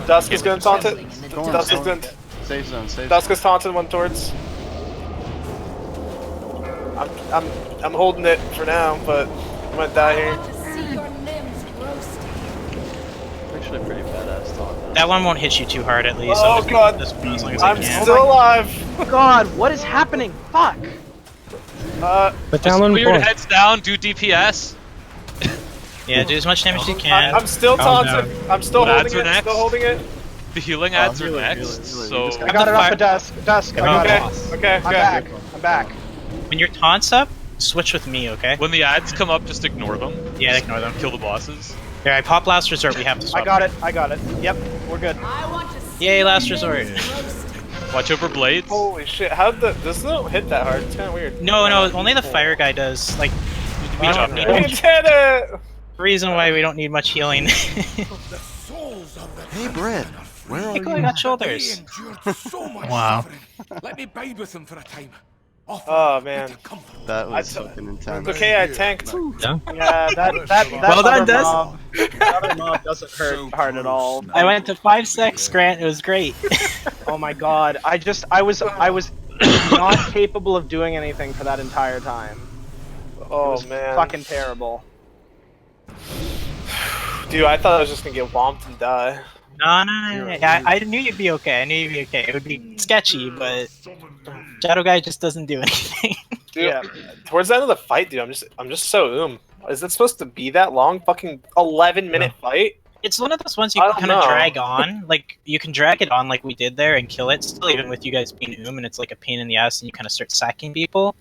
Dusk is gonna taunt it. Dusk is gonna. Safe zone, safe zone. Dusk is taunted one towards. I'm holding it for now, but I'm gonna die here. Actually, pretty badass taunt. That one won't hit you too hard, at least. Oh god, as long as I I'm can. still alive. God, what is happening? Fuck. Put down one Weird point. heads down, do DPS. Yeah, do as much damage as you can. I'm still taunted. I'm still holding ads it. are next. Still holding it. The healing ads are healing, next, healing. so... I got it off of Dusk. Dusk, I got it. Okay. I'm back. I'm back. When your taunt's up, switch with me, okay? When the ads come up, just ignore them. Yeah, ignore them. Kill the bosses. Here, I pop last resort, we have to swap. I got it. I got it. Yep, we're good. Yay, last resort. Watch over blades. Holy shit! How did this don't hit that hard? It's kind of weird. No, only the fire guy does. Like, we don't need We much. did it! Reason why we don't need much healing. Hey, Brett, where are Piccolo you? got shoulders. Wow. Let me bide with him for a time. Oh man. That was fucking intense. Okay, I tanked. Yeah. Yeah, that Well done, other Des. mob, that other mob doesn't hurt hard at all. I went to 5-6, Grant. It was great. Oh my god, I was not capable of doing anything for that entire time. It Oh was man. fucking terrible. Dude, I thought I was just gonna get whomped and die. No. I knew you'd be okay. I knew you'd be okay. It would be sketchy, but Shadow Guy just doesn't do anything. Dude, Yeah. towards the end of the fight, dude, I'm just so Is it supposed to be that long? Fucking 11-minute fight? It's one of those ones you I can don't kind of know. drag on. Like, you can drag it on like we did there and kill it, still even with you guys being and it's like a pain in the ass and you kind of start sacking people.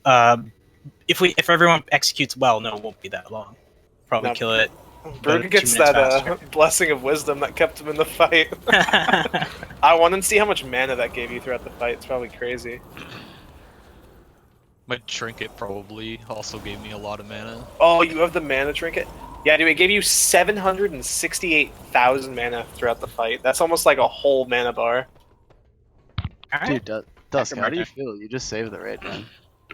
If everyone executes well, no, it won't be that long. Probably No. kill it. Berg 2 gets minutes that faster. blessing of wisdom that kept him in the fight. I want to see how much mana that gave you throughout the fight. It's probably crazy. My trinket probably also gave me a lot of mana. Oh, you have the mana trinket? Yeah, dude, it gave you 768,000 mana throughout the fight. That's almost like a whole mana bar. Alright. Dude, Dusk, how do you feel? You just saved the raid, man.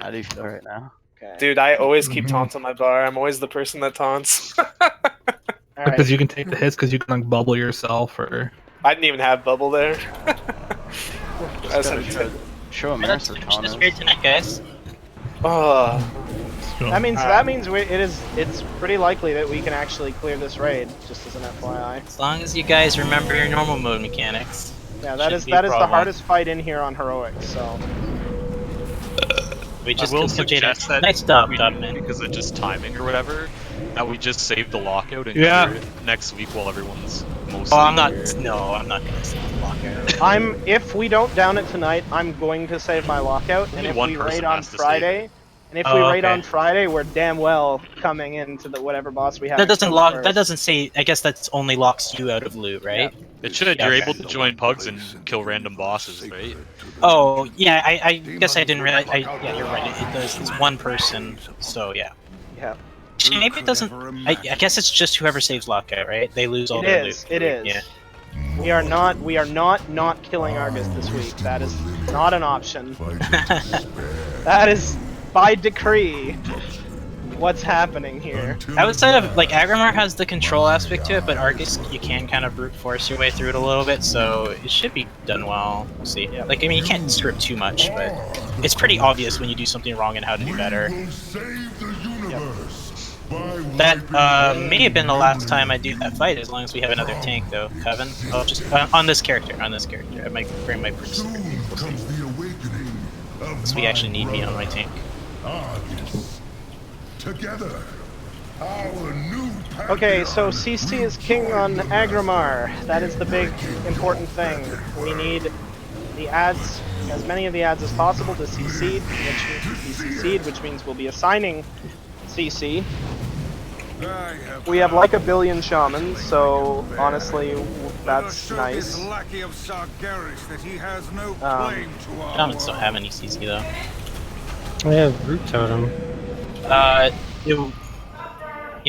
How do you feel right now? Okay. Dude, I always keep taunts on my bar. I'm always the person that taunts. All right. Because you can take the hits because you can like bubble yourself or. I didn't even have bubble there. Just gotta show a Let's master finish this taunt. raid tonight, guys. Oh, That means it's pretty likely that we can actually clear this raid. Just as an FYI. As long as you guys remember your normal mode mechanics. Yeah, that is Shouldn't be a the problem. hardest fight in here on heroics. So We just I will completed suggest that nice job, we, man. because of just timing or whatever, that we just save the lockout and Yeah. clear it next week while everyone's mostly Oh, I'm not. here. No, I'm not gonna save the lockout. if we don't down it tonight, I'm going to save my lockout. And Only if one we person raid on has to Friday, and if Oh, we raid okay. on Friday, we're damn well coming into the whatever boss we have. That doesn't lock. first. That doesn't say. I guess that's only locks you out of loot, right? It should. Yeah. You're able to join pugs and kill random bosses, right? Oh, yeah. I guess I didn't realize. Yeah, you're right. It does. It's one person. So yeah. Yeah. Actually, maybe it doesn't. I guess it's just whoever saves lockout, right? They lose all It their is. loot. It is. Yeah. We are not killing Argus this week. That is not an option. That is by decree. What's happening here? Outside of like Agrimar has the control aspect to it, but Argus you can kind of brute force your way through it a little bit, so it should be done well. We'll see. Yeah. Like I mean, you can't script too much, but it's pretty obvious when you do something wrong and how to do better. That may have been the last time I do that fight, as long as we have another tank, though, Coven. I'll just on this character. I might bring my Prgression. We'll see. Unless we actually need me on my tank. Together, our new Okay, so CC is king on Agrimar. That is the big important thing. We need the ads, as many of the ads as possible to CC, which means we'll be assigning CC. We have like 1 billion shamans, so honestly, that's nice. Shamans don't have any CC though. I have root totem. You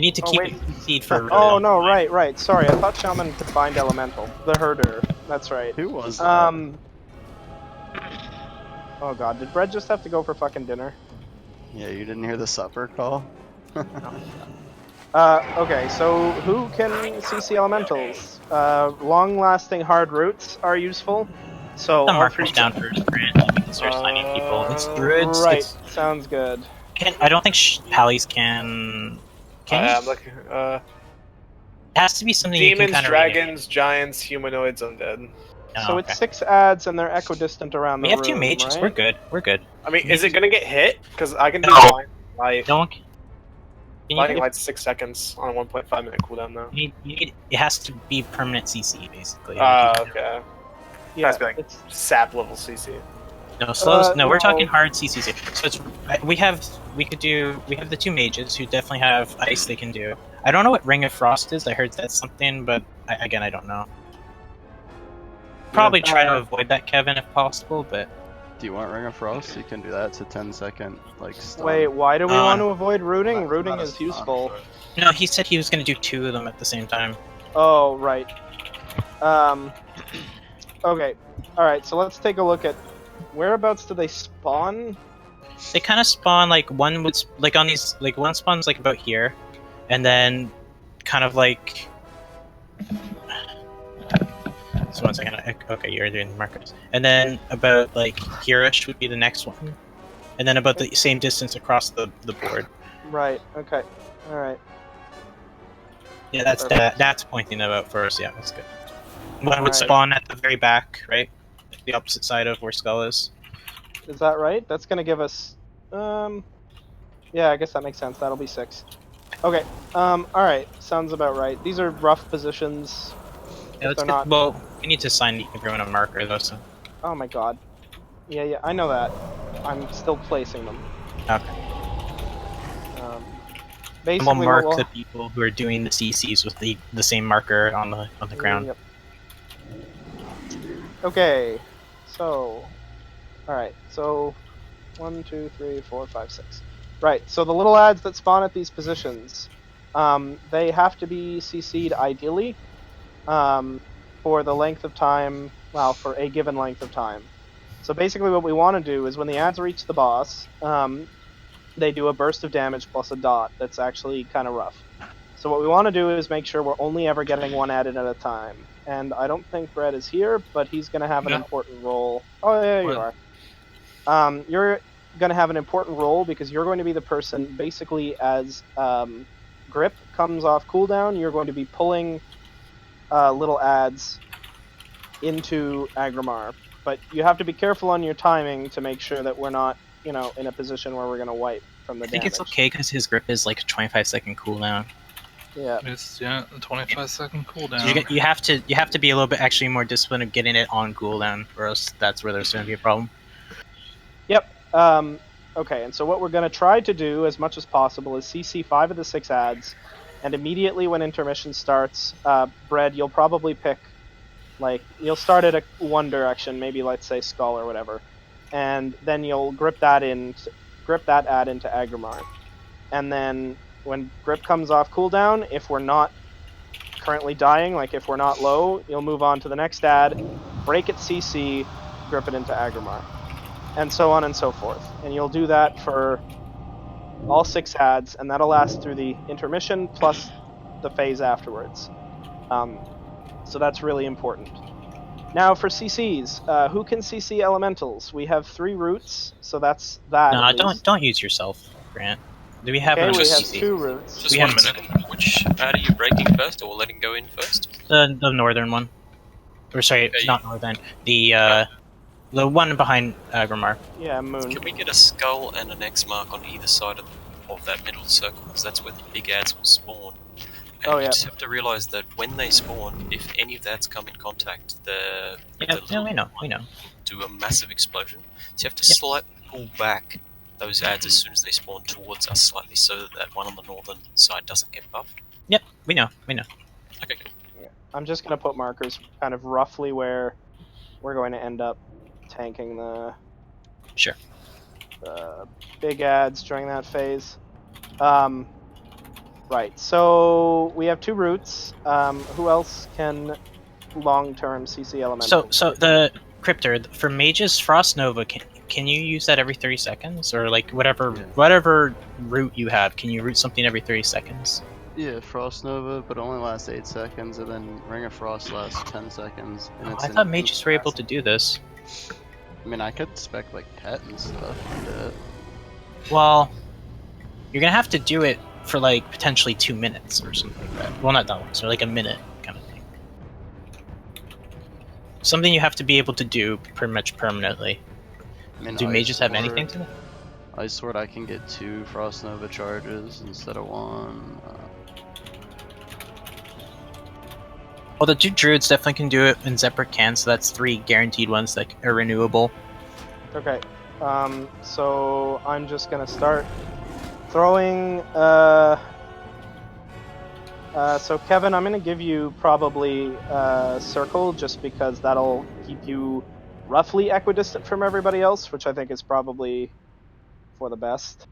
need to keep wait. it CC'd for. a really Oh long no, time. right. Sorry, I thought shaman could bind elemental. The herder. That's right. Who was that? Oh god, did Brett just have to go for fucking dinner? Yeah, you didn't hear the supper call? Okay, so who can CC elementals? Long-lasting hard roots are useful. So The all marker's three- down first, Grant, and we can start signing people. It's druids. Right, It's, sounds good. I don't think Pallies can. Can you? I'm looking. It has to be something you can Demons, kind of dragons, giants, humanoids, undead. So it's 6 ads and they're equidistant around the We have room, 2 mages. right? We're good. We're good. I mean, is it gonna get hit? Because I can do No. blind light. No one can. Blinding light's 6 seconds on a 1.5 minute cooldown though. You need, it has to be permanent CC basically. Okay. Yeah, Has to be like it's sap level CC. No slows. No, we're no. talking hard CCs. So it's we have the 2 mages who definitely have ice they can do. I don't know what Ring of Frost is. I heard that's something, but again I don't know. Probably try to avoid that, Kevin, if possible. But Do you want Ring of Frost? You can do that. It's a 10-second like stun. Wait, why do we Uh, want to avoid rooting? Not- Rooting not a is stun, useful. but- no, he said he was going to do 2 of them at the same time. Oh, right. Okay. Alright, so let's take a look at whereabouts do they spawn? They kind of spawn like one would like on these like one spawns like about here, and then kind of like. So 1 second. Okay, you're doing the markers, and then about like here-ish would be the next one, and then about the same distance across the board. Right, okay. Alright. Yeah, that's pointing them out first. Yeah, that's good. One would Alright. spawn at the very back, right, the opposite side of where Skull is. Is that right? That's gonna give us yeah, I guess that makes sense. That'll be 6. Okay. Alright. Sounds about right. These are rough positions. Yeah, let's they're get, not- well, we need to assign everyone a marker though. So Oh my god. Yeah, I know that. I'm still placing them. okay. Basically, We'll mark what the people who are doing the CCs with the same marker on the ground. Yep. Okay, so, alright, so 1, 2, 3, 4, 5, 6. Right, so the little ads that spawn at these positions, they have to be CC'd ideally for the length of time, well, for a given length of time. So basically what we want to do is when the ads reach the boss, they do a burst of damage plus a dot that's actually kind of rough. So what we want to do is make sure we're only ever getting 1 ad in at a time. And I don't think Brett is here, but he's going to have an important role. Oh, yeah, you are. You're going to have an important role because you're going to be the person, basically, as Grip comes off cooldown, you're going to be pulling little ads into Agrimar. But you have to be careful on your timing to make sure that we're not, in a position where we're going to wipe from the I think damage. it's okay because his grip is like a 25-second cooldown. Yeah. It's a 25-second cooldown. So you have to be a little bit actually more disciplined of getting it on cooldown, or else that's where there's going to be a problem. Yep. Okay, and so what we're going to try to do as much as possible is CC 5 of the 6 ads, and immediately when intermission starts, Bread, you'll probably pick, you'll start at one direction, maybe let's say Skull or whatever, and then you'll grip that ad into Agrimar. And then when Grip comes off cooldown, if we're not currently dying, like if we're not low, you'll move on to the next ad, break it CC, grip it into Agrimar. And so on and so forth. And you'll do that for all 6 ads, and that'll last through the intermission plus the phase afterwards. So that's really important. Now for CCs, who can CC elementals? We have 3 roots, so that's that. No, don't use yourself, Grant. Do we have Okay, a we have CC? 2 roots. Just We 1 have- minute. Which ad are you breaking first, or letting go in first? The northern one. Or sorry, Okay. not northern. The one behind Agrimar. Yeah, Moon. Can we get a skull and an X mark on either side of that middle circle? Because that's where the big ads will spawn. And Oh, you yeah. just have to realize that when they spawn, if any of the ads come in contact, the little we know. one will do a massive explosion. So you have to slightly pull back those ads as soon as they spawn towards us slightly, so that that one on the northern side doesn't get buffed. Yep, we know. Okay, good. I'm just going to put markers kind of roughly where we're going to end up tanking the Sure. big ads during that phase. Right, so we have 2 roots. Who else can long-term CC elemental? So the Cryptor for mages, Frost Nova, can you use that every 30 seconds, or like whatever route you have? Can you route something every 30 seconds? Yeah, Frost Nova, but it only lasts 8 seconds, and then Ring of Frost lasts 10 seconds. And it's I thought mages were able to do this. I mean, I could spec like pet and stuff into it. Well, you're gonna have to do it for like potentially 2 minutes or something like that. Well, not that long, so like a minute kind of thing. Something you have to be able to do pretty much permanently. I mean, Do Ice mages have Sword- anything to it? Ice Sword, I can get 2 Frost Nova charges instead of 1. Well, the 2 druids definitely can do it, and Zephyrk can, so that's 3 guaranteed ones that are renewable. Okay. So I'm just gonna start throwing. So Kevin, I'm gonna give you probably circle, just because that'll keep you roughly equidistant from everybody else, which I think is probably for the best.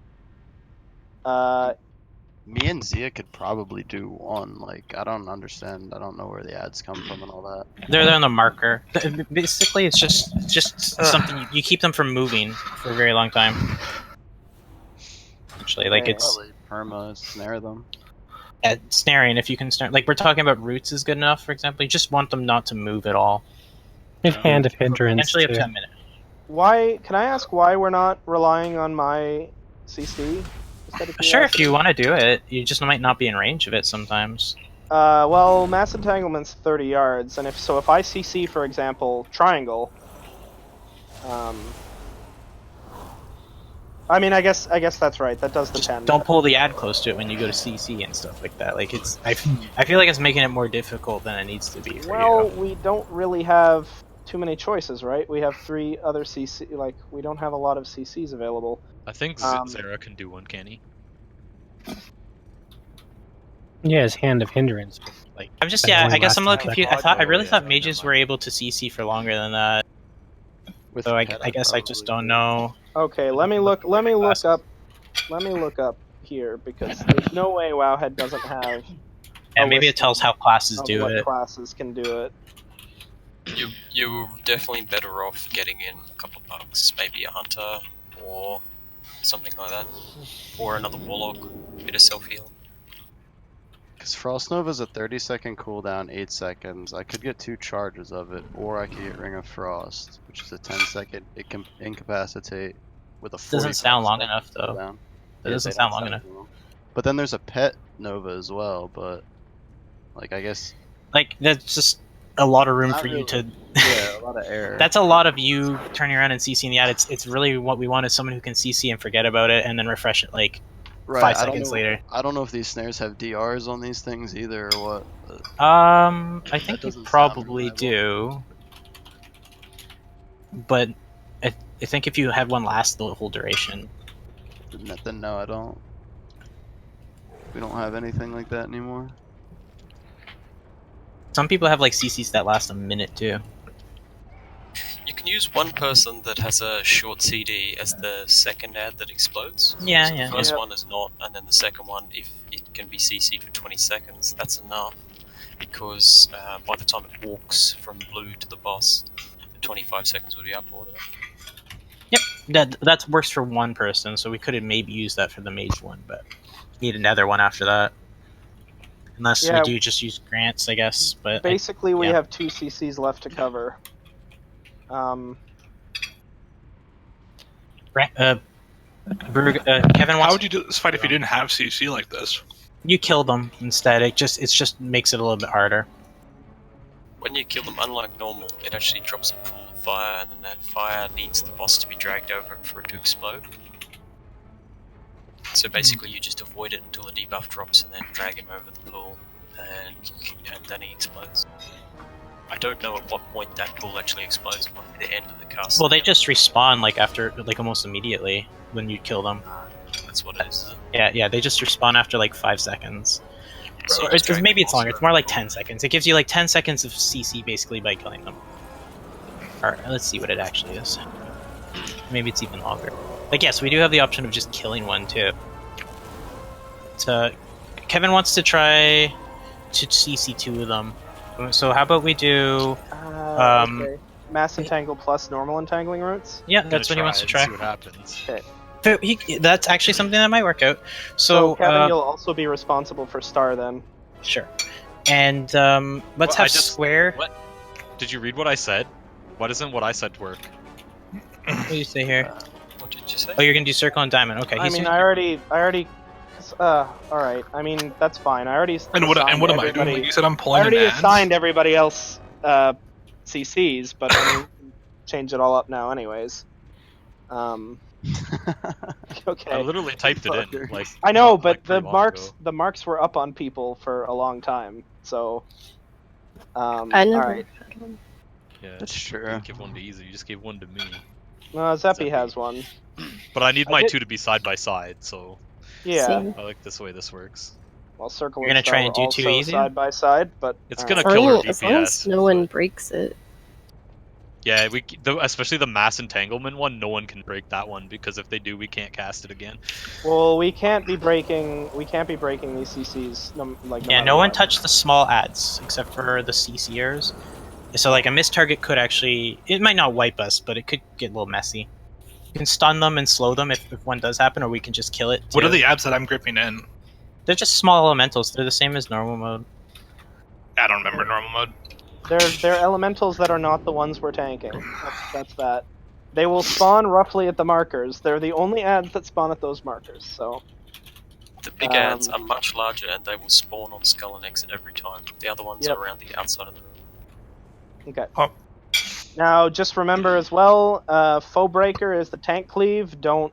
Me and Zia could probably do 1. Like, I don't understand. I don't know where the ads come from and all that. They're on the marker. Basically, it's just something you keep them from moving for a very long time. Actually, like Okay. it's Probably perma snare them. snaring. If you can snare, like we're talking about roots is good enough. For example, you just want them not to move at all. If hand of hindrance. Potentially up too. to a minute. Why? Can I ask why we're not relying on my CC? instead of Sure, if curiosity? you want to do it, you just might not be in range of it sometimes. Well, mass entanglement's 30 yards, and if I CC, for example, triangle, I mean, I guess that's right. That does Just depend. don't pull the ad close to it when you go to CC and stuff like that. Like it's, I feel like it's making it more difficult than it needs to be for Well, you. we don't really have too many choices, right? We have 3 other CC. Like, we don't have a lot of CCs available. I think Um, Zara can do one, can he? Yeah, his hand of hindrance. but, Like, I'm just, that yeah, only I guess I'm a little lasts confused. I really thought mages never were mind. able to CC for longer than that. With So I pet, guess I just probably don't know. Okay, let me look Glasses. up here, because there's no way Wowhead doesn't have Yeah, a maybe it list tells how classes of do what it. classes can do it. You're definitely better off getting in a couple of bucks, maybe a hunter or something like that, or another warlock, bit of self heal. Because Frost Nova's a 30-second cooldown, 8 seconds. I could get 2 charges of it, or I could get Ring of Frost, which is a 10-second it can incapacitate with a 45 Doesn't sound long second enough though. cooldown. That Yeah, doesn't they sound don't long enough. long. But then there's a pet Nova as well, but like I guess Like that's just a lot of room Not for you really. to. yeah, a lot of error. That's a lot of you turning around and CCing the ad. It's really what we want is someone who can CC and forget about it and then refresh it like right. 5 I don't seconds know, later. I don't know if these snares have DRs on these things either or what. But I think you doesn't sound probably reliable. do. But I think if you had one last the whole duration. then no, I don't. We don't have anything like that anymore. Some people have like CCs that last a minute too. You can use one person that has a short CD as the second ad that explodes. Yeah, So yeah, the first yeah. one is not, and then the second one, if it can be CC'd for 20 seconds, that's enough. Because by the time it walks from blue to the boss, the 25 seconds would be up or whatever. That works for one person, so we could have maybe used that for the mage one, but need another one after that. Unless Yeah. we do just use grants, I guess. But Basically, we yeah. have 2 CCs left to cover. Kevin How wants would you do this fight if you didn't have CC like this? you kill them instead. It just makes it a little bit harder. When you kill them, unlike normal, it actually drops a pool of fire, and then that fire needs the boss to be dragged over it for it to explode. So basically, you just avoid it until the debuff drops, and then drag him over the pool, and then he explodes. I don't know at what point that pool actually explodes. It might be the end of the cast. Well, they just respawn like after like almost immediately when you kill them. That's what it is. Isn't it? Yeah, they just respawn after like 5 seconds. So Or just drag maybe the it's boss longer. It's over. more like 10 seconds. It gives you like 10 seconds of CC basically by killing them. Alright, let's see what it actually is. Maybe it's even longer. Like, yes, we do have the option of just killing one too. So, Kevin wants to try to CC 2 of them. So how about we do... okay. Mass entangle plus normal entangling roots. Yeah, that's what he wants to try. See what happens. Okay. That's actually something that might work out. So So, Kevin, you'll also be responsible for Star then. sure. And let's Well, I have just- Square. What? Did you read what I said? Why doesn't what I said work? What do you say here? What did you say? Oh, you're gonna do Circle and Diamond. Okay. I he's mean, doing- I already. All right. I mean, that's fine. I already. And what am I doing? everybody- Like you said, I'm I pulling an already ad. assigned everybody else CCs, but I mean, change it all up now, anyways. Okay. I literally typed it in. Like I know, not, but like, the pretty long marks ago. the marks were up on people for a long time, so. I never. All right. had one. Yeah, That's you true. didn't give one to Easy. You just gave one to me. No, Zeppy Zeppy. has one. But I need I my did- two to be side by side, so Yeah. Same. I like this way this works. Well, Circle You're and gonna Star try and were do two also easy? side by side, but It's all gonna right. kill our As long as DPS. no one but- breaks it. Yeah, especially the mass entanglement one. No one can break that one because if they do, we can't cast it again. Well, we can't be breaking these CCs. No Yeah, matter no one what. touched the small ads except for the CCers. So like a missed target could actually, it might not wipe us, but it could get a little messy. You can stun them and slow them if one does happen, or we can just kill it. What too. are the abs that I'm gripping in? They're just small elementals. They're the same as normal mode. I don't remember normal mode. They're elementals that are not the ones we're tanking. That's that. They will spawn roughly at the markers. They're the only ads that spawn at those markers. So The big ads are much larger and they will spawn on Skull and Exit every time. The other ones Yep. are around the outside of the room. okay. Oh. Now just remember as well, Foe Breaker is the tank cleave. Don't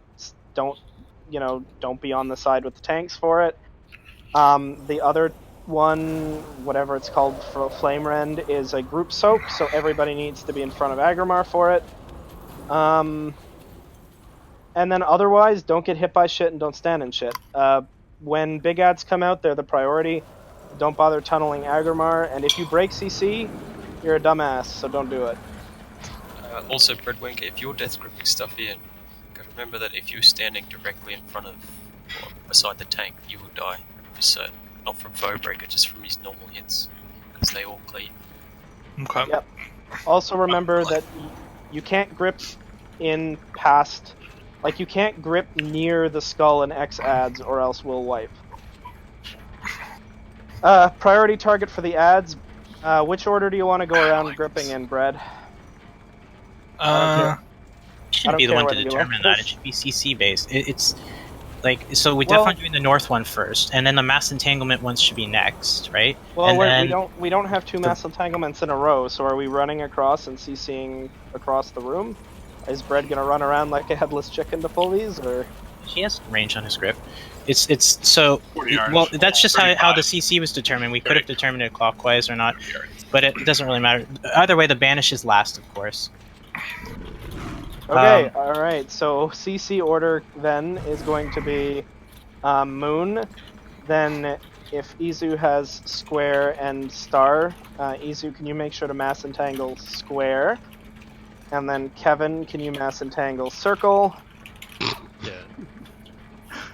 be on the side with the tanks for it. The other one, whatever it's called, for Flame Rend, is a group soak, so everybody needs to be in front of Agrimar for it. And then otherwise, don't get hit by shit and don't stand in shit. When big ads come out, they're the priority. Don't bother tunneling Agrimar, and if you break CC, you're a dumbass, so don't do it. Also, Breadwinker, if you're death gripping stuff in, remember that if you're standing directly in front of, or beside the tank, you will die for certain. Not from Foe Breaker, just from his normal hits, because they all cleave. Okay. Yep. Also remember that you can't grip in past, like you can't grip near the Skull and X ads, or else we'll wipe. Priority target for the ads. Which order do you want to go around gripping in, Brad? You shouldn't be the one to whether you determine like that. this. It should be CC based. It's like, so we Well- definitely doing the north one first, and then the mass entanglement ones should be next, right? Well, and we don't have two mass entanglements in a row, so are we running across and CCing across the room? Is Brad gonna run around like a headless chicken to pull these, or? He has range on his grip. It's so 40 yards. well. That's just how the 35. CC was determined. We could have 30. determined it clockwise or not, 30 yards. but it doesn't really matter. Either way, the banish is last, of course. Okay, alright, so CC order then is going to be Moon, then if Izu has Square and Star, Izu, can you make sure to mass entangle Square? And then Kevin, can you mass entangle Circle? Yeah.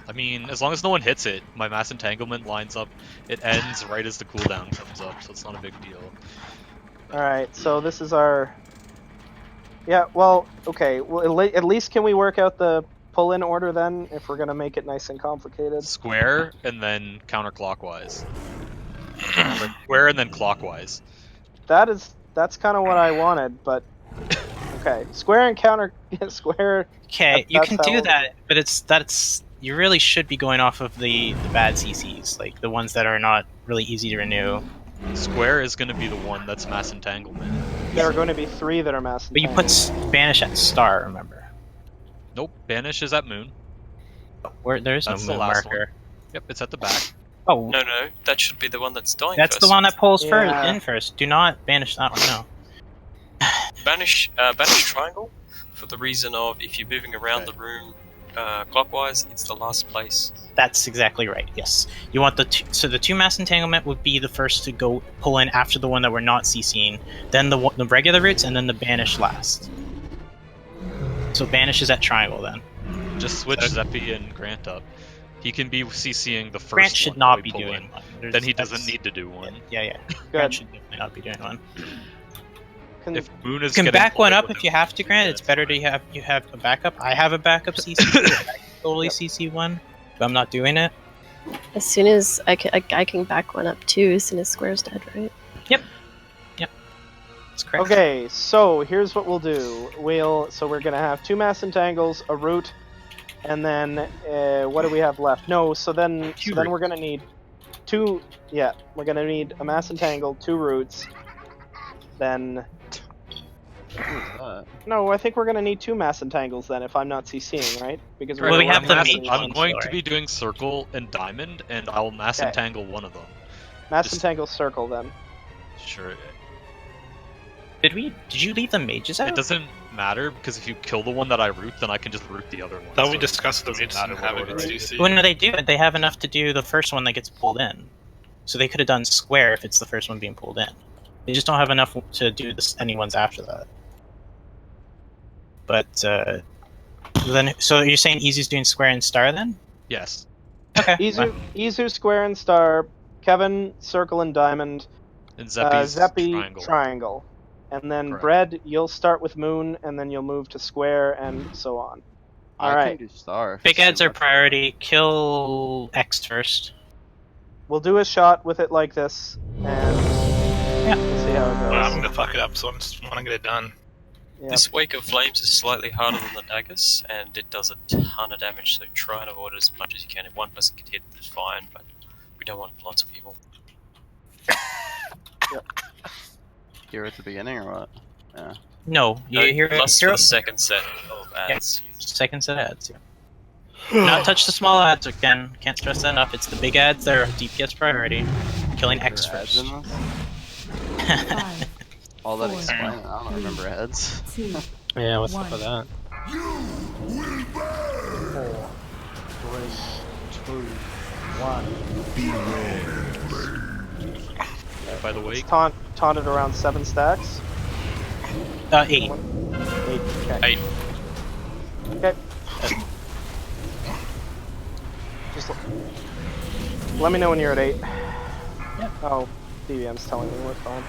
I mean, as long as no one hits it, my mass entanglement lines up. It ends right as the cooldown comes up, so it's not a big deal. Alright, so this is our... Yeah, well, okay, well, at least can we work out the pull-in order then, if we're gonna make it nice and complicated? Square and then counterclockwise. Or square and then clockwise. That's kind of what I wanted, but... Okay, Square and counter... Square... Okay, you That's can how do we'll- that, but that's you really should be going off of the bad CCs, like the ones that are not really easy to renew. Square is going to be the one that's mass entanglement. There are going to be 3 that are mass But you put banish at star, remember? Nope, banish is at moon. Where there's no That's the moon last marker. one. Yep, it's at the back. Oh, No, that should be the one that's dying that's first. the one that pulls Yeah. in first. Do not banish that one. No. Banish triangle, for the reason of if you're moving around the room clockwise, it's the last place. That's exactly right. Yes, you want the so the 2 mass entanglement would be the first to go pull in after the one that we're not CCing, then the regular routes, and then the banish last. So banish is at triangle then. Just switch Zeppy and Grant up. He can be CCing the first Grant should one not that we be pull doing in. one. Then he doesn't need to do one. Yeah. Good. Grant should definitely not be doing one. If Moon is You can getting back one pulled up in if you have to, Grant. It's better to have a backup. I have a backup CC. fully CC one, but I'm not doing it. As soon as I can back one up too. As soon as Square's dead, right? Yep. That's correct. Okay, so here's what we'll do. We're gonna have 2 mass entangles, a root, and then what do we have left? No, so then we're gonna need 2. Yeah, we're gonna need a mass entangle, 2 roots. Then no, I think we're gonna need 2 mass entangles then if I'm not CCing, right? Because Well, we have the mass, mage I'm ones, going though, to right? be doing circle and diamond, and I'll mass Okay. entangle one of them. mass just- entangle circle then. Sure. Did you leave the mages out? It doesn't matter because if you kill the one that I root, then I can just root the other one. Thought so we it discussed the doesn't mages matter and what have it in order. CC. Well, no, they do. They have enough to do the first one that gets pulled in. So they could have done square if it's the first one being pulled in. They just don't have enough to do any ones after that. But then, so you're saying Easy's doing square and star then? Yes. Okay. Izu square and star, Kevin circle and diamond, And Zeppi's Zeppy triangle. and then Correct. Bread, you'll start with moon, and then you'll move to square, and so on. I Alright, can do star. if Big it's ads too are much. priority. Kill X first. we'll do a shot with it like this, and Yeah. we'll see how it Well, I'm goes. gonna fuck it up, so I just want to get it done. Yep. This Wake of Flames is slightly harder than the daggers, and it does a ton of damage, so try and avoid it as much as you can. If one person can hit, it's fine, but we don't want lots of people. Here at the beginning or what? Yeah. No, you No, hear plus hear for the second set of ads. second set ads. Yeah. Not touch the small ads again. Can't stress that enough. It's the big ads that are DPS priority. Killing X There are ads first. in this? 5, All that 4, explain. I don't remember ads. 2, Yeah, what's up with that? By the way, It's taunted around 7 stacks. 8. 8. Okay. 8. Okay. Just let me know when you're at 8. Yep. Oh, DVM's telling me we're fine.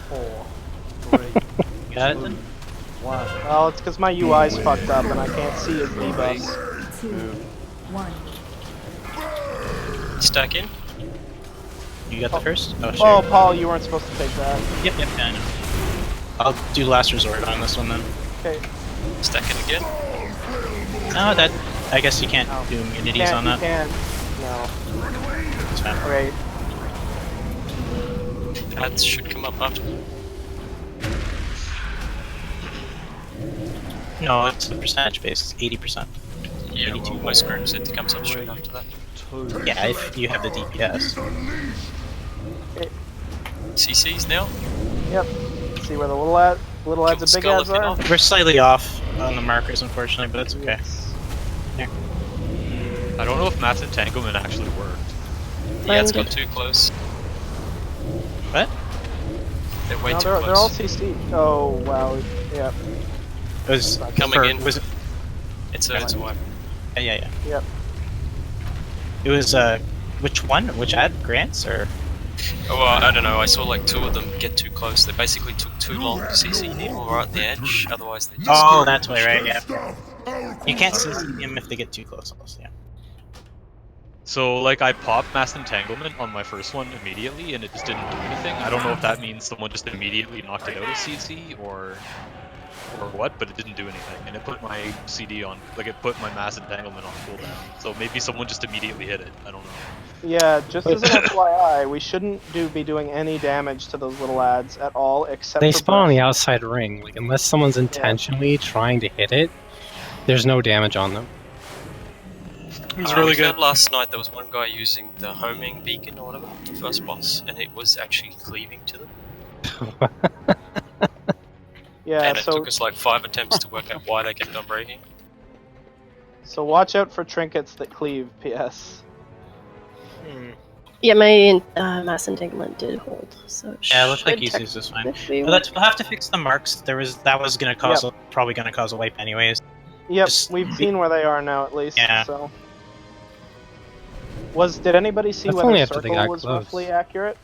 4, 3, Got it then? 1. Well, it's because my UI's fucked up and I can't see his debuffs. 2, 1. Stack in. You got the first? Oh, Oh, sure. Paul, you weren't supposed to take that. Yep, yeah, I know. I'll do last resort on this one then. Okay. Stack in again. No, that. I guess you can't No. do immunities Can't, on you that. can't. No. It's fine. Okay. Ads should come up after. No, it's a percentage base. 80%. Yeah, 82. well, most groups it comes up straight after that. Yeah, if you have the DPS. CCs now. Yep. See where the little ads and big Skull ads if you're are? not. We're slightly off on the markers, unfortunately, but that's okay. I don't know if mass entanglement actually worked. Yeah, it's got too close. What? They're way No, too they're all close. CC. Oh, wow. Yeah. It was Coming in. Was it? It's a wipe. Yeah. Yep. It was which one? Which ad? Grants or? Oh, well, I don't know. I saw like 2 of them get too close. They basically took too long to CC needle right at the edge. Otherwise, they just. Oh, that's why, right? Yeah. You can't CC them if they get too close. Also, yeah. So, like, I popped mass entanglement on my first one immediately, and it just didn't do anything. I don't know if that means someone just immediately knocked it out of CC, or what, but it didn't do anything. And it put my CD on, like, it put my mass entanglement on cooldown. So maybe someone just immediately hit it. I don't know. Yeah, just as an FYI, we shouldn't be doing any damage to those little ads at all, except They for spawn on the breath. outside ring. Like, unless someone's intentionally trying to hit it, there's no damage on them. It's really we good. found last night there was one guy using the homing beacon or whatever, the first boss, and it was actually cleaving to them. Yeah, And it so took us like 5 attempts to work out why they kept on breaking. so watch out for trinkets that cleave. PS. Yeah, my mass entanglement did hold, so Yeah, it looked like should Easy's was fine. technically We'll have to fix the marks. That was gonna cause probably gonna cause a wipe anyways. Yep, Just we've seen where they are now at least. Yeah. So. Did anybody see That's whether only after they circle got was close. roughly accurate?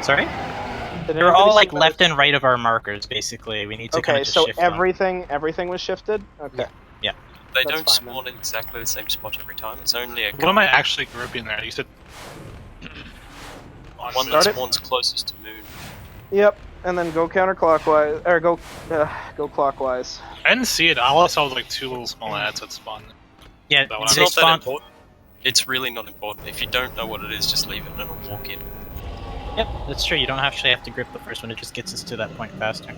Sorry. Did They're anybody all see like whether- left and right of our markers, basically. We need to kind Okay, of just so shift them. everything was shifted. Okay. Yeah. They That's don't fine, spawn in exactly the same spot every time. It's only a What am I actually grouping there? You said one that Start it. spawns closest to moon. Yep, and then go counterclockwise, or go clockwise. I didn't see it. All I saw was like 2 little small ads that spawned. Yeah, That one. It's they not that spawn. important. It's really not important. If you don't know what it is, just leave it and it'll walk in. Yep, that's true. You don't actually have to grip the first one. It just gets us to that point faster.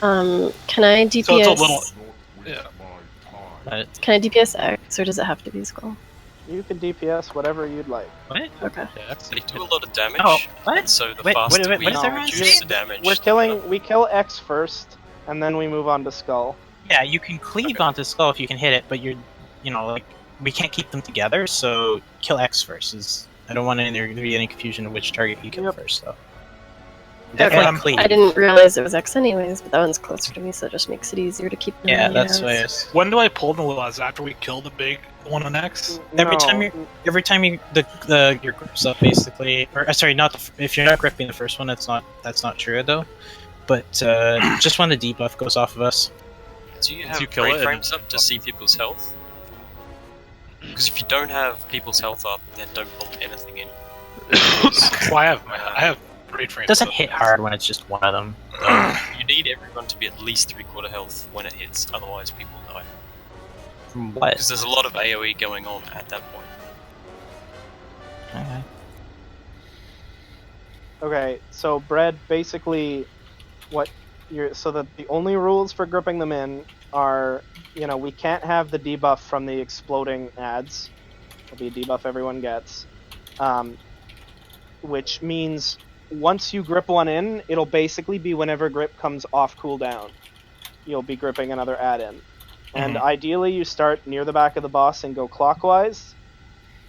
Can I DPS? So it's a little. Yeah. Can I DPS X, or does it have to be skull? You can DPS whatever you'd like. What? Okay. They do a lot of damage. Oh, what? And so the Wait, faster what we is everyone reduce saying? the damage. We kill X first, and then we move on to skull. Yeah, you can cleave onto skull if you can hit it, but like, we can't keep them together, so kill X first. I don't want there to be any confusion of which target you kill first, though. Definitely cleave. I didn't realize it was X anyways, but that one's closer to me, so it just makes it easier to keep them. Yeah, in that's the why. ads. When do I pull the little ads? After we kill the big one on X? Every time your grip's up, basically, or sorry, if you're not gripping the first one, that's not true though. But just when the debuff goes off of us. Do you have frames up to see people's health? Because if you don't have people's health up, then don't pull anything in. Well, I have great frames. It doesn't up. hit hard when it's just one of them. You need everyone to be at least 3/4 health when it hits, otherwise people die. From what? Because there's a lot of AoE going on at that point. Okay. Okay, so Bread, basically, so that the only rules for gripping them in are, we can't have the debuff from the exploding ads. It'll be a debuff everyone gets, which means once you grip one in, it'll basically be whenever grip comes off cooldown. You'll be gripping another add in. And ideally you start near the back of the boss and go clockwise.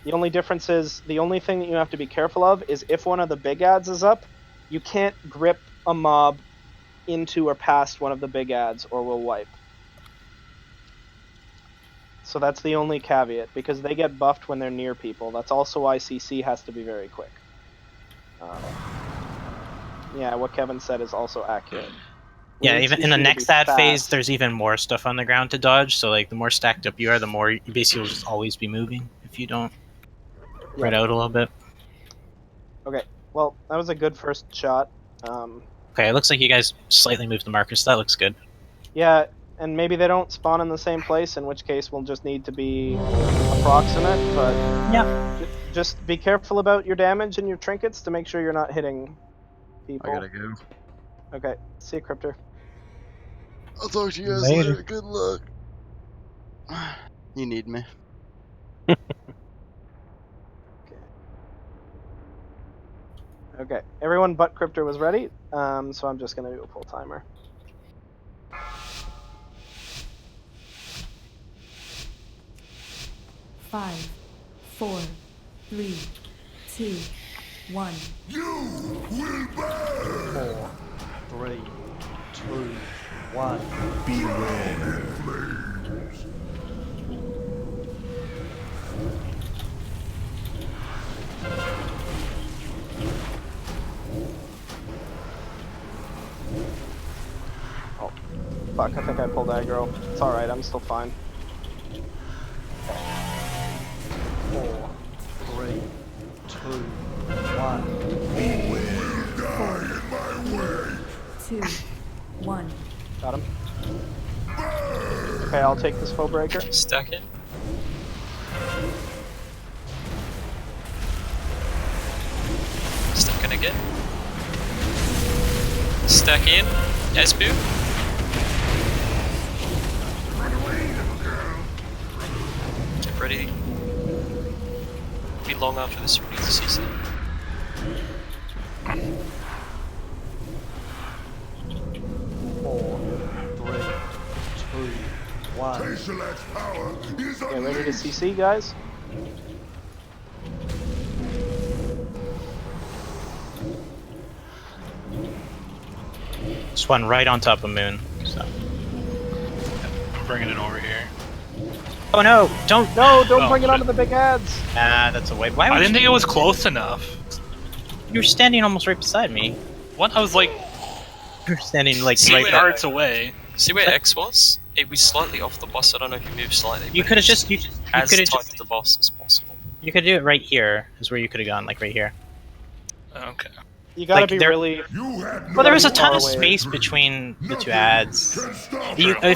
The only difference is, the only thing that you have to be careful of is if one of the big ads is up, you can't grip a mob into or past one of the big ads or will wipe. So that's the only caveat, because they get buffed when they're near people. That's also why CC has to be very quick. Yeah, what Kevin said is also accurate. Yeah, even in the next ad phase, there's even more stuff on the ground to dodge. So like, the more stacked up you are, the more you basically will just always be moving if you don't spread out a little bit. Okay, well, that was a good first shot. Okay, it looks like you guys slightly moved the markers. That looks good. Yeah, and maybe they don't spawn in the same place, in which case we'll just need to be approximate, but yeah, just be careful about your damage and your trinkets to make sure you're not hitting people. I gotta go. Okay, see you, Cryptor. I'll talk to you guys later. Good luck. You need me. Okay, everyone but Cryptor was ready, so I'm just gonna do a full timer. Five, 4, 3, 2, 1. You will burn! 4, 3, 2, 1. Beware flames. Oh, fuck, I think I pulled aggro. It's alright, I'm still fine. 4, 3, 2, 1. Die in my way. 2, 1. Got him. Okay, I'll take this foe breaker. Stack in. Stack in again. Stack in. Esbu. Get ready. Be long after this release the season. Tashalat's power is Okay, ready to CC, guys? Just one right on top of Moon. So. I'm bringing it over here. Oh no! Don't bring it onto the big ads! Ah, that's a way. Why? I didn't think it was close enough. You were standing almost right beside me. What? I was like... You're standing like See right where- there. yards away. See where X was? It was slightly off the boss. I don't know if you moved slightly. You but could have it's just as tight to the boss as possible. You could do it right here. Is where you could have gone, like right here. Okay. You gotta Like, be there- really. Well, there was a far ton of away. space between the two ads.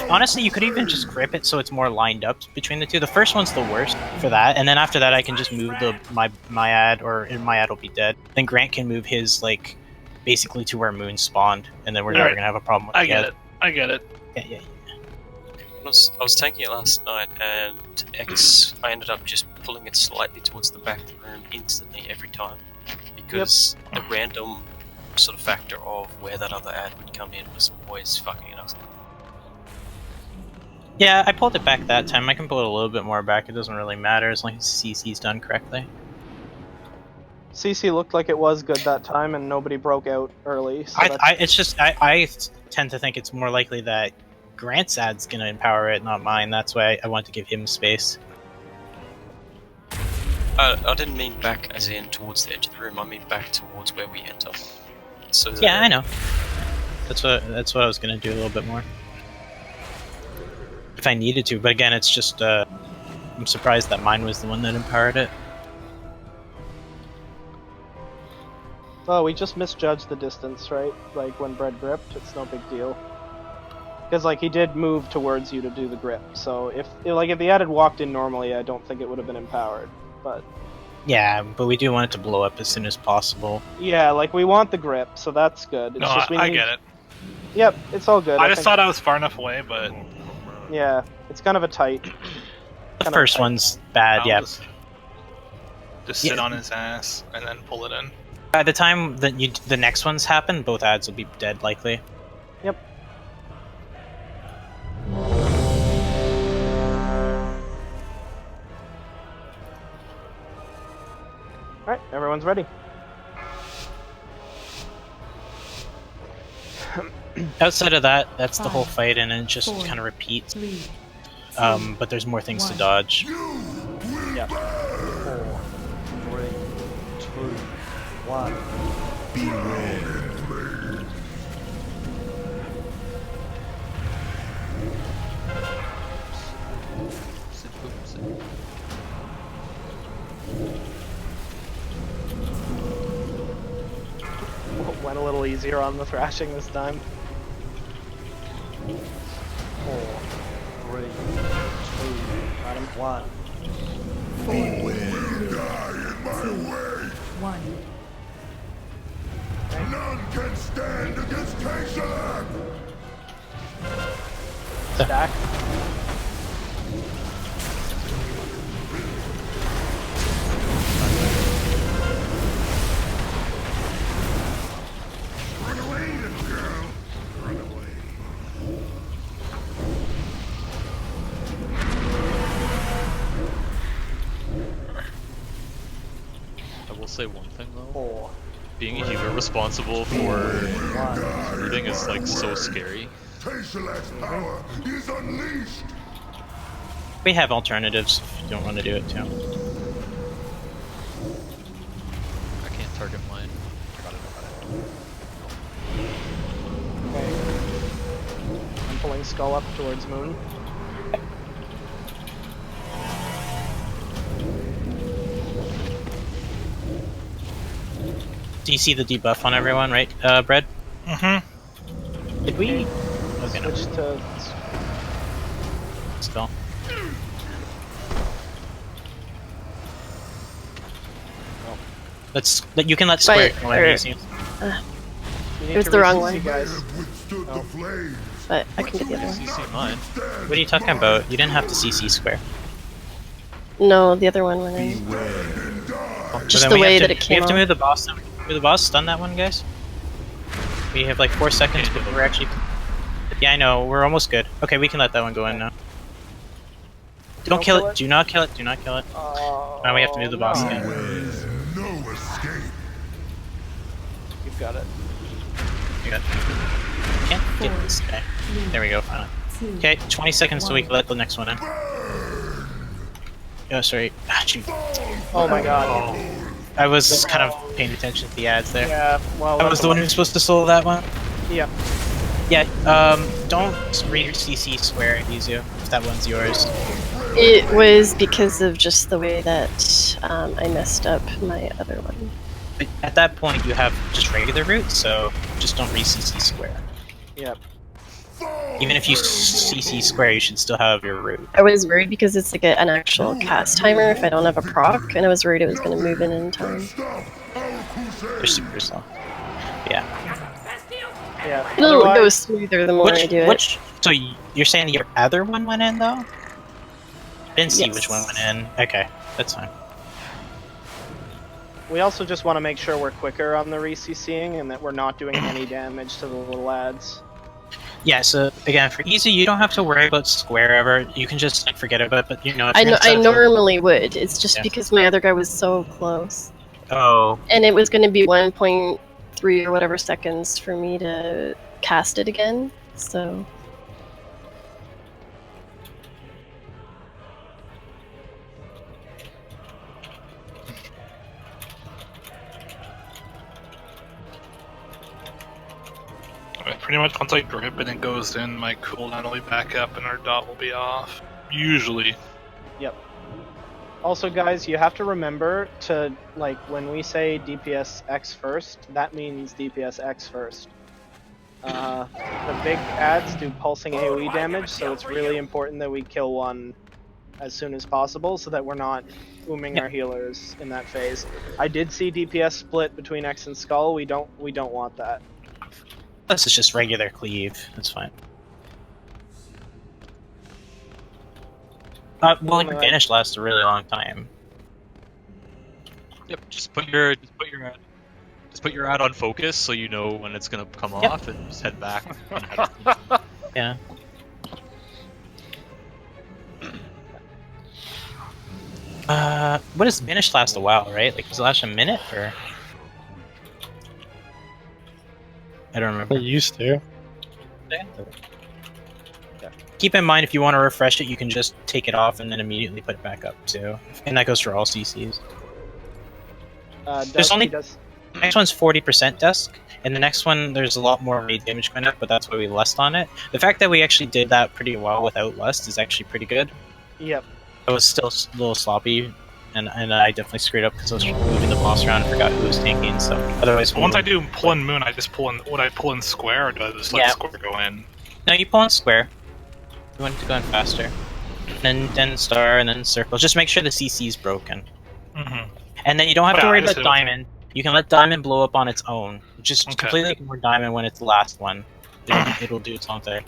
Honestly, you could even just grip it so it's more lined up between the two. The first one's the worst for that, and then after that, I can just move my ad, or my ad will be dead. Then Grant can move his like basically to where Moon spawned, and then we're never Right. gonna have a problem with I the get ad. it. I get it. Yeah. I was taking it last night, and I ended up just pulling it slightly towards the back of the room instantly every time, because the random sort of factor of where that other ad would come in was always fucking it up. Yeah, I pulled it back that time. I can pull it a little bit more back. It doesn't really matter as long as CC's done correctly. CC looked like it was good that time, and nobody broke out early. So I tend to think it's more likely that Grant's ad's gonna empower it, not mine. That's why I want to give him space. I didn't mean back as in towards the edge of the room. I mean back towards where we enter. So that Yeah, I know. That's what I was gonna do a little bit more. If I needed to, but again, it's just I'm surprised that mine was the one that empowered it. Oh, we just misjudged the distance, right? Like when Bread gripped, it's no big deal. Because like he did move towards you to do the grip, so if the ad had walked in normally, I don't think it would have been empowered. But Yeah, but we do want it to blow up as soon as possible. yeah, like we want the grip, so that's good. It's No, just we I need... get it. Yep, it's all good. I just think... thought I was far enough away, but Yeah, it's kind of a tight. The first one's bad, I'll yeah. just sit on his ass and then pull it in. By the time that the next ones happen, both ads will be dead likely. Yep. Alright, everyone's ready. Outside of that, that's the whole fight, and it just 4, kind of repeats. 3, But there's more things to 1. dodge. Yeah. 4, 3, 2, 1. Went a little easier on the thrashing this time. 4, 3, 2, Got him. 1. 4, 3, 2, 1. None can stand against Taysalak! Stack. Run away, little girl! Run away. I will say one thing though. 4. Being a healer responsible for everything is like so scary. Taysalak's power is unleashed! We have alternatives if you don't want to do it too. I can't target mine. Forgot about it. Okay. I'm pulling Skull up towards Moon. Do you see the debuff on everyone, right, Bread? Mm-hmm. Did we? Okay, no. Switch to... Spell. You can let square But, go ahead or- and use you. You need It was to the wrong re-CC, one. guys. Withstood the flames. But I can get the other one. CC mine. What are you talking about? You didn't have to CC square. No, the other one went in. Just the way that it We came have to out. move the boss. Move the boss. Stun that one, guys. We have like 4 seconds before we're actually. Yeah, I know. We're almost good. Okay, we can let that one go in now. Don't kill it. Do not kill it. Do not kill it. Now we have to move the boss no. again. No escape. You've got it. You got it. Can't get this guy. There we go. Finally. Okay, 20 seconds so we can let the next one in. Oh, sorry. Ah, shoot. Oh my god. I was kind of paying attention to the ads there. Yeah, well... I was the one who was supposed to solo that one. Yeah. Yeah, don't read CC square, Izu, if that one's yours. It was because of just the way that I messed up my other one. But at that point, you have just regular root, so just don't read CC square. Yep. Even if you CC square, you should still have your root. I was worried because it's like an actual cast timer if I don't have a proc, and I was worried it was going to move in time. They're super slow. Yeah. Yeah. It'll go Otherwise, smoother the more I do it. So you're saying your other one went in, though? I didn't see Yes. which one went in. Okay, that's fine. we also just want to make sure we're quicker on the re-CCing and that we're not doing any damage to the little ads. Yeah, so again, for easy, you don't have to worry about square ever. You can just like, forget about it, but you know, if you're I normally would. It's just because my other guy was so close. Oh. And it was going to be 1.3 or whatever seconds for me to cast it again, so... Pretty much once I grip and it goes in, my cooldown will be back up and our dot will be off. Usually. Yep. Also, guys, you have to remember to, like, when we say DPS X first, that means DPS X first. The big ads do pulsing AoE damage, so it's really important that we kill one as soon as possible so that we're not booming our healers in that phase. I did see DPS split between X and Skull. We don't want that. This is just regular cleave. That's fine. Well, like Vanish lasts a really long time. Yep. Just put your ad on focus so you know when it's gonna come off, and just head back. Yeah. What does Vanish last a while, right? Like, does it last a minute or? I don't remember. It used to. Keep in mind, if you want to refresh it, you can just take it off and then immediately put it back up too. And that goes for all CCs. There's only next one's 40% dusk, and the next one there's a lot more raid damage going up, but that's why we lust on it. The fact that we actually did that pretty well without lust is actually pretty good. Yep. I was still a little sloppy, and I definitely screwed up because I was moving the boss around and forgot who was tanking. So otherwise, Once I do pull in moon, I just pull in. Would I pull in square or do I just let square go in? No, you pull in square. You want it to go in faster. Then star, and then circle. Just make sure the CC is broken. Mm-hmm. And then you don't have to worry about diamond. You can let diamond blow up on its own. Just completely ignore diamond when it's the last one. It'll do its own thing.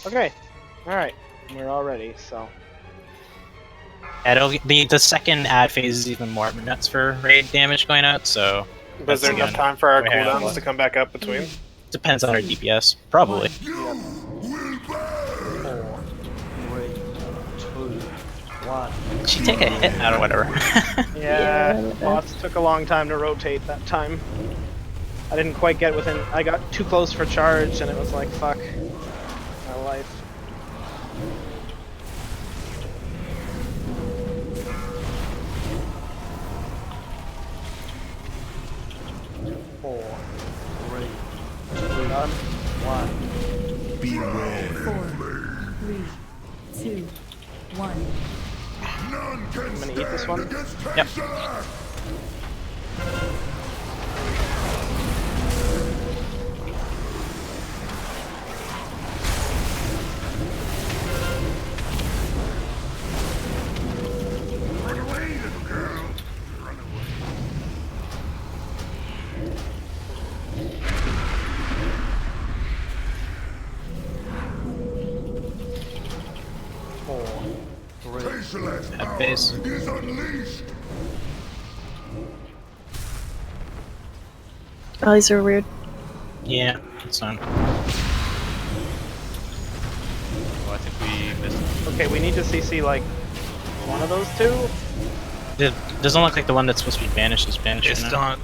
Okay. Alright. We're all ready, so... Yeah, the second ad phase is even more nuts for raid damage going out, so... But is there enough time for our cooldowns to come back up between? Depends on our DPS. Probably. 4, 3, 2, 1. She take a hit out or whatever. Yeah, bots took a long time to rotate that time. I didn't quite get within... I got too close for charge, and it was like, fuck. My life. Beware. 4, 3, 2, 1. None can I'm gonna eat this one. Yep. Run away, little girl. Run away. Facial's power base. is unleashed. Oh, these are weird. Yeah, it's fine. Oh, I think we missed. Okay, we need to CC, like, one of those two? It doesn't look like the one that's supposed to be banished is banished. It's done.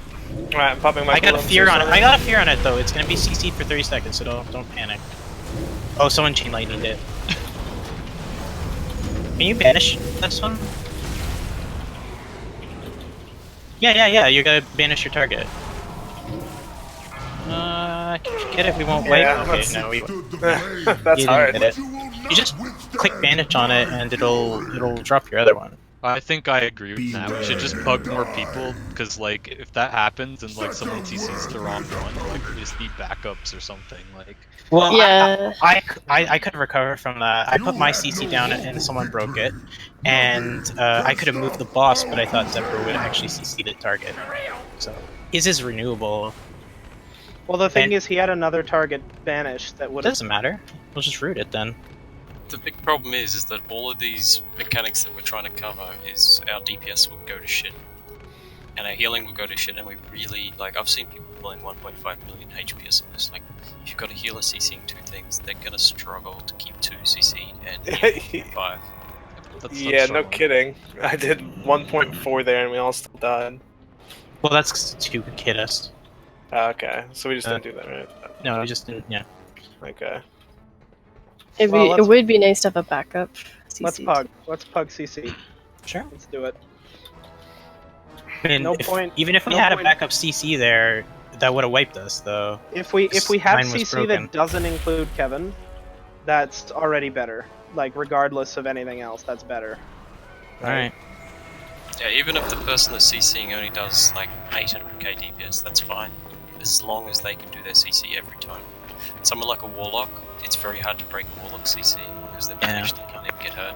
Alright, I'm popping my I got a cooldowns fear or on it. something. I got a fear on it though. It's gonna be CC'd for 30 seconds, so don't panic. Oh, someone chain lightninged it. Can you banish this one? Yeah. You gotta banish your target. Can you get it? We won't Yeah, wipe. Okay, that's- no, we. That's you hard. didn't get it. You just click bandage on it, and it'll drop your other one. I think I agree with that. We should just bug more people, because like if that happens and like someone CCs the wrong one, like we just need backups or something. Like, Well, Yeah. I could have recovered from that. I put my CC down and someone broke it, and I could have moved the boss, but I thought Zephyr would actually CC the target. So his is renewable. Well, the thing And- is, he had another target banished that would have. Doesn't matter. We'll just root it then. The big problem is that all of these mechanics that we're trying to cover is our DPS will go to shit. And our healing will go to shit, and we really, like, I've seen people pulling 1.5 million HPS on this. Like, if you've got a healer CCing 2 things, they're gonna struggle to keep 2 CC'd and 5. that's Yeah, no struggling. kidding. I did 1.4 there and we all still died. Well, that's 'cause two hit us. Okay, so we just didn't do that, right? No, I just didn't. Yeah. Okay. It Well, would be nice to have a backup. Let's CC. pug. Let's pug CC. Sure. Let's do it. And No point- Even if we no had point- a backup CC there, that would have wiped us, though. If we have Mine was CC broken. that doesn't include Kevin, that's already better. Like regardless of anything else, that's better. All right. Yeah, even if the person that's CCing only does like 800k DPS, that's fine. As long as they can do their CC every time. Someone like a Warlock, it's very hard to break a Warlock CC because they're banished, they can't even get hurt.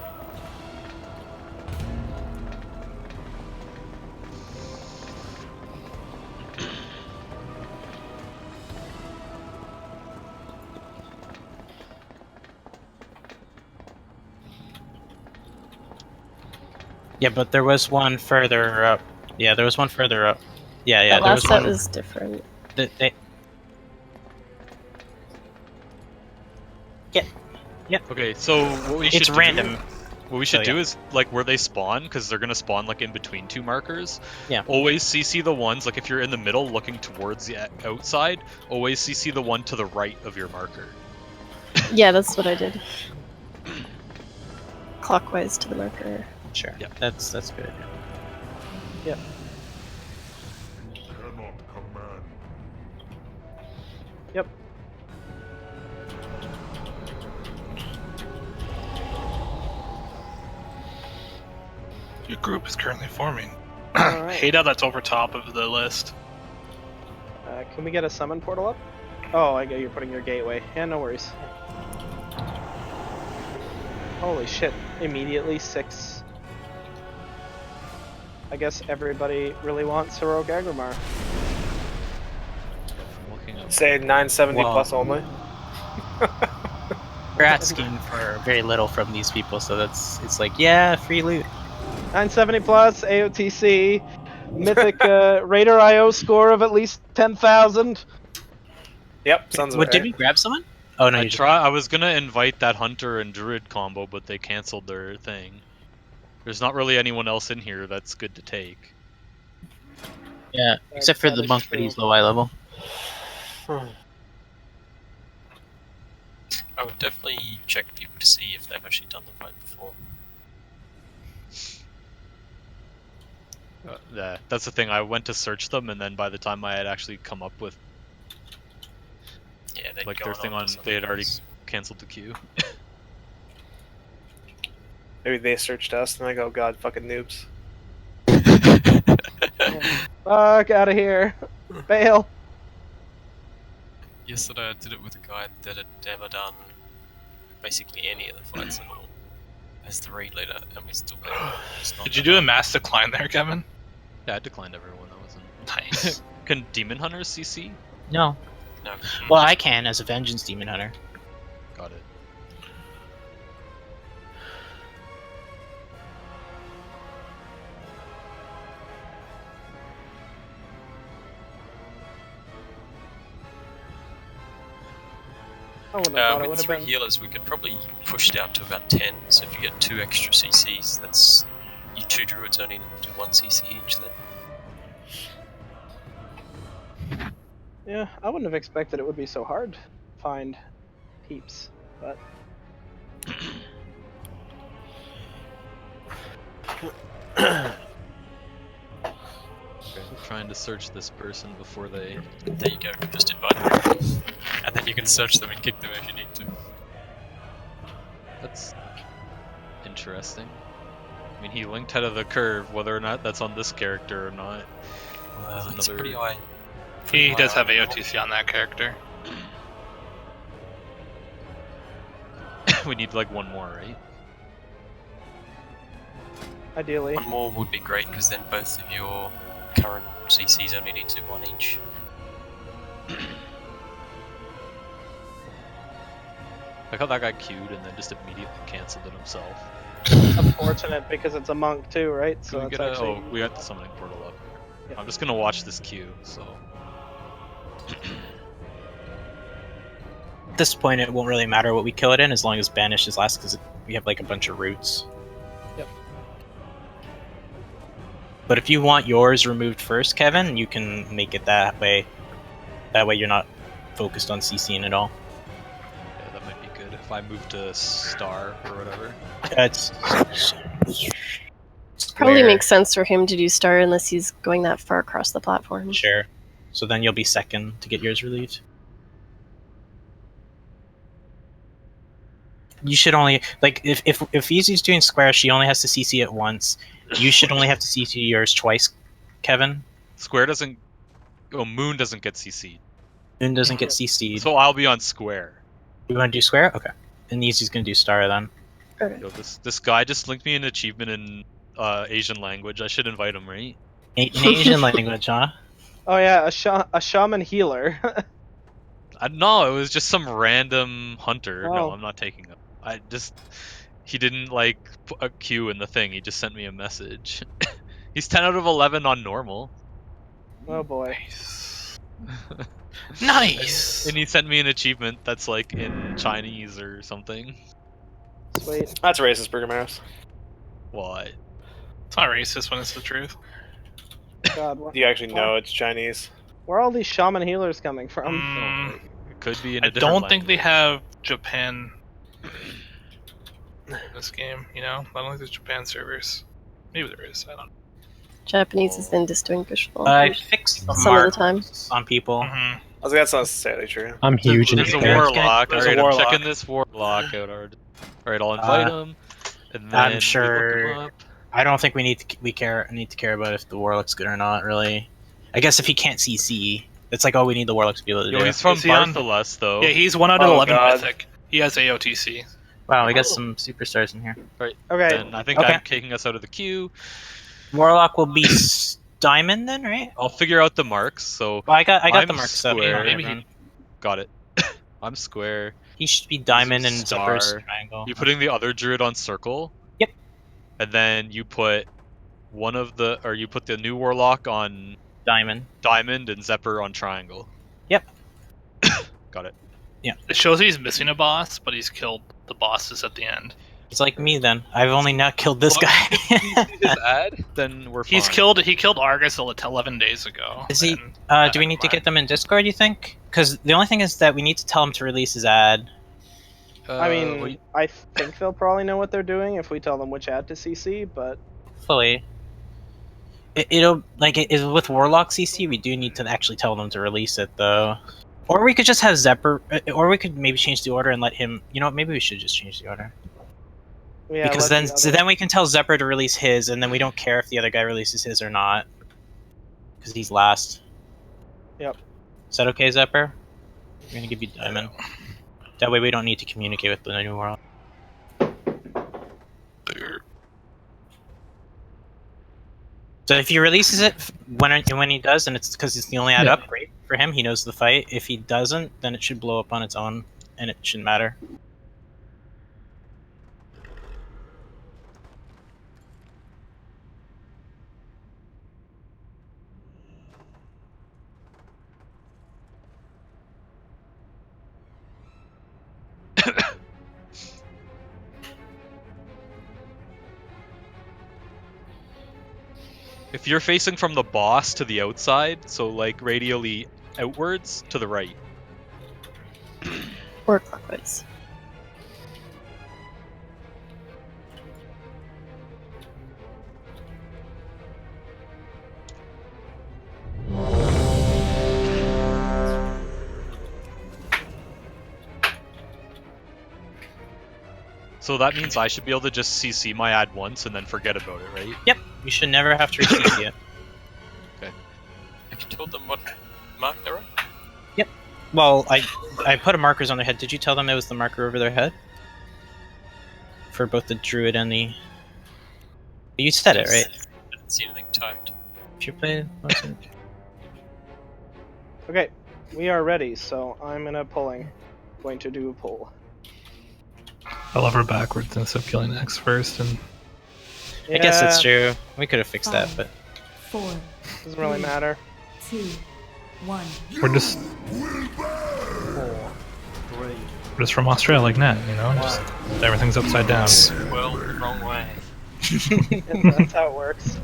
Yeah, but there was one further up. Yeah, there was one further up. Yeah, yeah. The There last was set one. was different. Okay, so what we should It's do, random. What we should So, do yeah. is like where they spawn, because they're gonna spawn like in between 2 markers. Yeah. Always CC the ones like if you're in the middle looking towards the outside. Always CC the one to the right of your marker. Yeah, that's what I did. Clockwise to the marker. Sure. Yeah. That's good. Yep. Cannot command. Yep. Your group is currently forming. Alright. Hate how that's over top of the list. Can we get a summon portal up? Oh, I get you're putting your gateway. Yeah, no worries. Holy shit! Immediately 6. I guess everybody really wants heroic Agrimar. Looking up. Say 970 Wow. plus only. We're asking for very little from these people, so it's like, yeah, free loot. 970 plus AOTC, mythic Raider IO score of at least 10,000. Yep, sounds What about did right. we grab someone? Oh no, you just I was gonna invite that hunter and druid combo, but they canceled their thing. There's not really anyone else in here that's good to take. yeah, except for That the is monk, but true. he's low eye level. I would definitely check people to see if they've actually done the fight before. Yeah, that's the thing. I went to search them, and then by the time I had actually come up with Yeah, they'd like gone their thing on on, to they had something already else. canceled the queue. Maybe they searched us and like, oh god, fucking noobs. Fuck out of here. Bail. Yesterday I did it with a guy that had never done basically any of the fights at all as the raid leader, and we still it's not Did you do a mass decline there, Kevin? Yeah, I declined everyone. That wasn't. Nice. Can demon hunters CC? No. No. Well, I can as a vengeance demon hunter. Got it. I wouldn't have thought it would With have 3 been. healers, we could probably push it out to about 10. So if you get 2 extra CCs, that's you 2 druids only need to do 1 CC each then. Yeah, I wouldn't have expected it would be so hard to find peeps, but trying to search this person before they. There you go. Just invite them, and then you can search them and kick them if you need to. That's interesting. I mean, he linked head of the curve. Whether or not that's on this character or not. Well, it's pretty high. He does have AOTC on that character. We need like one more, right? Ideally. One more would be great, because then both of your current CCs only need to one each. Like how that guy queued and then just immediately cancelled it himself. Unfortunate because it's a monk too, right? So we it's get a, actually. Oh, we got the summoning portal up. Yeah. I'm just gonna watch this queue, so. At this point, it won't really matter what we kill it in as long as Banish is last, because we have like a bunch of roots. Yep. But if you want yours removed first, Kevin, you can make it that way. That way you're not focused on CCing at all. Yeah, that might be good. If I move to star or whatever. It's Probably makes sense for him to do star unless he's going that far across the platform. Sure. So then you'll be second to get yours relieved. You should only like if Easy's doing square, she only has to CC it once. You should only have to CC yours twice, Kevin. Square doesn't. Oh, Moon doesn't get CC'd. Moon doesn't get CC'd. So I'll be on square. You want to do square? Okay. And Easy's gonna do star then. Okay. Yo, this guy just linked me an achievement in Asian language. I should invite him, right? In Asian language, huh? Oh yeah, a shaman healer. No, it was just some random hunter. Oh. No, I'm not taking him. He didn't like put a Q in the thing. He just sent me a message. He's 10 out of 11 on normal. Oh boy. Nice. And he sent me an achievement that's like in Chinese or something. Sweet. That's racist, Prgression. What? It's not racist when it's the truth. God, what? Do you actually know it's Chinese? Where are all these shaman healers coming from? It could be in a I different don't think they language. have Japan in this game, you know? I don't think there's Japan servers. Maybe there is, I don't know. Japanese is indistinguishable. I fixed the some of the marks time. on people. I was like, that's not necessarily true. I'm huge in There's a Japan. warlock. There's a Alright, I'm warlock. checking this warlock out. Alright, I'll invite him. And then I'm we look sure. him up. I don't think we need to need to care about if the warlock's good or not. Really, I guess if he can't CC, it's like, oh, we need the warlock to be able to do. Yo, he's from Is he on- Barthelus, though. Yeah, he's 1 out of Oh, 11 God. mythic. He has AOTC. Wow, we got some superstars in here. Right. Okay. And I think Okay. I'm kicking us out of the queue. Warlock will be diamond then, right? I'll figure out the marks. So Well, I got I'm the marks up. square. Maybe he- Everyone. got it. I'm square. He should be diamond and Star. Zipper's triangle. You putting the other druid on circle? Yep. And then you put you put the new warlock on Diamond. diamond and Zephyr on triangle. Yep. Got it. It shows he's missing a boss, but he's killed the bosses at the end. He's like me then. I've only not killed this Well, guy. His ad? Then we're fine. He killed Argus 11 days ago. Is he? and- Do we need to get them in Discord? You think? Because the only thing is that we need to tell him to release his ad. I mean, I think they'll probably know what they're doing if we tell them which ad to CC, but Fully. It'll like with Warlock CC. We do need to actually tell them to release it though. Or we could just have Zephyr, or we could maybe change the order and let him. You know, what, maybe we should just change the order. yeah. Because let the other- then we can tell Zephyr to release his, and then we don't care if the other guy releases his or not, because he's last. Yep. Is that okay, Zephyr? We're gonna give you diamond. That way we don't need to communicate with the new world. So if he releases it when he does, and it's because it's the only ad up, great for him. He knows the fight. If he doesn't, then it should blow up on its own, and it shouldn't matter. If you're facing from the boss to the outside, so like radially outwards to the right. Or clockwise. So that means I should be able to just CC my ad once and then forget about it, right? Yep, you should never have to CC it. Okay. Have you told them what mark they're on? Yep. Well, I put a markers on their head. Did you tell them it was the marker over their head? For both the druid and the... You said it, right? I didn't see anything typed. If you played... Okay, we are ready, so I'm going to do a pull. I'll hover backwards instead of killing X first, and I guess it's true. We could have fixed that, but... 4. Doesn't really matter. 2. 1. we're just 4, 3, just from Australia like Nat, you know? Just everything's upside down. Well, the wrong way. That's how it works.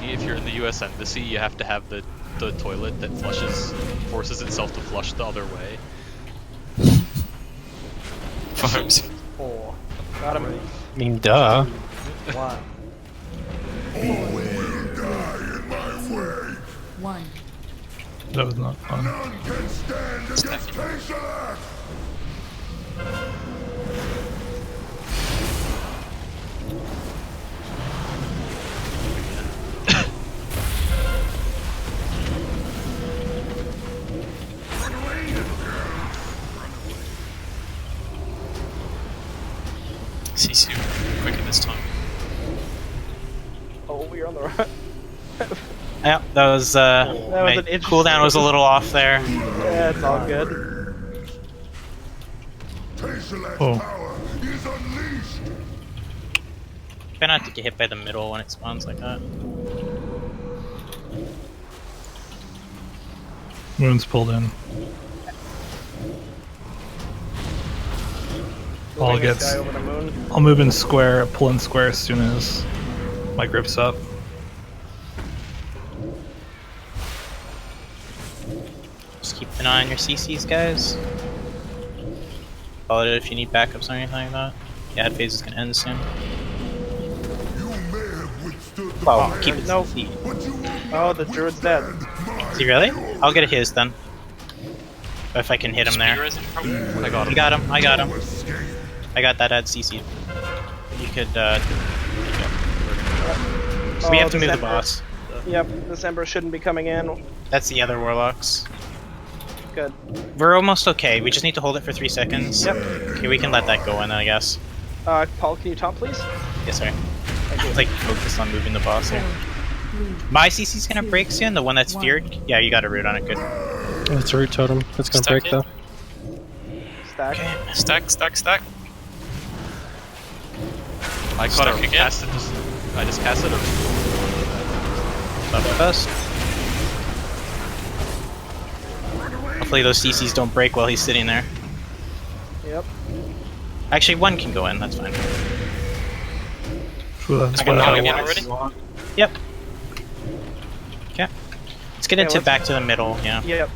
If you're in the U.S. Embassy, you have to have the toilet that forces itself to flush the other way. Vibes. 4, Got him. 3, I mean, duh. 1. 1. That was not fun. CC quicker this time. Oh, we're on the right. Yeah, that was my an interesting- cooldown was a little off there. Yeah, it's all good. Oh, Try not to get hit by the middle when it spawns like that. moon's pulled in. Moving this guy over the moon. I'll move in square, pull in square as soon as my grip's up. Just keep an eye on your CCs, guys. Follow it if you need backups or anything like that. The ad phase is gonna end soon. Well, keep it Nope. CC. Oh, the druid's dead. Is he really? I'll get a his then. If I can hit him there. I got him. I got him, I got him. I got that ad CC. You could, we have to move the boss. Yep, this Ember shouldn't be coming in. That's the other warlocks. Good. We're almost okay. We just need to hold it for 3 seconds. Yep. Okay, we can let that go in, I guess. Paul, can you top, please? Yes, sir. It's like focus on moving the boss here. 3. My CC's gonna break soon. The one that's feared. Yeah, you got a root on it. Good. It's a root totem. It's gonna Stack break it. though. Stack. Okay. Stack, stack, stack. I caught Stuck a again. cast it. I just cast it. Love it best. Hopefully those CCs don't break while he's sitting there. Yep. Actually, one can go in. That's fine. That's I can what knock I again want. already. Yep. Okay. Let's get into back to the middle. Yeah. Yep.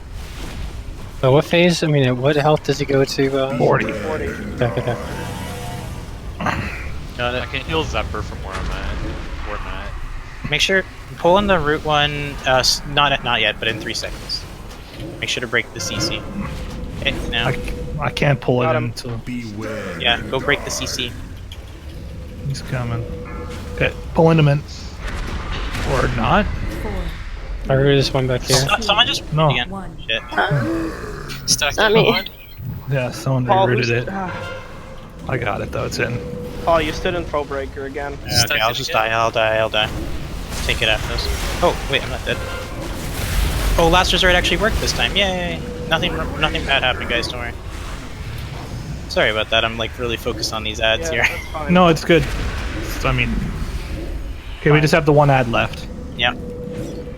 So what phase? I mean, what health does he go to? 40. 40. Okay. Got I it. can heal Zephyr from where I'm at. Where I'm at. Make sure pull in the root one. Not yet, but in 3 seconds. Make sure to break the CC. Okay, now. I can't pull it Got him. until Yeah, go break the CC. he's coming. Okay, pulling him in. Or not. 4. I heard this one back here. Someone just No. again. 1. Shit. Stack Not it me. behind. Yeah, someone Paul, rerouted who's- it. I got it though, it's in. Paul, you stood in Pro Breaker again. Yeah, okay, I'll just die. I'll die. Take it after this. Oh wait, I'm not dead. Oh, last resort actually worked this time. Yay! Nothing bad happened, guys. Don't worry. Sorry about that. I'm like really focused on these ads Yeah, here. that's fine. No, it's good. I mean, okay, we just have the one ad left. Yeah.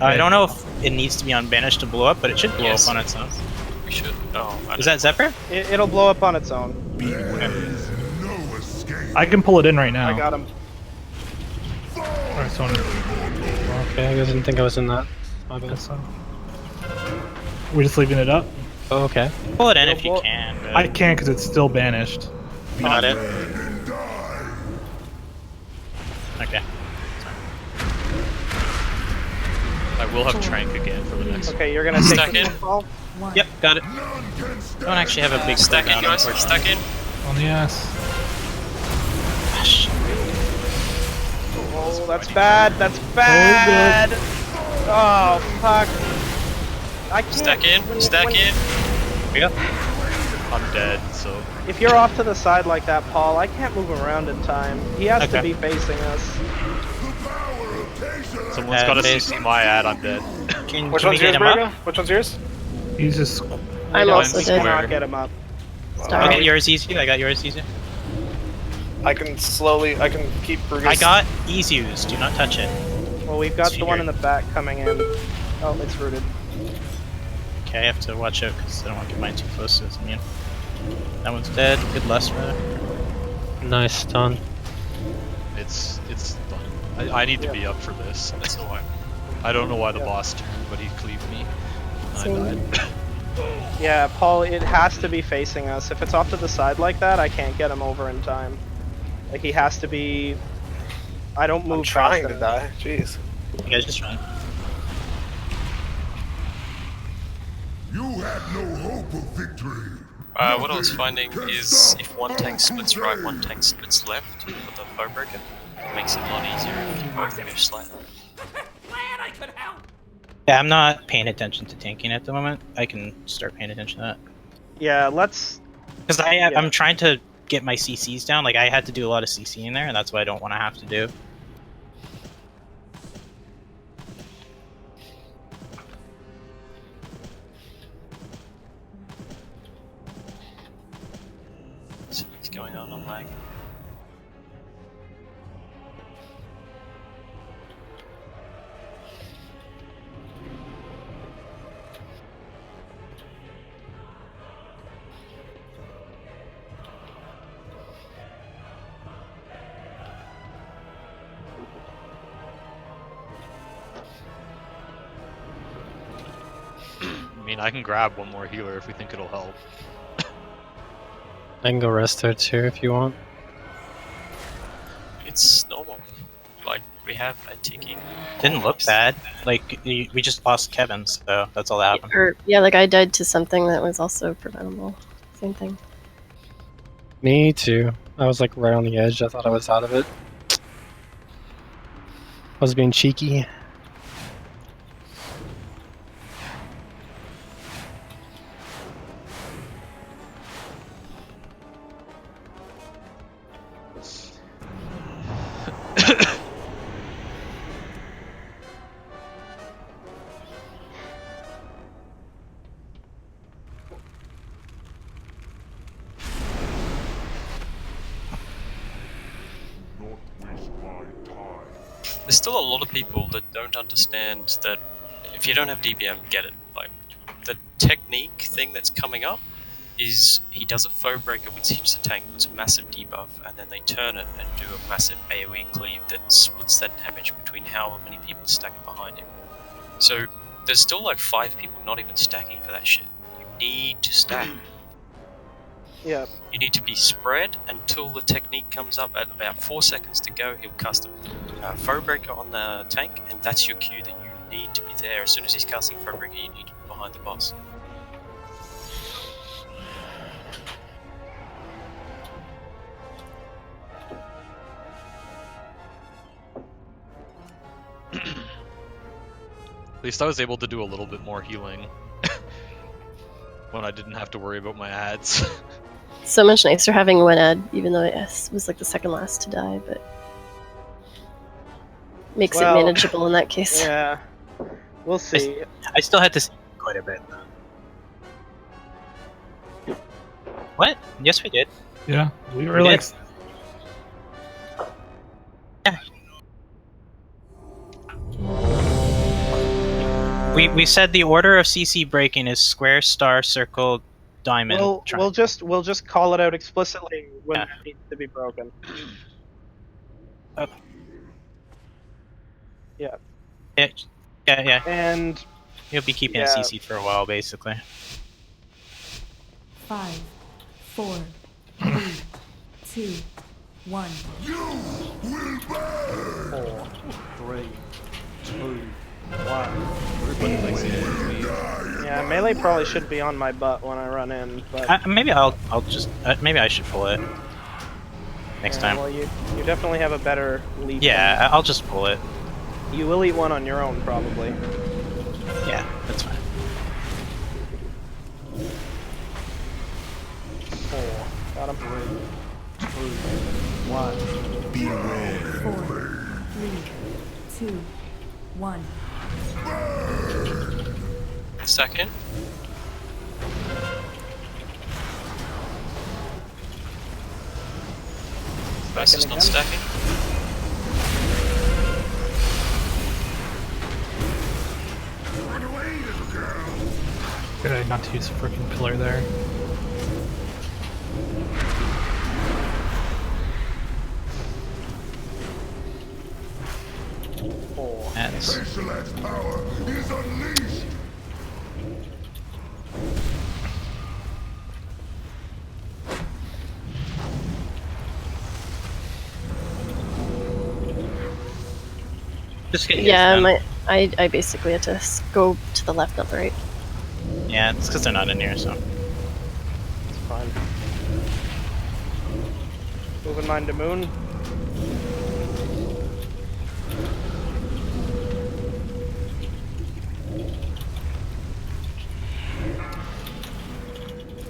I don't know if it needs to be on banish to blow up, but it should blow Yes. up on its own. We should. Oh, I Is that Zephyr? It'll blow up on its own. I can pull it in right now. I got him. Alright, so Okay, I didn't think I was in that. My bad. we're just leaving it up? Oh, okay. Pull it in if you can. But... I can't because it's still banished. Got it. Okay. I I will have Trank again for the next one. Okay, you're gonna take Stack this in. one, Paul? Yep, got it. Don't actually have a big Stack in, cooldown, guys. unfortunately. Stack in. On the ass. Gosh. Oh, that's bad. That's bad. Oh, fuck. I can't. Stack in. Stack in. Yep. I'm dead, so... If you're off to the side like that, Paul, I can't move around in time. He has to Okay. be facing us. Someone's gotta see my ad, I'm dead. Which Can we one's get yours, him Burger? up? Which one's yours? He's just. I'm also Mine's dead. square. Cannot get him up. I'll Sorry. get yours easy. I got yours easy. I can keep Prgression. I got Easy's. Do not touch it. Well, we've got See the one here. in the back coming in. Oh, it's rooted. Okay, I have to watch out because I don't want to get mine too close to his immune. That one's dead. Good Lustra. Nice stun. It's done. I need to be up for this. That's alright. I don't know why the boss turned, but he cleaved me. I Same. died. Yeah, Paul, it has to be facing us. If it's off to the side like that, I can't get him over in time. Like, he has to be... I don't move I'm trying fast to enough. die. Jeez. You guys just run. You had no hope of victory. What I was finding is if one tank splits right, one tank splits left for the foe breaker, it makes it a lot easier if you both move slightly. Yeah, I'm not paying attention to tanking at the moment. I can start paying attention to that. Yeah, let's... Because I'm trying to get my CCs down. Like, I had to do a lot of CC in there, and that's what I don't want to have to do. Something's going on, I'm lagging. I mean, I can grab one more healer if we think it'll help. I can go rest there too if you want. It's normal. Like, we have a ticking. Didn't look bad. Like, we just lost Kevin, so that's all that happened. Or, yeah, like I died to something that was also preventable. Same thing. Me too. I was like right on the edge. I thought I was out of it. I was being cheeky. There's still a lot of people that don't understand that if you don't have DBM, get it. Like, the technique thing that's coming up is he does a foe breaker which hits the tank, puts a massive debuff, and then they turn it and do a massive AoE cleave that splits that damage between however many people are stacking behind him. So there's still like 5 people not even stacking for that shit. You need to stack. Yeah. You need to be spread until the technique comes up at about 4 seconds to go. He'll cast a foe breaker on the tank, and that's your cue that you need to be there. As soon as he's casting foe breaker, you need to be behind the boss. At least I was able to do a little bit more healing when I didn't have to worry about my ads. So much nicer having one ad, even though it was like the second last to die, but makes Well, it manageable in that case. Yeah. We'll see. I still had to see quite a bit, though. What? Yes, we did. Yeah, we were We like. did. Yeah. We said the order of CC breaking is square, star, circle, diamond. We'll triangle. just call it out explicitly when it needs to be broken. Okay. Yeah. Yeah. And You'll be keeping it yeah. CC for a while, basically. 5, 4, 3, 2, 1. 4, 3, 2, One. Everybody likes the enemy. Yeah, melee probably should be on my butt when I run in, but Maybe I'll just maybe I should pull it next time. Well, you definitely have a better lead. Yeah, I'll just pull it. You will eat one on your own, probably. Yeah, that's fine. 4. Got him. 3, 2, 1. Beware. 4, 3, 2, 1. Stack in. Base is not stacking. Run away, little girl. Good idea not to use a freaking pillar there. That's Specialized power is unleashed. just get hits Yeah, then. I basically had to go to the left, not the right. Yeah, it's because they're not in here, so. It's fine. Moving mine to moon.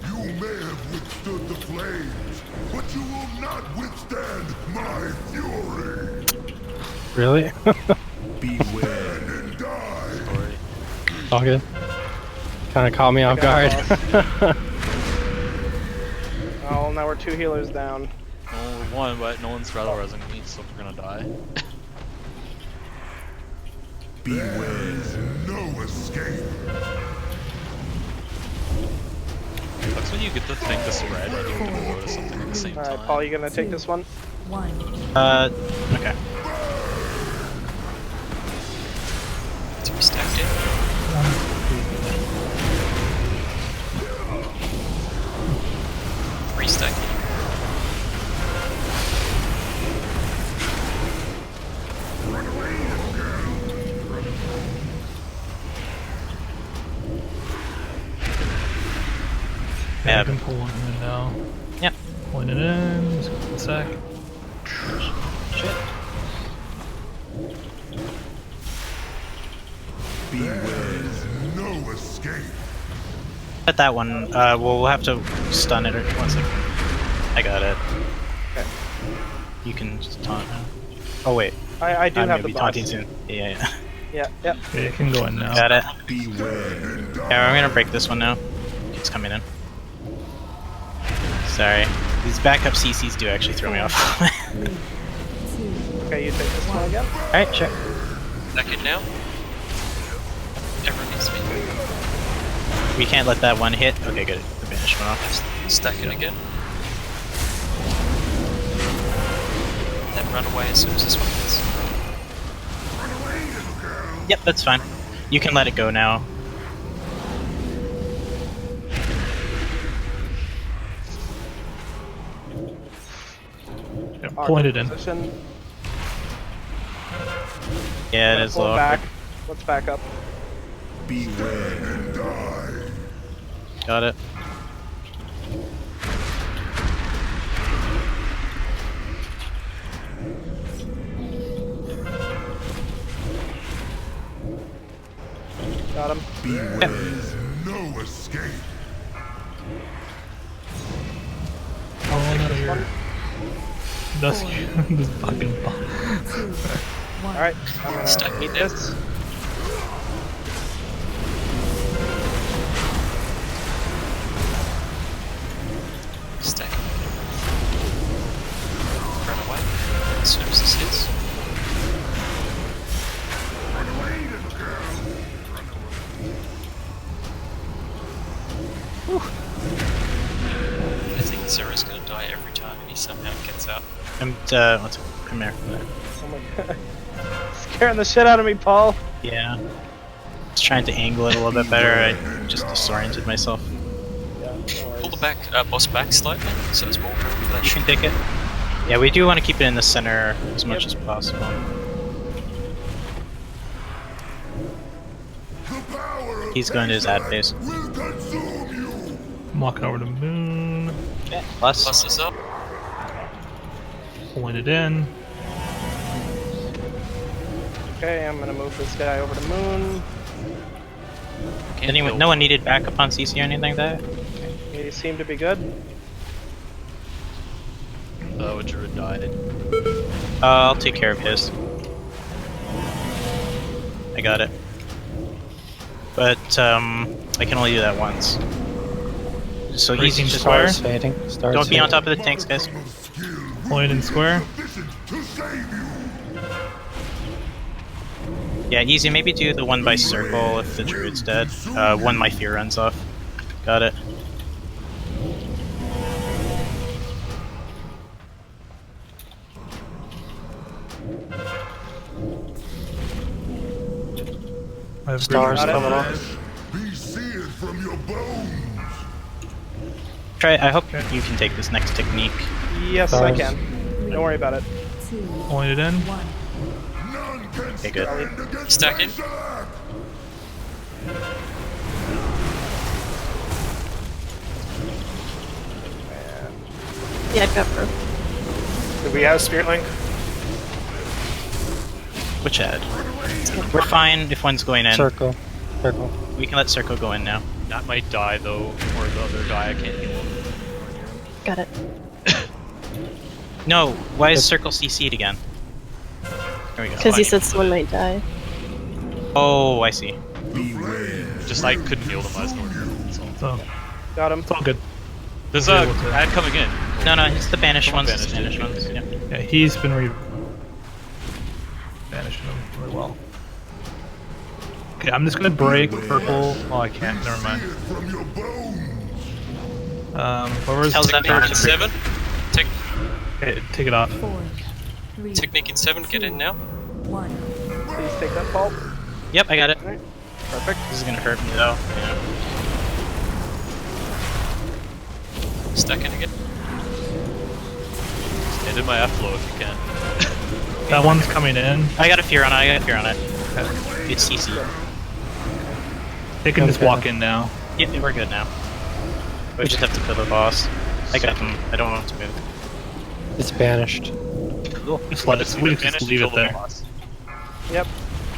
You may have withstood the flames, but you will not withstand my fury. Really? Beware and die. All good. Kind of caught me off guard. Oh, now we're 2 healers down. Only one, but no one's rather resing me, so we're gonna die. Beware, no escape. That's when you get the thing to spread and you have to go to something at the same Alright, time. Paul, you gonna take this one? 1. Okay. To be stacked in. Restacking. Run away, little girl. Yeah, I can pull one in now. Yep. Pulling it in. Just go a sec. Shit. Beware, no escape. At that one, we'll have to stun it or 1 second. I got it. Okay. You can just taunt now. Oh wait. I do I'm have gonna the be boss. taunting soon. Yeah. Yeah. Okay, it can go in now. Got it. Beware and die. Yeah, I'm gonna break this one now. It's coming in. Sorry. These backup CCs do actually throw me off. 3, 2, Okay, you take this one again? Alright, sure. Stack in now. Everyone needs to be. We can't let that one hit. Okay, good. The banish went off. Stack it again. Then run away as soon as this one hits. Run away, little girl. Yep, that's fine. You can let it go now. Yeah, pulling it in. Position. Yeah, it is Pull low. back. Let's back up. Beware and die. Got it. Got him. Beware, no escape. Oh, out of here. That's this fucking ball. 2, 1. Alright, I'm gonna Stack me eat down. this. Stack it. Run away as soon as this hits. Run away, little girl. Run away. I think Zera's gonna die every time and he somehow gets out. What's it? Come here. Oh my god. Scaring the shit out of me, Paul. Yeah. Just trying to angle it a little bit better. I just disoriented myself. Yeah, no Pull the worries. boss back slightly so there's more room for that You shit. can take it. Yeah, we do want to keep it in the center as much as possible. He's going to his ad phase. I'm walking over to Moon. Okay. Plus. Plus us up. Pulling it in. Okay, I'm gonna move this guy over to Moon. Anyone? No one needed backup on CC or anything like that? He seemed to be good. Oh, Druid died. I'll take care of his. I got it. But I can only do that once. So easy to square. Stars fading. Stars Don't be on fading. top of the tanks, guys. Point in square. Yeah, easy. Maybe do the one by circle if the druid's dead. One my fear runs off. Got it. I have Stars green. coming off. Be seared from your bones. Try. I hope you can take this next technique. Yes, I Stars. can. Don't worry about it. 2, Point it in. 1. None can Okay, good. stand against Stack in. Berserk. Yeah, I've got Pro. Do we have Spirit Link? Which ad? We're fine if one's going in. Circle. Circle. We can let circle go in now. That might die though, or the other guy I can't heal. Got it. No, why is circle CC'd again? There we go. Because he said someone might die. Oh, I see. Just I couldn't heal them last normal. So Got him. it's all good. There's a ad coming in. No, no, it's the banished ones. Banished, It's the banished ones. Yeah. Yeah, he's been banishing him really well. Okay, I'm just gonna break purple. Oh, I can't. Never mind. From your bones. Whoever's How's that Technique in 7. Okay, take it off. 4, 3, Technique in 7. Get in now. 1. Please take that fault. Yep, I got it. Perfect. This is gonna hurt me though. Yeah. Stack in again. Stand in my F-flow if you can. That one's coming in. I got a fear on it. I got a fear on it. It's CC. They can just walk in now. Yep, we're good now. We just have to kill the boss. I got him. I don't want him to move. It's banished. Cool. Just let it. We just leave it there. Yep.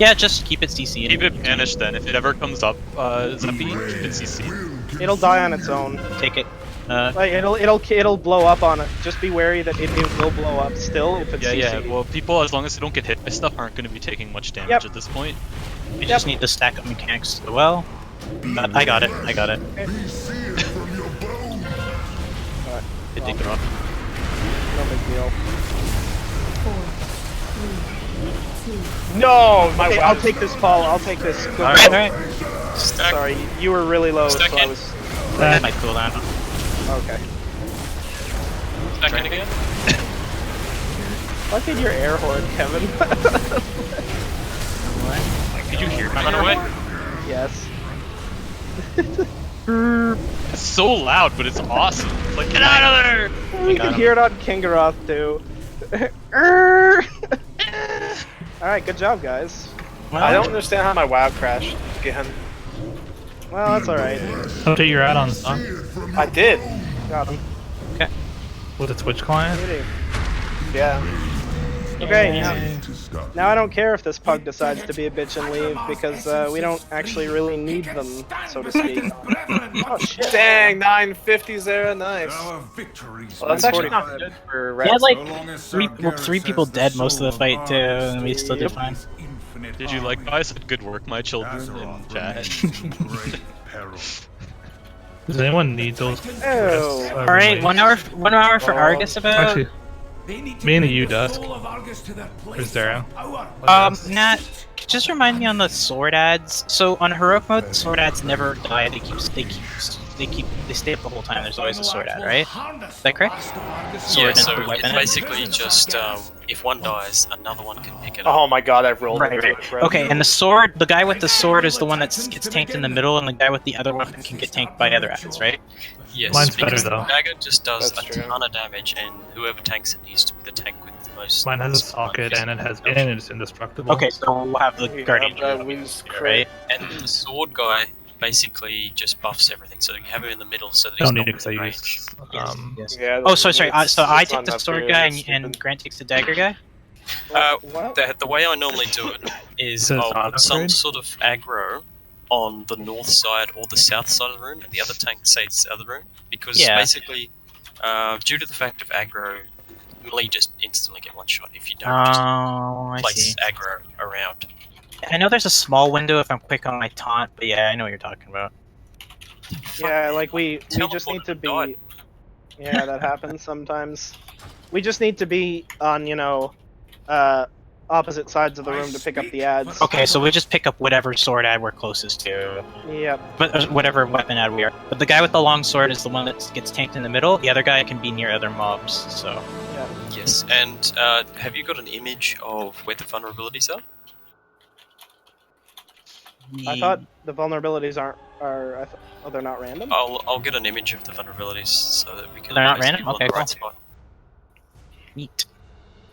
Yeah, just keep it CC. Keep it banished then. If it ever comes up, Zeppy, keep it CC. It'll die on its own. Take it. Like it'll blow up on it. Just be wary that it will blow up still if it's Yeah, CC. yeah. Well, people, as long as they don't get hit by stuff, aren't going to be taking much damage Yep. at this point. We just need to stack up mechanics as well. I got it. I got it. Be seared from your bones. It take it off. No big deal. 4, 3, 2. No, my Okay, I'll take this, Paul. I'll take this. Quick. Alright, alright. Stack. Sorry, you were really low, Stack so in. I was. That might cool down. Okay. Stack in again. Look at your air horde, Kevin. Did you hear me? Run away. Yes. It's so loud, but it's awesome. It's like, get out of there! You got can him. hear it on Kingaroth too. Alright, good job, guys. I don't understand how my WoW crashed again. Well, that's alright. Update your add-ons, huh? I did. Got him. With a Twitch client. Beauty. Yeah. Okay, now I don't care if this pug decides to be a bitch and leave, because we don't actually really need them, so to speak. Oh shit. Dang, 950 Zera, nice. Our victories. Well, that's actually not good for We had rats. like three people dead most of the fight too, and we still did fine. Did you like I said good work, my children, in chat? Does anyone need those? Oh. All right, 1 hour for Argus about. Actually, mainly you, Dusk. Where's Zara? Nat, just remind me on the sword ads. So on heroic mode, the sword ads never die. They stay up the whole time. There's always a sword ad, right? Is that correct? Sword Yeah, so and the it's weapon. basically just if one dies, another one can pick it up. Oh my god, I rolled Right, into right. it, bro. Okay, and the sword, the guy with the sword is the one that gets tanked in the middle, and the guy with the other weapon can get tanked by other ads, right? Yes, Mine's better, because though. the dagger just does That's a true. ton of damage, and whoever tanks it needs to be the tank with the most. Mine has a socket and it's indestructible. Okay, so we'll have the We guardian have, druid, Wiz right? And the sword guy basically just buffs everything. So you have him in the middle, so that he's Don't not need it because I within use. range. Yeah, Oh, sorry. So I it's take not the enough sword period, guy it's and stupid. Grant takes the dagger guy? The way I normally do it is So it's I'll not put some upgrade? sort of aggro on the north side or the south side of the room, and the other tank stays the other room. Because Yeah. basically, due to the fact of aggro, melee just instantly get one shot if you don't just I place see. aggro around. I know there's a small window if I'm quick on my taunt, but yeah, I know what you're talking about. Yeah, like we just need Teleported to and died. be. Yeah, that happens sometimes. We just need to be on, opposite sides of the room to pick up the ads. Okay, so we just pick up whatever sword ad we're closest to. Yep. But whatever weapon ad we are. But the guy with the long sword is the one that gets tanked in the middle. The other guy can be near other mobs, so... Yes, and have you got an image of where the vulnerabilities are? I thought the vulnerabilities they're not random? I'll get an image of the vulnerabilities so that we can. They're not place random? people on Okay, the cool. right spot. Neat.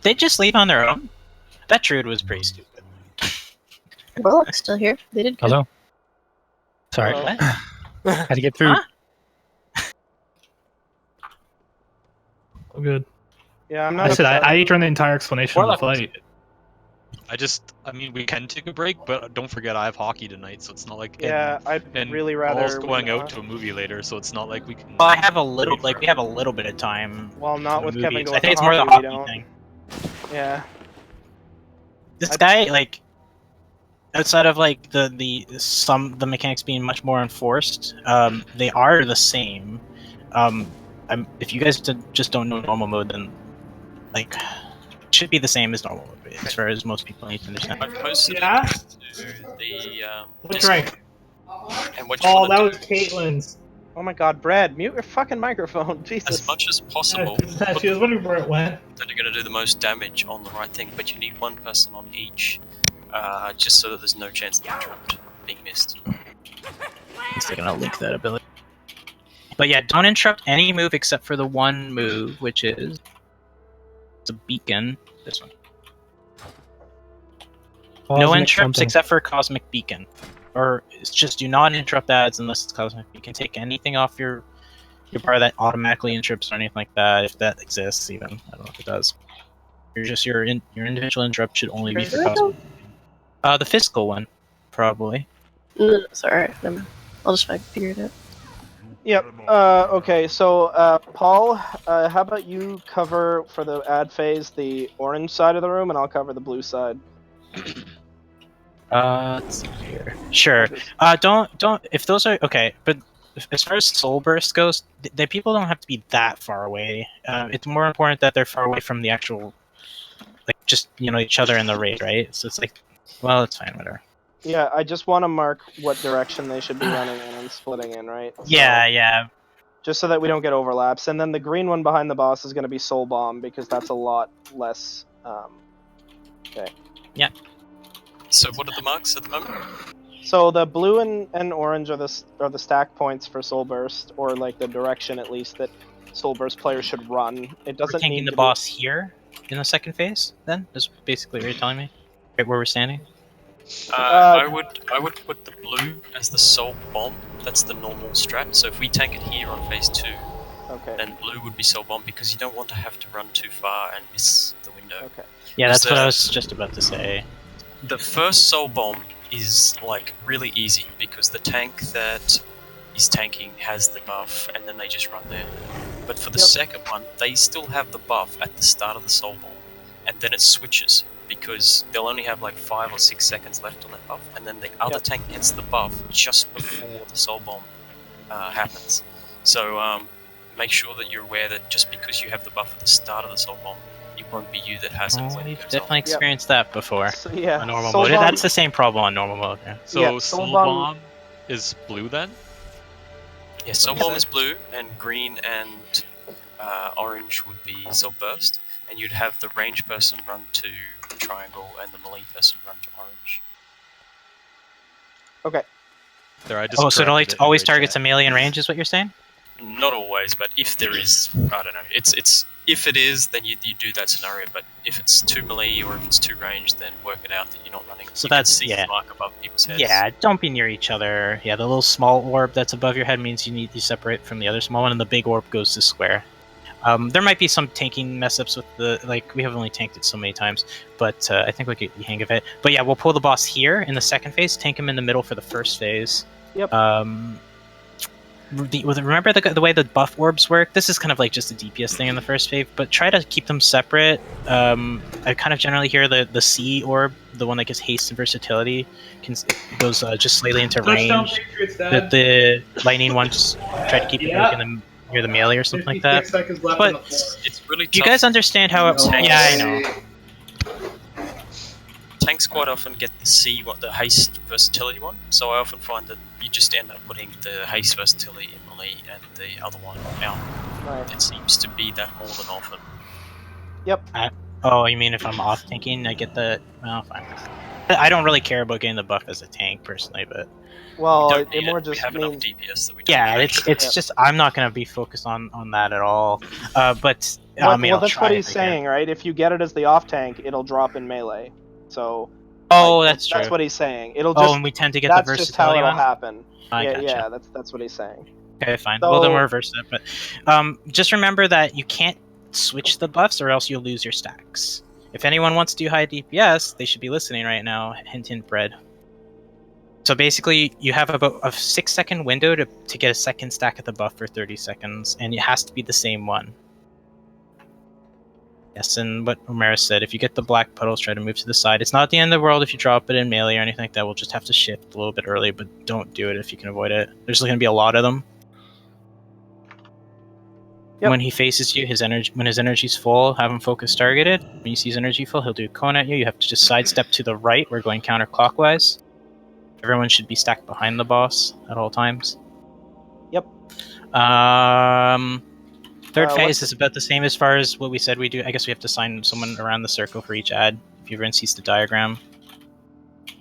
They just leave on their own? That druid was pretty stupid. Warlock's still here. They did good. Hello? Sorry. What? Had to get food. Oh, good. Yeah, I'm not. I said upset. I ate during the entire explanation of the fight. I mean, we can take a break, but don't forget I have hockey tonight, so it's not like. Yeah, I'd and really rather Paul's we going out not. to a movie later, so it's not like we can. Well, I have a little, like, we have a little bit of time. Well, not for with the Kevin movies. going I think to it's more the hockey, we hockey don't. thing. Yeah. This guy, like, outside of like the mechanics being much more enforced, they are the same. If you guys just don't know normal mode, then like it should be the same as normal mode, as far as most people need to understand. I've posted Yeah? it to the What's Discord. right? And what you Oh, want that to was do, Caitlin's. Oh my god, Brad, mute your fucking microphone. Jesus. as much as possible, She was wondering where it went. that are going to do the most damage on the right thing, but you need one person on each, just so that there's no chance of the interrupt being missed. They're gonna link that ability. But yeah, don't interrupt any move except for the one move, which is the beacon. This one. No Cosmic interrupts something. except for Cosmic Beacon. Or it's just do not interrupt ads unless it's Cosmic. You can take anything off your bar that automatically interrupts or anything like that, if that exists even. I don't know if it does. Your individual interrupt should only be for Cosmic. The physical one, probably. No, sorry. Never mind. I'll just figure it out. Yep. Okay, so, Paul, how about you cover, for the ad phase, the orange side of the room, and I'll cover the blue side. Let's see here. Sure. Don't, if those are, okay, but as far as Soul Burst goes, the people don't have to be that far away. It's more important that they're far away from the actual, like, just, each other in the raid, right? So it's like, well, it's fine, whatever. Yeah, I just want to mark what direction they should be running in and splitting in, right? Yeah. Just so that we don't get overlaps. And then the green one behind the boss is going to be Soul Bomb, because that's a lot less, okay. Yeah. So what are the marks at the moment? So the blue and orange are the stack points for Soul Burst, or like the direction at least that Soul Burst players should run. It doesn't We're tanking need the to boss here in the second phase, then? Is basically what you're telling me? Right where we're standing? I would put the blue as the soul bomb. That's the normal strat. So if we tank it here on phase 2, then blue would be soul bomb, because you don't want to have to run too far and miss the window. Okay. Yeah, that's what I was just about to say. The first soul bomb is like really easy, because the tank that is tanking has the buff, and then they just run there. But for the second one, they still have the buff at the start of the soul bomb, and then it switches, because they'll only have like 5 or 6 seconds left on that buff, and then the other tank gets the buff just before the soul bomb happens. So make sure that you're aware that just because you have the buff at the start of the soul bomb, it won't be you that has it when it We've goes definitely experienced that before. So, yeah, on normal Soul mode. Bomb- That's the same problem on normal mode. Yeah. So Soul Bomb is blue then? Yeah, Soul Bomb is blue, and green and orange would be Soul Burst, and you'd have the range person run to triangle and the melee person run to orange. Okay. There, I just Oh, so it corrected always in the targets chat. a melee in range, is what you're saying? Not always, but if there is, I don't know. It's If it is, then you do that scenario. But if it's too melee or if it's too ranged, then work it out that you're not running. So you can that's see the mark above people's heads. Yeah, don't be near each other. Yeah, the little small orb that's above your head means you separate from the other small one, and the big orb goes to square. There might be some tanking mess ups with we have only tanked it so many times, but I think we get the hang of it. But yeah, we'll pull the boss here in the second phase, tank him in the middle for the first phase. Yep. Remember the way the buff orbs work? This is kind of like just a DPS thing in the first phase, but try to keep them separate. I kind of generally hear the C orb, the one that gives haste and versatility, goes just slightly into range. The lightning one just try to keep it like near the melee or something like that. But it's really tough. Do you guys understand how it... Yeah, I know. Tanks quite often get the haste versatility one, so I often find that you just end up putting the haste versatility in melee and the other one out. Right. It seems to be that more than often. Yep. Oh, you mean if I'm off tanking, I get the... Well, fine. I don't really care about getting the buff as a tank, personally, but... Well, it more just have enough means... DPS that we Yeah, it's just... I'm not going to be focused on that at all. But... well, that's what he's saying, right? If you get it as the off tank, it'll drop in melee. So... Oh, that's true. That's what he's saying. It'll just... Oh, and we tend to get the versatility That's just how it'll one? happen. Gotcha. Yeah, that's what he's saying. Okay, fine. So, well, then we'll reverse that. But just remember that you can't switch the buffs or else you'll lose your stacks. If anyone wants to do high DPS, they should be listening right now. Hint, hint, bread. So basically, you have about a 6-second window to get a second stack of the buff for 30 seconds, and it has to be the same one. Yes, and what Romero said, if you get the black puddles, try to move to the side. It's not the end of the world if you drop it in melee or anything like that. We'll just have to shift a little bit early, but don't do it if you can avoid it. There's going to be a lot of them. Yep. When he faces you, when his energy's full, have him focus targeted. When you see his energy full, he'll do a cone at you. You have to just sidestep to the right. We're going counterclockwise. Everyone should be stacked behind the boss at all times. Yep. Third phase is about the same as far as what we said we do. I guess we have to assign someone around the circle for each ad. If you've ever seen the diagram.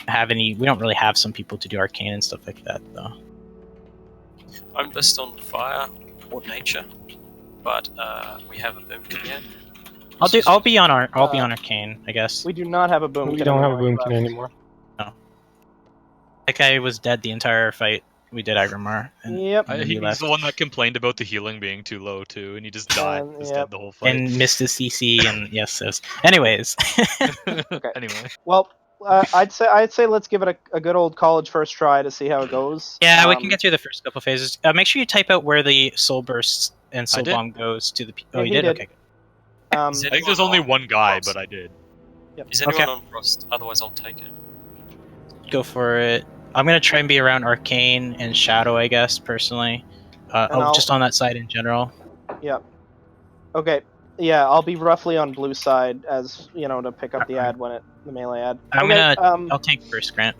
We don't really have some people to do arcane and stuff like that, though. I'm best on fire or nature, but we have a boom command. I'll be on arcane, I guess. We do not have a boom. We don't have a boom kit anymore. No. That guy was dead the entire fight. We did Agrimar. Yep. He's the one that complained about the healing being too low too, and he just died. Dead the whole fight. And missed his CC, and yes. Anyways. Okay. Anyway. Well, I'd say let's give it a good old college first try to see how it goes. Yeah, we can get through the first couple phases. Make sure you type out where the soul burst and soul bomb goes to the. Oh, you did? Okay. I think there's only one guy, but I did. Yep. Is anyone on Frost? Otherwise, I'll take it. Go for it. I'm gonna try and be around Arcane and Shadow, I guess, personally. Just on that side in general. Yep. Okay. Yeah, I'll be roughly on blue side as to pick up the ad the melee ad. I'll tank first, Grant.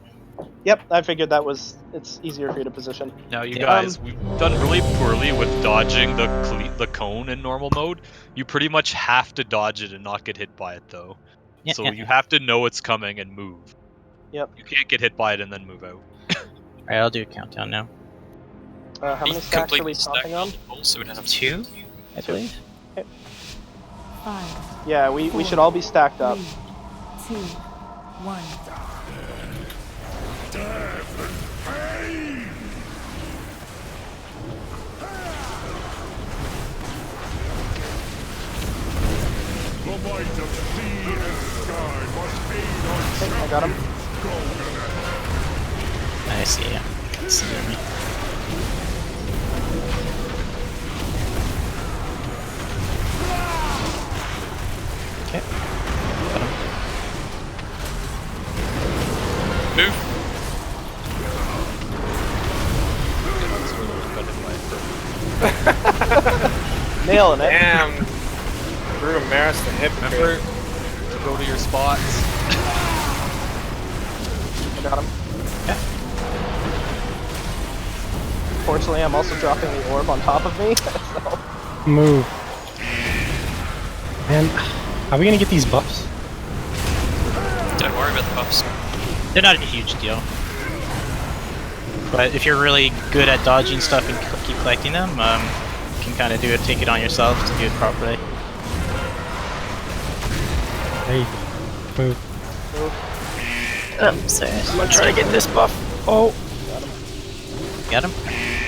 Yep, I figured it's easier for you to position. Now, you guys, we've done really poorly with dodging the cone in normal mode. You pretty much have to dodge it and not get hit by it, though. You have to know it's coming and move. Yep. You can't get hit by it and then move out. Alright, I'll do a countdown now. How many stacks are we talking on? 2, I believe. Okay. 5. Yeah, we should all be stacked up. 3, 2, 1. Death and pain! The might of sea and sky must aid our I got him. I see ya. See me. Okay. Got him. Move. Nailing it. Damn. Drew Maris the hypocrite. Remember to go to your spots. I got him. Yeah. Fortunately, I'm also dropping the orb on top of me. So. Move. Man, are we gonna get these buffs? Don't worry about the buffs. They're not a huge deal. But if you're really good at dodging stuff and keep collecting them, you can kind of take it on yourself to do it properly. There you go. Move. Oh, sorry. I'm gonna try to get this buff. Oh. Got him?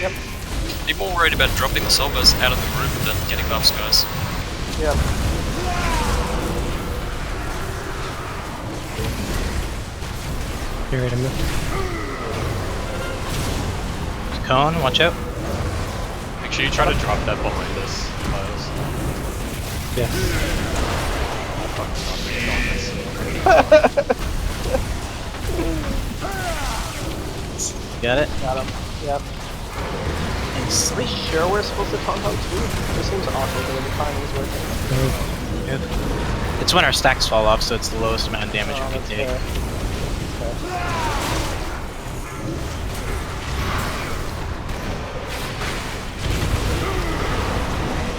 Yep. Be more worried about dropping the solvers out of the group than getting buffs, guys. Yep. You're ready to move. Cone, watch out. Make sure you try to drop that behind us, Miles. Yes. Got it? Got him. Yep. Nice. Are we sure we're supposed to taunt out too? It seems awkward the way the timing's working. Good. It's when our stacks fall off, so it's the lowest amount of damage we can take.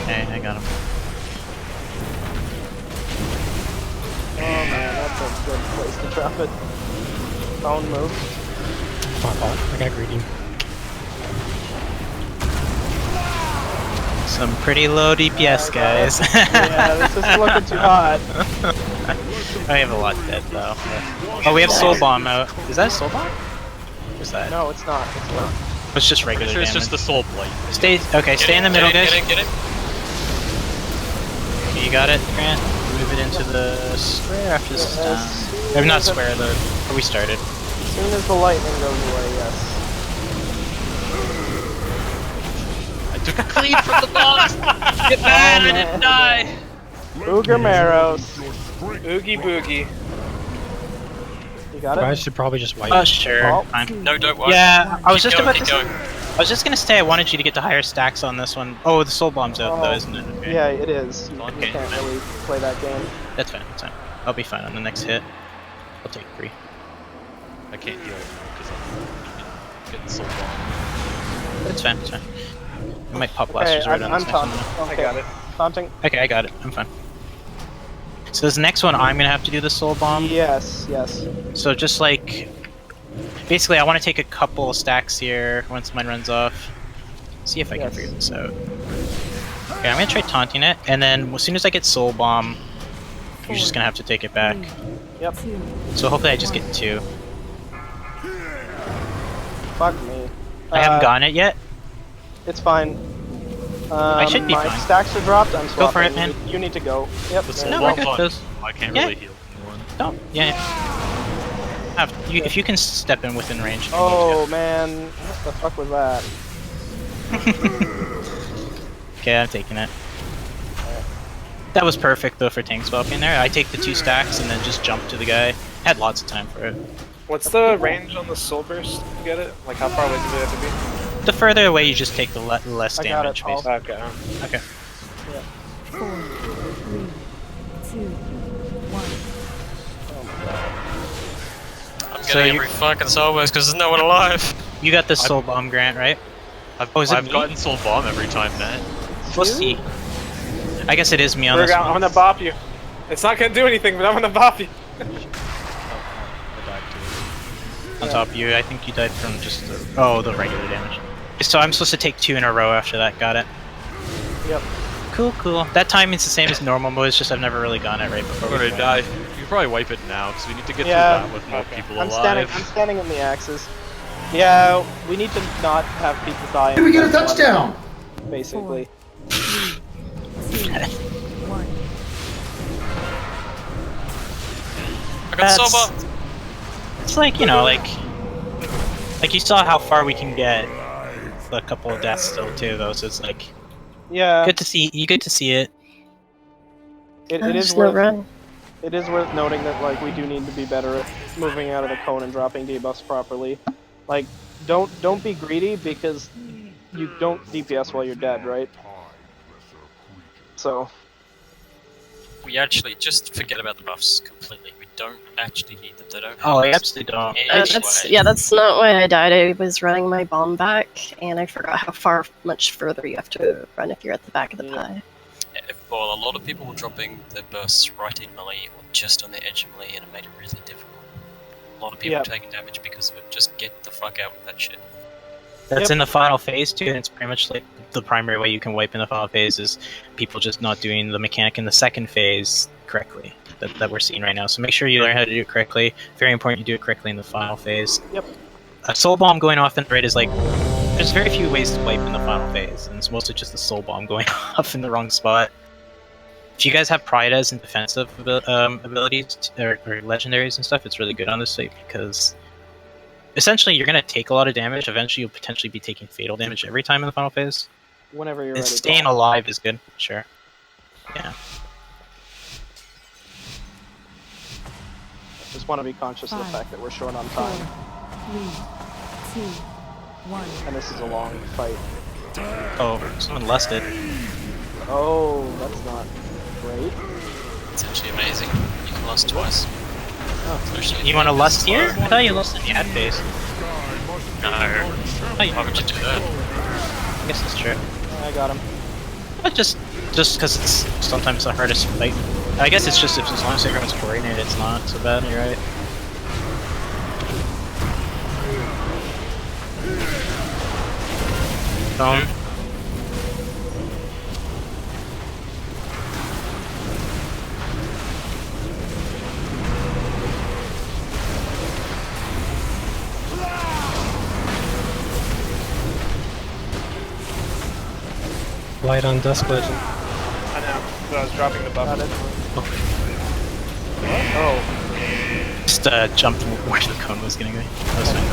Okay, I got him. Oh man, that's a good place to drop it. Phone move. My fault. I got greedy. Some pretty low DPS, guys. Yeah, this is looking too hot. I have a lot dead though. Oh, we have Soul Bomb out. Is that a Soul Bomb? Or is that? No, it's not. It's not. It's just regular Sure, damage. it's just the Soul Blight. Stay. Okay, stay in the middle, guys. Get in. Okay, you got it, Grant. Move it into the square after this is done. Or not square, where we started. As soon as the lightning goes away, yes. I took a clean from the boss! Get mad, I didn't die! Booger Marrows. Oogie boogie. You got I it? should probably just wipe. Oh, sure. Oh. Fine. No, don't worry. Yeah, I was Keep just going, about to. keep going. I was just gonna say I wanted you to get to higher stacks on this one. Oh, the Soul Bomb's out though, isn't it? Okay. Yeah, it is. You Okay. can't really play that game. That's fine. That's fine. I'll be fine on the next hit. I'll take 3. I can't heal because I'm getting Soul Bomb. That's fine. That's fine. I might pop Okay, blasters right on I'm this next one. taunting. I got it. Taunting? Okay, I got it. I'm fine. So this next one, I'm gonna have to do the Soul Bomb. Yes, yes. So just like, basically, I want to take a couple stacks here once mine runs off. See if I can figure this out. Okay, I'm gonna try taunting it, and then as soon as I get Soul Bomb, you're just gonna have to take it back. Yep. So hopefully I just get 2. Fuck me. I haven't gotten it yet. It's fine. I should be my fine. stacks are dropped. I'm swapping. Go for it, man. You need to go. Yep. The there Soul you No, go. Bomb's those- I can't yeah. really heal anyone. Oh, yeah. If you can step in within range. if you Oh man, what the fuck was that? need to. Okay, I'm taking it. That was perfect though for tank swapping there. I take the 2 stacks and then just jump to the guy. Had lots of time for it. What's the range on the Soul Burst to get it? Like how far away does it have to be? The further away you just take the less I got it, damage. Paul. Basically. Okay. Okay. 4, 3, 2, 1. I'm So getting you- every fucking solvers because there's no one alive. You got the Soul Bomb, Grant, right? I've, Oh, is it I've me? gotten Soul Bomb every time, Matt. We'll see. I guess it is me on this Berg, one. I'm gonna bop you. It's not gonna do anything, but I'm gonna bop you. I died too. On top of you, I think you died from just the regular damage. So I'm supposed to take 2 in a row after that. Got it. Yep. Cool. That timing's the same as normal mode. It's just I've never really gone it right before. I'm we gonna go. die. You can probably wipe it now because we need to get Yeah. through that with more people I'm alive. standing in the axes. Yeah, we need to not have people die. Did we get a touchdown? Basically. 3, 2, 1. I got solver. It's like, you know, like you saw how far we can get. A couple of deaths still too, though. So it's like Yeah. good to see. You get to see it. It is worth. It is worth noting that like we do need to be better at moving out of the cone and dropping debuffs properly. Like, don't be greedy because you don't DPS while you're dead, right? So. We actually just forget about the buffs completely. We don't actually need them. They don't. Oh, I absolutely don't. That's not why I died. I was running my bomb back, and I forgot how much further you have to run if you're at the back of the pie. Well, a lot of people were dropping their bursts right in melee or just on the edge of melee, and it made it really difficult. A lot of people taking damage because of it. Just get the fuck out with that shit. That's in the final phase too, and it's pretty much like the primary way you can wipe in the final phase is people just not doing the mechanic in the second phase correctly that we're seeing right now. So make sure you learn how to do it correctly. Very important you do it correctly in the final phase. Yep. A soul bomb going off in the right is like, there's very few ways to wipe in the final phase, and it's mostly just a soul bomb going off in the wrong spot. If you guys have Praidas and defensive abilities or legendaries and stuff, it's really good on this fight because essentially you're going to take a lot of damage. Eventually you'll potentially be taking fatal damage every time in the final phase. Whenever you're And ready. staying alive is good, sure. Yeah. Just want to be conscious of the fact that we're short on time. 3, 2, 1. And this is a long fight. Oh, someone lusted. Oh, that's not great. It's actually amazing. You can lust twice. Oh. You want to lust here? I thought you lusted in the ad phase. No. Why would you do that? I guess that's true. I got him. But just because it's sometimes the hardest fight. I guess it's just as long as everyone's coordinated, it's not so bad. You're right. Light on Dusk Legend. I know, but I was dropping the buff. Oh. Just jumped where the cone was gonna go. That was fine.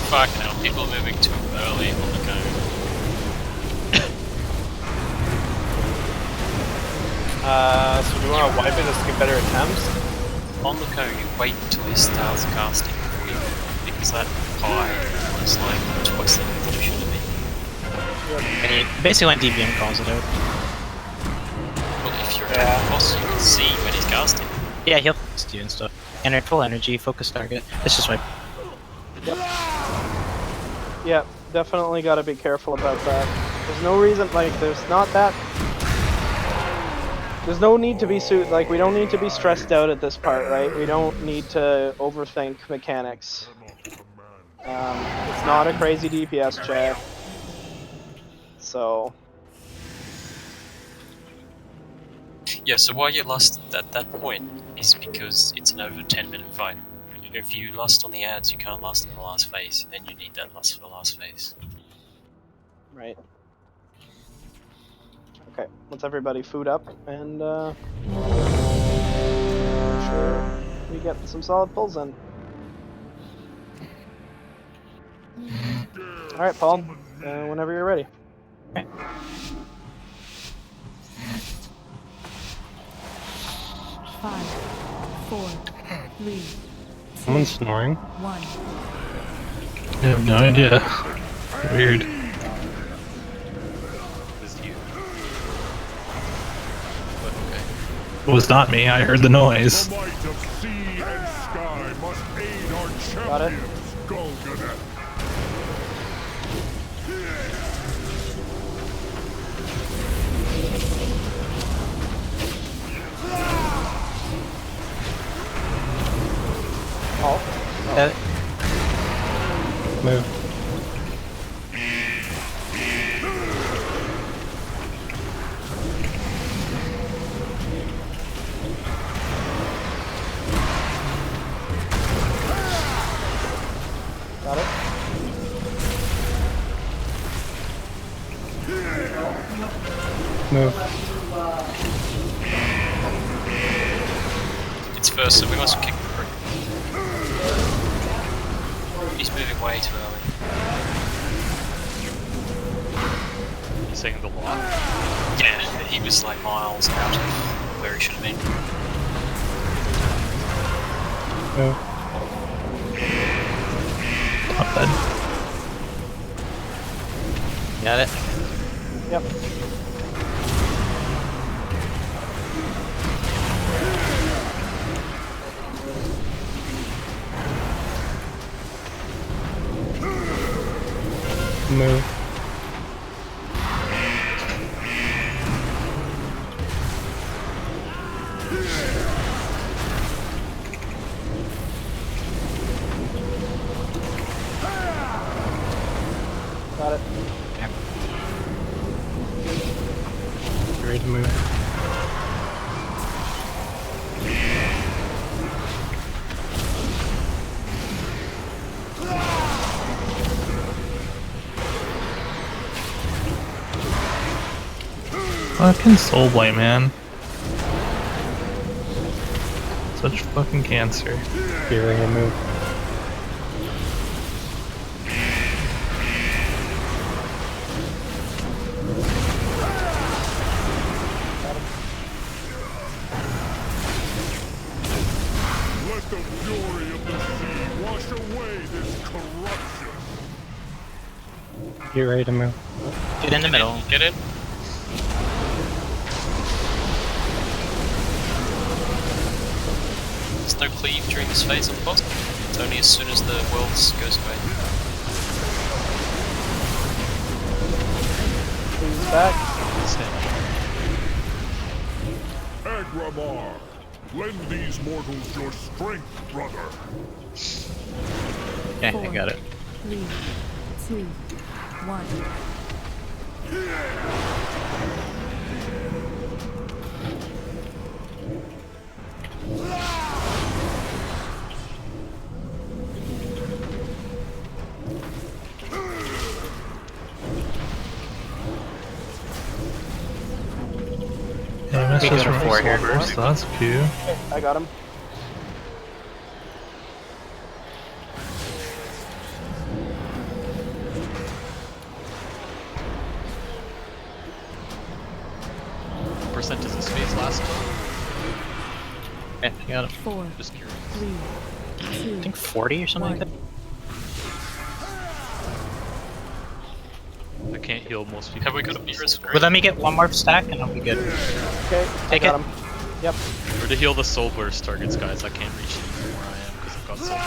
Fucking hell, people are moving too early on the go. So do you want to wipe it just to get better attempts? On the go, you wait until he starts casting before you move, because that pie is like twice the length it should have been. And you basically when DBM calls it out. Well, if you're at the boss, you can see when he's casting. Yeah, he'll focus you and stuff. Full energy, focus target. It's just like. Yep. Yeah, definitely got to be careful about that. There's no reason, like, there's no need to be we don't need to be stressed out at this part, right? We don't need to overthink mechanics. It's not a crazy DPS check. So... Yeah, so why you lost at that point is because it's an over 10-minute fight. If you lust on the ads, you can't last in the last phase, and you need that lust for the last phase. Right. Okay, let's everybody food up and make sure we get some solid pulls in. Alright, Paul, whenever you're ready. Okay. 5, 4, 3. Someone's snoring. 1. I have no idea. Weird. It was not me, I heard the noise. The might of sea and sky must aid our Got it. champions, Golgotha. Move. Got it. Move. It's first, so we must kick the prick. He's moving way too early. He's saying the law. Yeah, he was like miles out of where he should have been. Move. Not bad. Got it? Yep. Move. Got it. Ready to move. Fucking Soulblight, man. Such fucking cancer. You're ready to move. Let the fury of the sea wash away this corruption. You're ready to move. Get in the middle. Get in. There's no cleave during this phase on the boss. It's only as soon as the world goes away. Please back. Agramar, lend these mortals your strength, brother. Okay, I got it. 3, 2, 1. Yeah, We just got a 4 here. first. That's cute. Okay, I got him. What percent does this phase last? Okay, I got him. 4, Just curious. 3, 2, I think 40 or something like that. I can't heal most people. Have we got a because of Beerus the Grave? But let me get one more stack and I'll be good. Okay, Take I got it. him. Yep. Or to heal the soul burst targets, guys. I can't reach them from where I am because I've got soul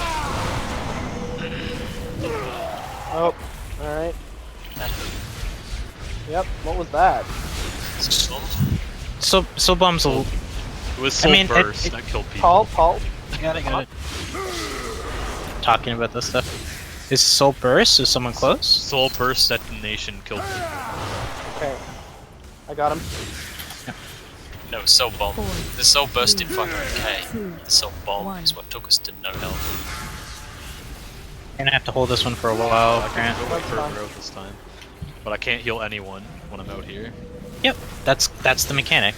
burst. Oh, alright. Yep, what was that? So bombs will. It was soul I mean, burst it- that killed people. Paul? Got it. Talking about this stuff. Is Soul Burst? Is someone close? Soul burst detonation killed people. Okay. I got him. No, Soul Bomb. 4, The Soul Burst did 3, fucking okay. 2, The Soul Bomb 1. is what took us to no health. Gonna have to hold this one for a while, I Grant. can go That's for fine. growth this time. But I can't heal anyone when I'm out here. Yep, that's the mechanic.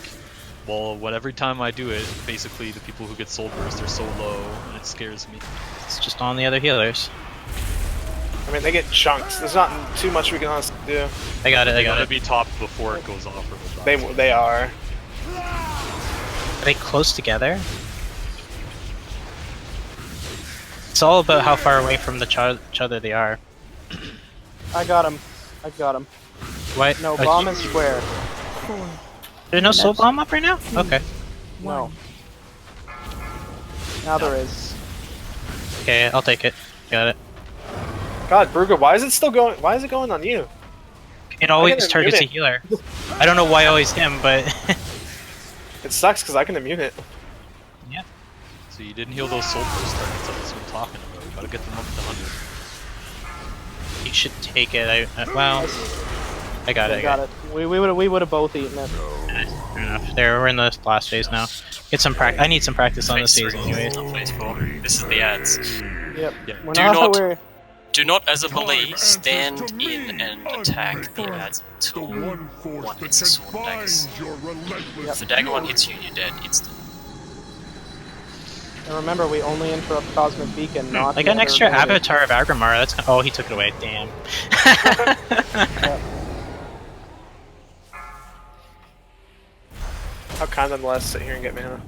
Well, every time I do it, basically the people who get soul burst are so low, and it scares me. It's just on the other healers. I mean, they get chunks. There's not too much we can honestly do. I got it. They I got gotta it. be topped before it goes off. Or it'll die. They are. Are they close together? It's all about how far away from each other they are. I got him. I got him. What? No, bomb is square. 4, There's no soul bomb up right now? Okay. No. Now there is. Okay, I'll take it. Got it. God, Brugger, why is it still going? Why is it going on you? It always can targets a immune healer. I don't know why always him, but It sucks because I can immune it. yeah. So you didn't heal those soul burst targets that's what I'm talking about. You gotta get them up to 100. You should take it. Well, I got it. I got it. We would have both eaten it. Fair enough. There, we're in the last phase now. Get some practice. I need some practice on this Phase season, 3, anyways. not Phase 4. This is the ads. Yep. Yeah. We're Do not. not- We're, Do not, as a melee, stand in and attack the ads The until one force one that hits the can sword daggers. bind your relentless If the dagger one fury. hits you, you're dead instant. and remember, we only interrupt Cosmic Beacon, not. I the got an other extra ability. avatar of Agramar. That's oh, he took it away. Damn. How kind of let us sit here and get mana.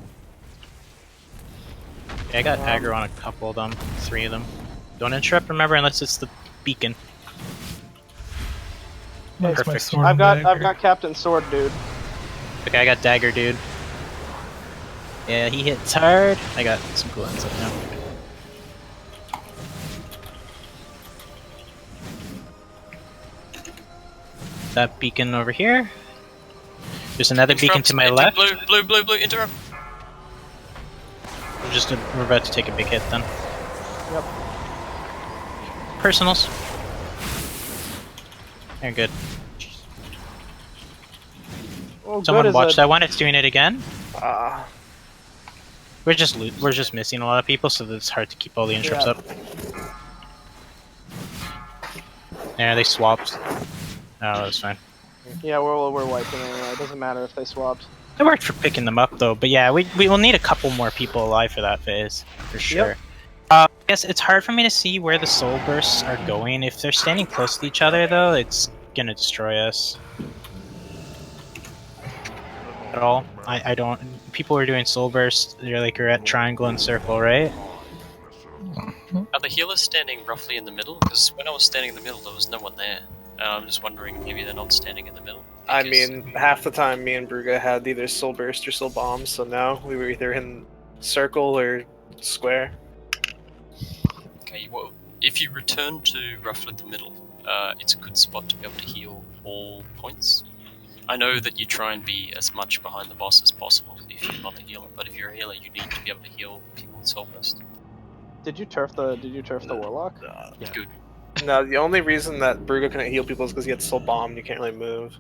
Yeah, I got aggro on a couple of them, 3 of them. Don't interrupt, remember, unless it's the beacon. That's my Perfect. sword I've dagger. got Captain Sword, dude. Okay, I got dagger, dude. Yeah, he hits hard. I got some cool ends up now. That beacon over here. There's another beacon to my left. Blue, interrupt. We're about to take a big hit then. Yep. Personals. They're good. Well, Someone good watch that one. It's doing it again. Ah. We're just missing a lot of people, so that it's hard to keep all the interrupts up. Yeah, they swapped. Oh, that's fine. Yeah, we're wiping anyway. It doesn't matter if they swapped. It worked for picking them up though, but yeah, we will need a couple more people alive for that phase, for sure. Yep. I guess it's hard for me to see where the soul bursts are going. If they're standing close to each other though, it's gonna destroy us. At all. I don't... People are doing soul bursts, they're at triangle and circle, right? Are the healers standing roughly in the middle? Because when I was standing in the middle, there was no one there. I'm just wondering, maybe they're not standing in the middle? I mean, half the time me and Brugge had either soul burst or soul bombs, so no, we were either in circle or square. Okay, well, if you return to roughly the middle, it's a good spot to be able to heal all points. I know that you try and be as much behind the boss as possible if you're not a healer, but if you're a healer, you need to be able to heal people with soul burst. Did you turf the Warlock? Yeah. Good. No, the only reason that Brugge couldn't heal people is because he had soul bomb and you can't really move.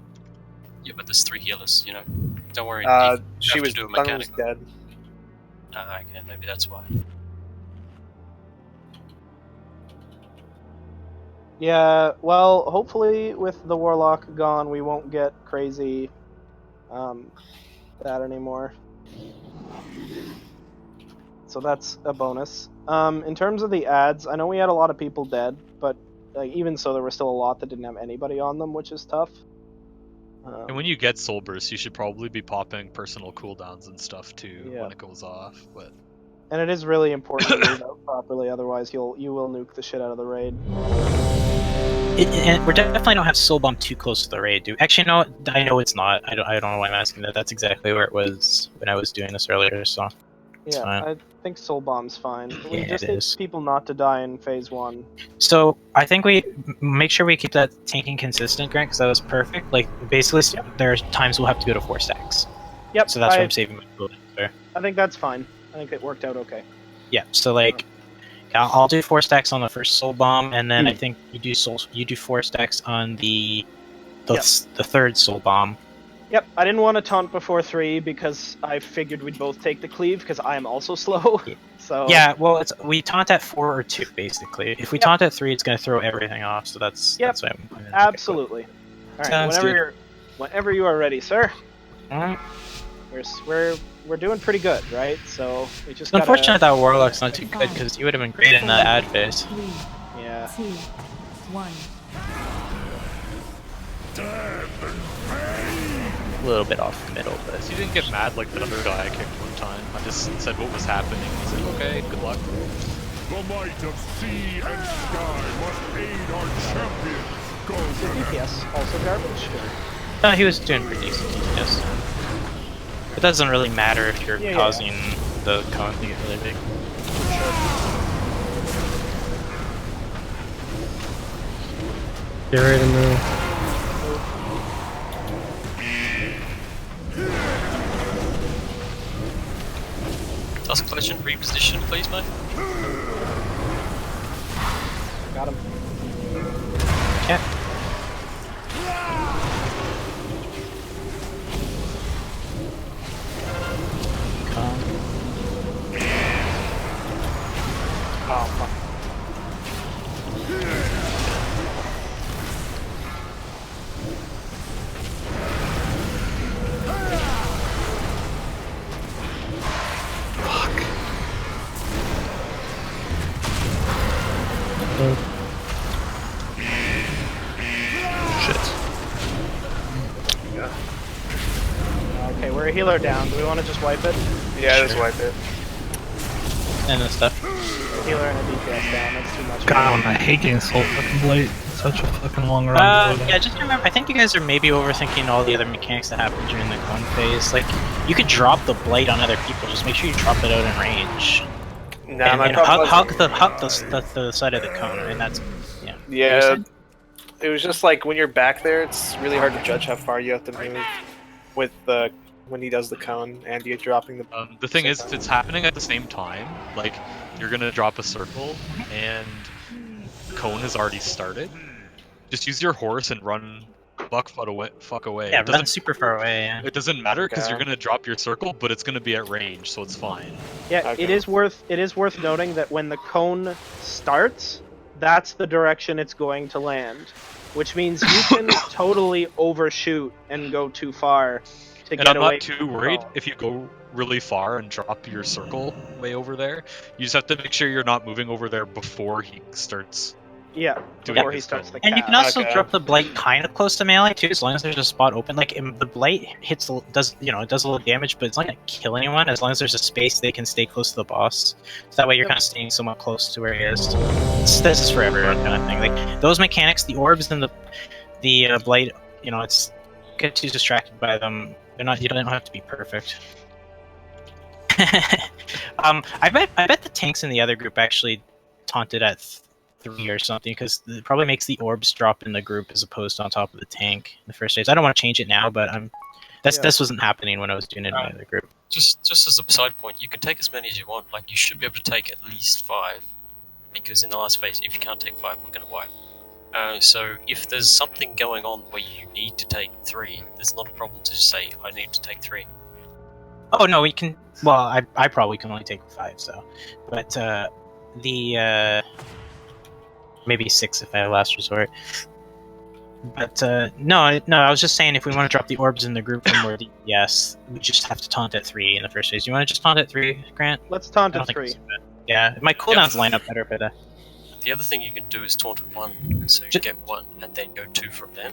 Yeah, but there's 3 healers, you know? Don't worry. She was, do a Thun mechanic. was dead. Okay, maybe that's why. Yeah, well, hopefully with the Warlock gone, we won't get crazy that anymore. So that's a bonus. In terms of the ads, I know we had a lot of people dead, but even so, there were still a lot that didn't have anybody on them, which is tough. And when you get soul burst, you should probably be popping personal cooldowns and stuff too Yeah. when it goes off. But And it is really important to move out properly, otherwise you will nuke the shit out of the raid. And we definitely don't have soul bomb too close to the raid, dude. Actually, no, I know it's not. I don't know why I'm asking that. That's exactly where it was when I was doing this earlier, so it's Yeah, fine. I think Soul Bomb's fine. We Yeah, just it need is. people not to die in phase 1. So I think we make sure we keep that tanking consistent, Grant, because that was perfect. Like basically, there are times we'll have to go to 4 stacks. Yep. So that's why I'm saving my building there. I think that's fine. I think it worked out okay. Yeah. So like, I'll do 4 stacks on the first soul bomb, and then I think you do 4 stacks on the third soul bomb. Yep, I didn't want to taunt before 3 because I figured we'd both take the cleave because I am also slow. So Yeah, well, we taunt at 4 or 2 basically. If we taunt at 3, it's going to throw everything off. So that's why I'm planning to absolutely. All right, Sounds good. whenever you are ready, sir. Alright. We're doing pretty good, right? So we just gotta... Unfortunate that Warlock's not too good because he would have been great in the ad phase. 3, Yeah. 2, 1. A little bit off the middle, but he didn't get mad like the other guy I kicked one time. I just said what was happening. He said, "Okay, good luck." The might of sea and sky must aid our champions. Go The DPS also garbage. no, he was doing pretty decent DPS. It doesn't really matter if you're causing the cone to get really big. Get ready to move. Task collection reposition, please, mate. Got him. Okay. Oh, fuck. Okay, we're a healer down. Do we want to just wipe it? Yeah, just wipe it. And then stuff. Healer and a DPS down. That's too much. God, I hate getting soul fucking blade. It's such a fucking long run. Yeah, just remember, I think you guys are maybe overthinking all the other mechanics that happen during the cone phase. Like, you could drop the blight on other people, just make sure you drop it out in range. No, and my hug the side of the cone, and that's, yeah. Yeah, it was just like when you're back there, it's really hard to judge how far you have to move with the when he does the cone, and you're dropping the. The thing is, if it's happening at the same time, like you're gonna drop a circle and cone has already started, just use your horse and run fuck away. Yeah, It run doesn't super far away. Yeah. It doesn't matter because you're Okay. gonna drop your circle, but it's gonna be at range, so it's fine. Yeah, Okay. it is worth noting that when the cone starts, that's the direction it's going to land, which means you can totally overshoot and go too far to And get I'm away not too from the worried cone. if you go really far and drop your circle way over there. You just have to make sure you're not moving over there before he starts. Yeah, doing before he his starts cone. the And you can cast. also Okay. drop the blight kind of close to melee too, as long as there's a spot open. Like the blight does a little damage, but it's not gonna kill anyone as long as there's a space they can stay close to the boss. So that way you're kind of staying somewhat close to where he is. This is for everyone kind of thing. Like those mechanics, the orbs and the blight, it's get too distracted by them. They're not. You don't have to be perfect. I bet the tanks in the other group actually taunted at 3 or something, because it probably makes the orbs drop in the group as opposed to on top of the tank in the first stage. I don't want to change it now, but this wasn't happening when I was doing it in the other group. Just as a side point, you can take as many as you want. Like, you should be able to take at least 5, because in the last phase, if you can't take 5, we're going to wipe. So if there's something going on where you need to take 3, there's not a problem to just say, I need to take 3. Oh no, we can. Well, I probably can only take 5, so, but maybe 6 if I have last resort. But no, I was just saying if we want to drop the orbs in the group for more DPS, we just have to taunt at 3 in the first phase. You want to just taunt at 3, Grant? Let's taunt I don't at think 3. it's so bad. Yeah, my cooldowns line up better, but The other thing you can do is taunt at 1, so you get 1, and then go 2 from there.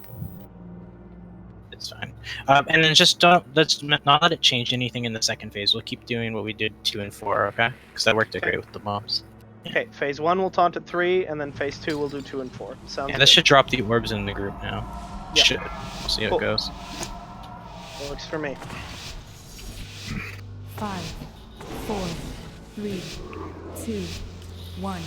it's fine. And then just let's not let it change anything in the second phase. We'll keep doing what we did 2 and 4, okay? Because that worked out great with the mobs. Okay, phase 1 we'll taunt at 3, and then phase 2 we'll do 2 and 4. Sounds Yeah, good. this should drop the orbs in the group now. Yeah. Should. We'll see how Cool. it goes. Works for me. 5, 4, 3, 2, 1.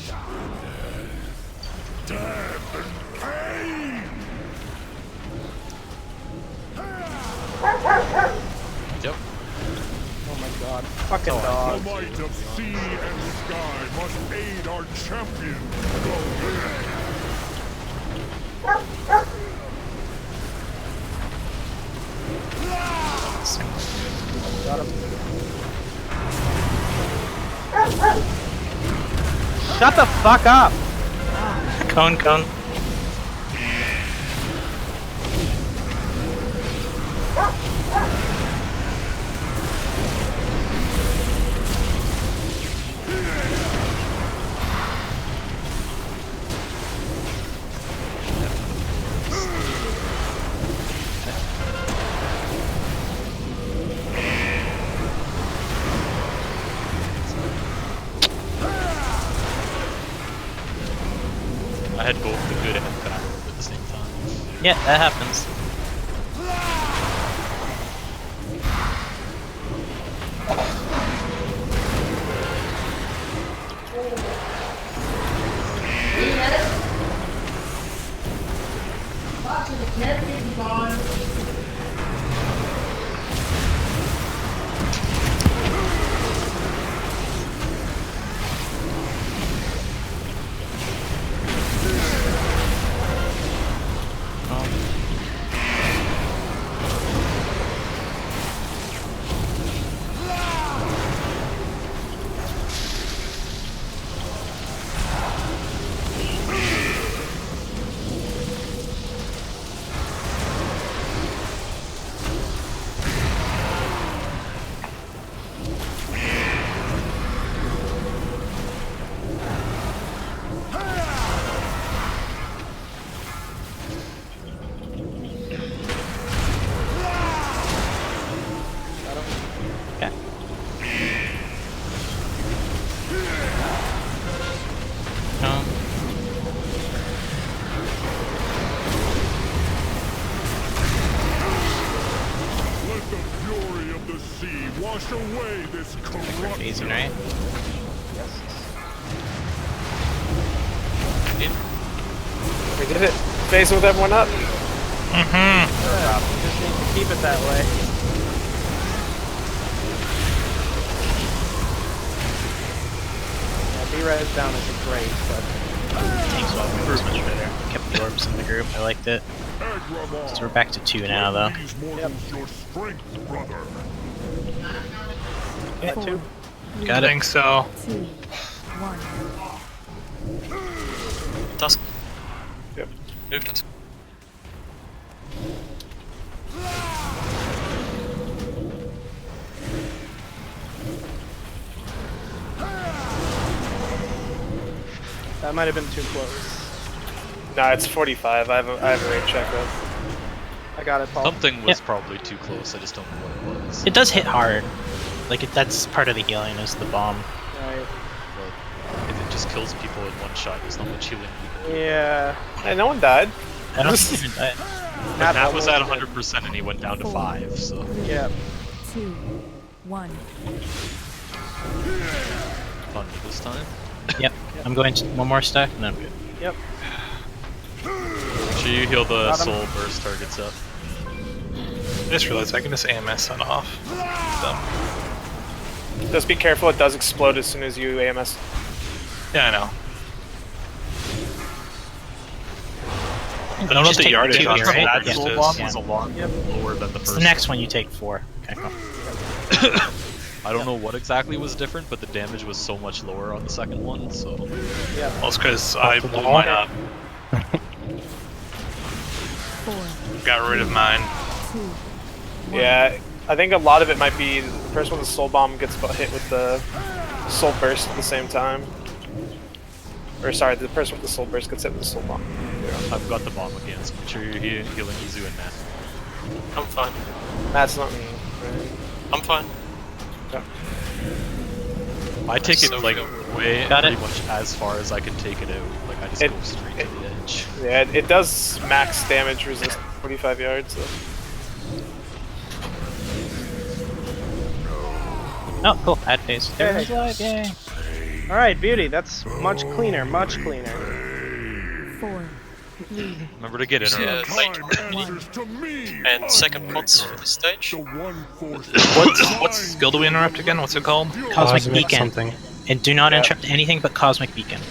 Yep. Oh my god. Fucking The dog. might of sea and sky must aid our champion. Go in. Got him. Shut the fuck up! Cone. I had both the good and the bad at the same time. Yeah, that happens. Let the fury of the sea wash away this corrupt. Phasing, right? We did it. Phase with everyone up. Mm-hmm. We just need to keep it that way. res down isn't great, but Tank's well much better. Kept the orbs in the group. I liked it. So we're back to 2 now, though. yep. Four, Two. three, Got I it. think so. 2, 1. Dusk. Yep. Move Dusk. That might have been too close. Nah, it's 45. I have a rate check up. I got it, Paul. Something was probably too close. I just don't know what it was. It does hit hard. Like, that's part of the healing, is the bomb. Right. But if it just kills people in one shot, there's not much healing you can do. Yeah. Hey, no one died. I don't even die. But Matt was at almost 100% and he went down to 5, so. Yeah. 2, 1. Fun this time. Yep. I'm going to one more stack, and then I'm good. Yep. Make sure you heal the Got him. soul burst targets up. I just realized I can just AMS that off. Just be careful, it does explode as soon as you AMS. Yeah, I know. I You don't know what just the take yardage two on here, that right? just Soul is. bomb Yeah. was a lot lower than the It's first the next one you take 4. Okay, cool. I don't know what exactly was different, but the damage was so much lower on the second one, so. Yeah. Well, it's because I blew mine up. 4, Got rid of mine. 2, 1. Yeah, I think a lot of it might be the first one, the soul bomb gets hit with the soul burst at the same time. Or sorry, the person with the soul burst gets hit with the soul bomb. I've got the bomb again, so make sure you're healing Izu and Matt. I'm fine. That's not me. Right? I'm fine. Yeah. I take it So like good. way Got pretty it. much as far as I can take it out. Like I just It- go straight to the edge. Yeah, it does max damage resist 45 yards. So. Oh, cool. Add phase. Hey. Yay. Alright, beauty. That's much cleaner, much cleaner. 4, 3, Remember to get in Yeah, or late. 1. And second pots for this stage. What skill do we interrupt again? What's it called? Cosmic Beacon. Something. And do not Yeah. interrupt anything but Cosmic Beacon.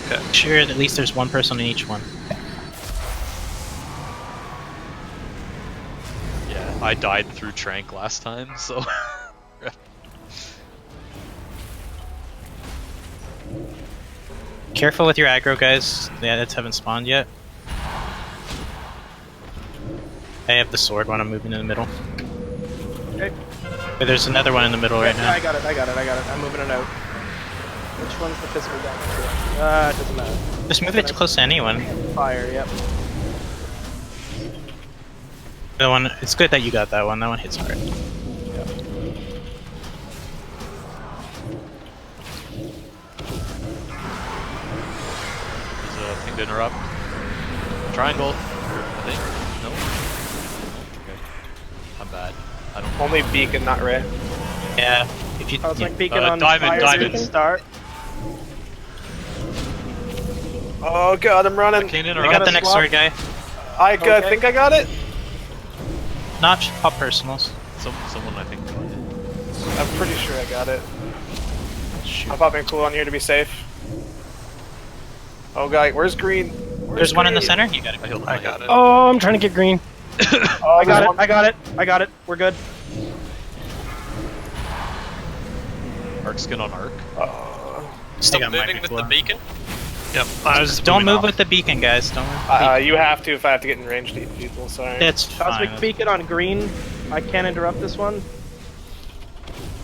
Okay. Make sure that at least there's one person in each one. Yeah, I died through Trank last time, so. Careful with your aggro, guys. The adds haven't spawned yet. I have the sword one. I'm moving in the middle. Okay. But there's another one in the middle right now. I got it. I'm moving it out. Which one's the physical damage? It doesn't matter. Just move it close to anyone. Fire, yep. The one. It's good that you got that one. That one hits hard. There's a thing to interrupt. Triangle. I think. No. Okay. I'm bad. I don't. Only beacon, not ray. Yeah. If you. I was yeah. like beacon on diamond, fire diamond. to start. Oh god, I'm running. Can't I interrupt. got the next swap. sword guy. I Okay. think I got it. Notch. Pop personals. Someone I think got it. I'm pretty sure I got it. Shoot. I'm popping cool on here to be safe. Oh god, where's green? Where's There's one in the green? center. You got it. I got it. Oh, I'm trying to get green. Oh, I got it. I got it. We're good. Arc skin on arc. Stop got mine moving with the before. beacon. Yep. I was just Don't moving move off. with the beacon, guys. Don't move. With the beacon. You have to if I have to get in range to eat people. Sorry. It's fine. Cosmic beacon on green. I can't interrupt this one.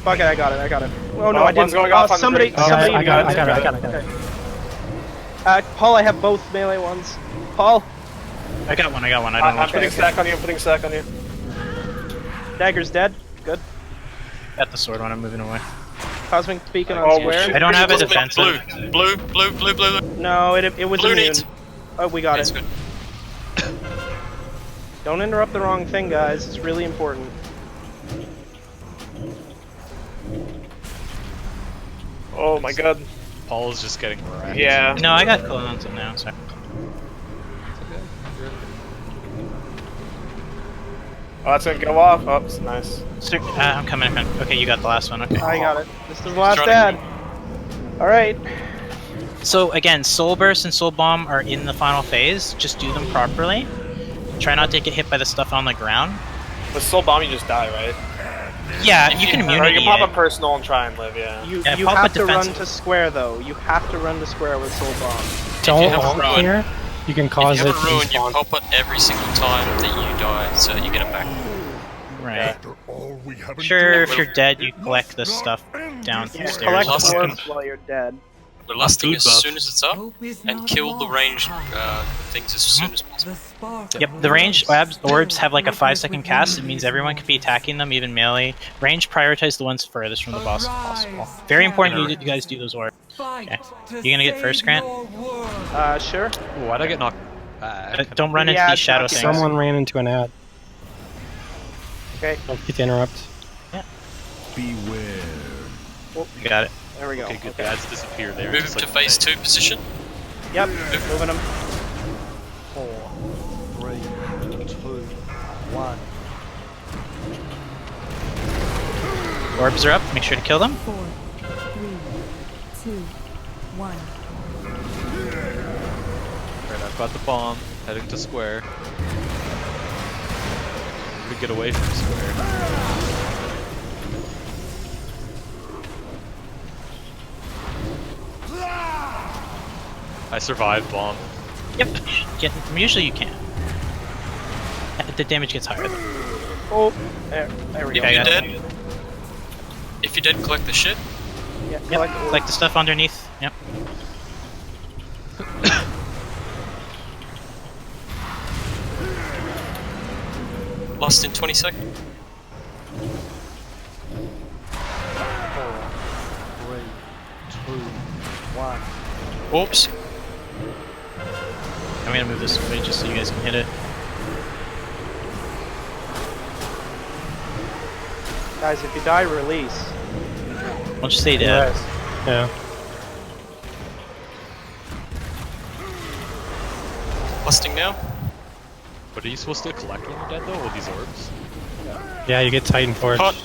Fuck it, I got it. Oh no, Oh, I didn't. one's going off on the somebody, green. somebody. I got it. Okay. Paul, I have both melee ones. Paul, I got one. I don't know. I'm putting stack on you. I'm putting stack on you. dagger's dead. Good. Got the sword one. I'm moving away. Cosmic beacon on Oh, square. shit. I don't have a Blue, defensive. blue. No, it was Blue immune. needs. Oh, we got That's it. good. Don't interrupt the wrong thing, guys. It's really important. Oh my god. Paul is just getting wrecked. Yeah. No, I got clones in now. Sorry. Oh, that's gonna go off. Oh, it's nice. I'm coming. Okay, you got the last one. Okay. I got it. This is the last Johnny. ad. All right. So again, Soul Burst and Soul Bomb are in the final phase. Just do them properly. Try not to get hit by the stuff on the ground. With Soul Bomb, you just die, right? Yeah, you can Or immunity you can pop it. a personal and try and live, yeah. You pop have a to run defensive. to square though. You have to run to square with Soul Bomb. Don't have a ult ruin- here. You can cause if you it have a to ruin, you respawn. pop it every single time that you die, so that you get it back. Right. After all we have Sure, if endured, you're dead, you it collect the must stuff not end down before the stairs. Collect Last orbs second. while you're dead. We're lusting food as buff. soon as it's up, and kill the ranged things as soon as possible. Yep, the ranged orbs have like a 5-second cast. It means everyone can be attacking them, even melee. Range prioritize the ones furthest from the boss if possible. Very important you guys do those orbs. Okay. You gonna get first, Grant? Sure. Ooh, why'd I get knocked back? Don't run into Yeah, these shadow it's things. not- Someone ran into an ad. Okay. Don't get to interrupt. beware. You got it. There we go. Okay, good. The ads disappear there. Move just to like phase the 2 position. Yep. Moving them. 4, 3, 2, 1. Orbs are up. Make sure to kill them. 4, 3, 2, 1. Right, I've got the bomb. Heading to square. We get away from square. I survived bomb. Yep. Usually you can. The damage gets higher though. Oh, there we If go. you're got it. dead, if you're dead, collect the shit. Yeah, Yep. collect Like the stuff underneath. Yep. Lost in 20 seconds. 4, 3, 2, 1. Oops. I'm gonna move this way just so you guys can hit it. Guys, if you die, release. I'll just stay dead. Yeah. Lusting now. What are you supposed to collect when you're dead though? All these orbs? Yeah, you get Titan Forge. Hot.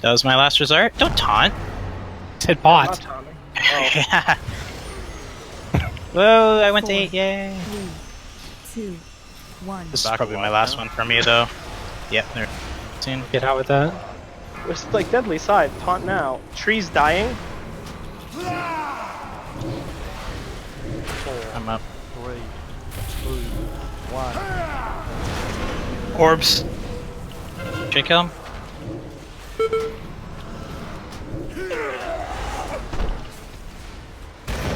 That was my last resort. Don't taunt. Said Not bot. taunting. Oh. Whoa, I went to 8, yay. 3, 2, 1. This is Back probably alive my last now? one for me though. Yep, there. Soon. Get out with that. It's like Deadly Side. Taunt now. Trees dying. I'm up. 3, 2, 1. Orbs. Should I kill him?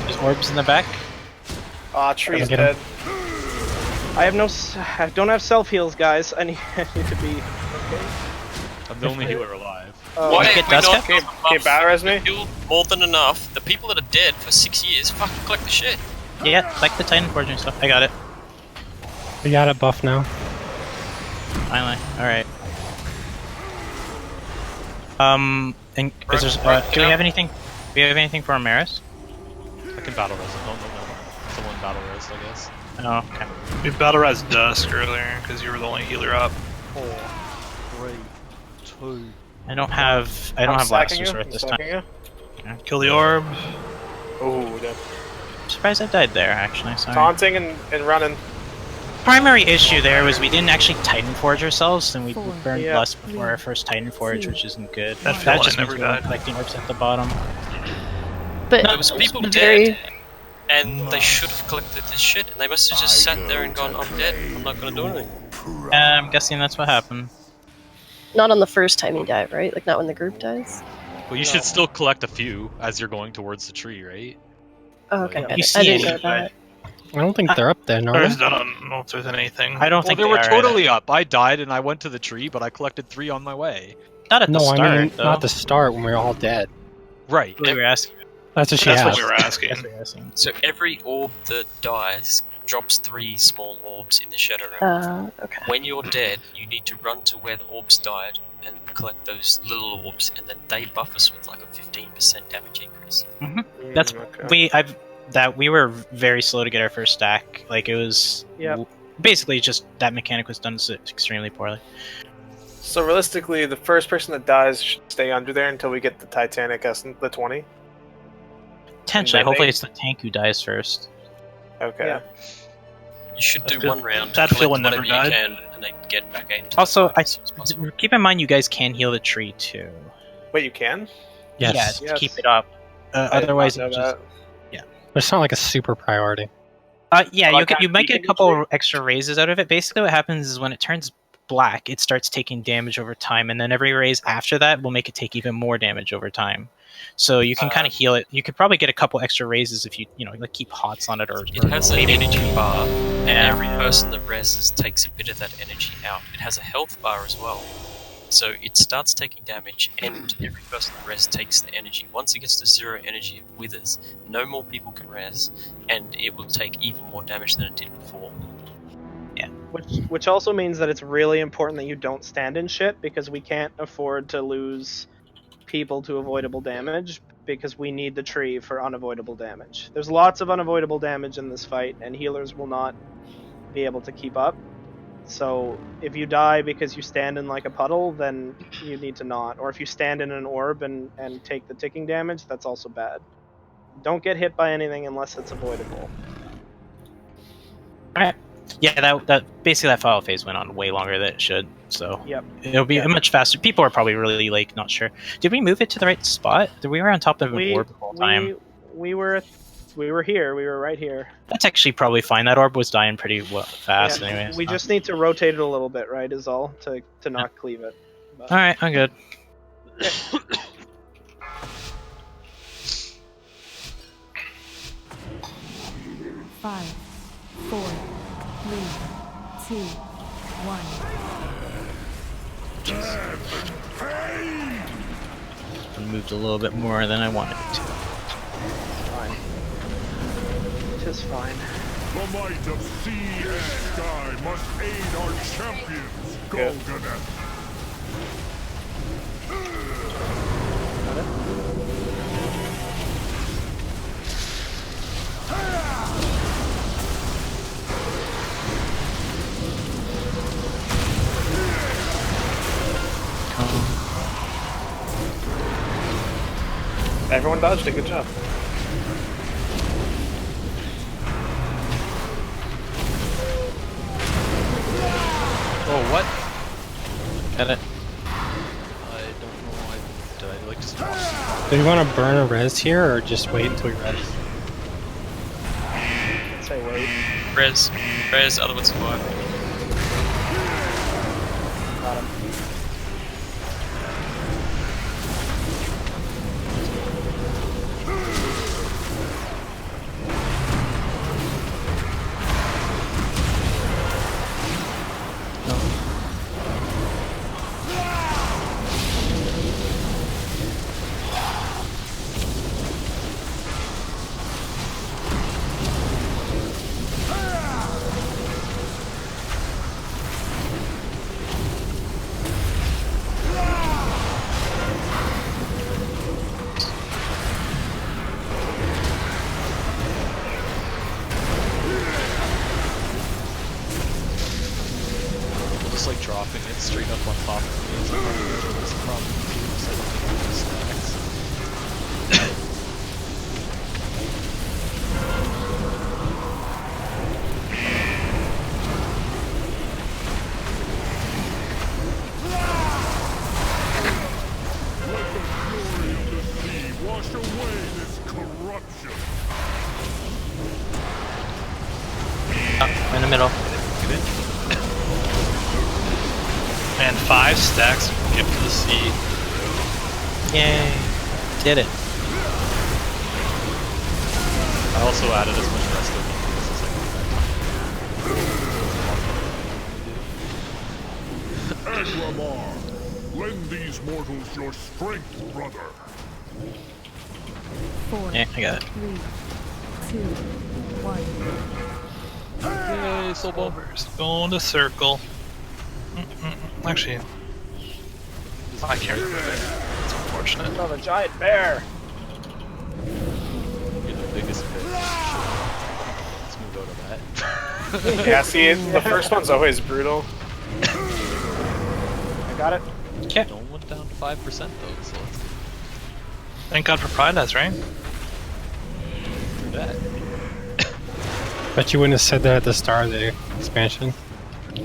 There's orbs in the back. Tree's Get dead. him. I have no. I don't have self heals, guys. I need to be. I'm the only healer alive. Oh, Why get have we dust not cap? got Okay, battle res me? killed more than enough? The people that are dead for 6 years, fucking collect the shit. Yeah, like the Titan Forge and stuff. I got it. We got it buff now. Finally. Alright. And is there, Right, do we yeah. have anything? Do we have anything for Amaris? I can battle res. No. Someone battle res, I guess. Oh, okay. We battle res Dusk earlier because you were the only healer up. 4, 3, 2. I don't have I'm last stacking you, resort I'm this stacking time. you. Kill the orb. Oh, dead. I'm surprised I died there, actually. Sorry. Taunting and running. Primary issue there was we didn't actually Titan Forge ourselves, and we 4, burned Yeah. lust before our first Titan Forge, which isn't good. That That villain just means never we weren't died. collecting orbs at the bottom. But There was people very dead, and they should have collected this shit, and they must have just sat there and gone, I'm dead, I'm not gonna do anything. I'm guessing that's what happened. not on the first time you die, right? Like not when the group dies. Well, you should still collect a few as you're going towards the tree, right? Oh, okay. You I see didn't know it, that. I don't think they're up there, no. I don't know if there's anything. I don't Well, think they were are totally up. I died and I went to the tree, but I collected 3 on my way. Not at the No, start, I mean though. not the start when we were all dead. Right. We were asking. That's what she That's asked. what we were asking. That's what we were asking. So every orb that dies drops 3 small orbs in the shadow realm. Okay. When you're dead, you need to run to where the orbs died and collect those little orbs, and then they buff us with like a 15% damage increase. That's okay. we were very slow to get our first stack. Like it was basically just that mechanic was done extremely poorly. So realistically, the first person that dies should stay under there until we get the Titanic Essence, the 20. Potentially. then Hopefully they- it's the tank who dies first. Okay. Yeah. You should do That one round, that collect villain never whatever you died. can, and then get back into Also, the fight as soon as possible. keep in mind you guys can heal the tree too. Wait, you can? Yes. Yeah, to Yes. keep it up. I did Otherwise, not it know just that. But it's not like a super priority. yeah, Oh, like you might get a keeping the couple extra raises out of it. Basically, what happens is when it turns black, it starts taking damage over time, and then every raise after that will make it take even more damage over time. So you can kind of heal it. You could probably get a couple extra raises if you like keep hots on it, or It has an maybe energy bar, and Yeah. every person that reses takes a bit of that energy out. It has a health bar as well. So it starts taking damage, and every person that res takes the energy. Once it gets to 0 energy, it withers. No more people can res, and it will take even more damage than it did before. Which also means that it's really important that you don't stand in shit, because we can't afford to lose people to avoidable damage, because we need the tree for unavoidable damage. There's lots of unavoidable damage in this fight, and healers will not be able to keep up. So if you die because you stand in like a puddle, then you need to not. Or if you stand in an orb and take the ticking damage, that's also bad. Don't get hit by anything unless it's avoidable. Alright. Yeah, that basically that final phase went on way longer than it should, so Yep. it'll be much faster. People are probably really like not sure. Did we move it to the right spot? We were on top of an orb the whole time. We were here. We were right here. That's actually probably fine. That orb was dying pretty fast, Yeah, anyways. we just need to rotate it a little bit, right? Is all to not cleave it. But- All right, I'm good. Five, 4, 3, 2, 1. I moved a little bit more than I wanted it to. Fine. Just fine. The might of sea and sky must aid our champions, Golganeth. Everyone dodged it. Good job. Oh, what? Got it. I don't know. Did I like just drop? Do you want to burn a res here, or just wait until we res? I'd say wait. Res, other ones survive. Got him. Just like dropping it straight up on top of me. It's like, probably stacks. Let the fury of the sea wash away this corruption. Oh, in the middle. Man, 5 stacks from Gift to the Sea. Yay! Did it. I also added as much rest of them as I could. Agramar, lend these mortals your strength, brother. 4, Yeah, I got it. 3, 2, 1. Yay, soul bomb. Going to circle. Actually, I can't remember it. It's unfortunate. Another giant bear. You're the biggest bitch. Let's move out of that. Yeah, see, the first one's always brutal. I got it. Okay. No one down to 5% though, so it's Thank God for Pride, that's right. bad. Bet you wouldn't have said that at the start of the expansion.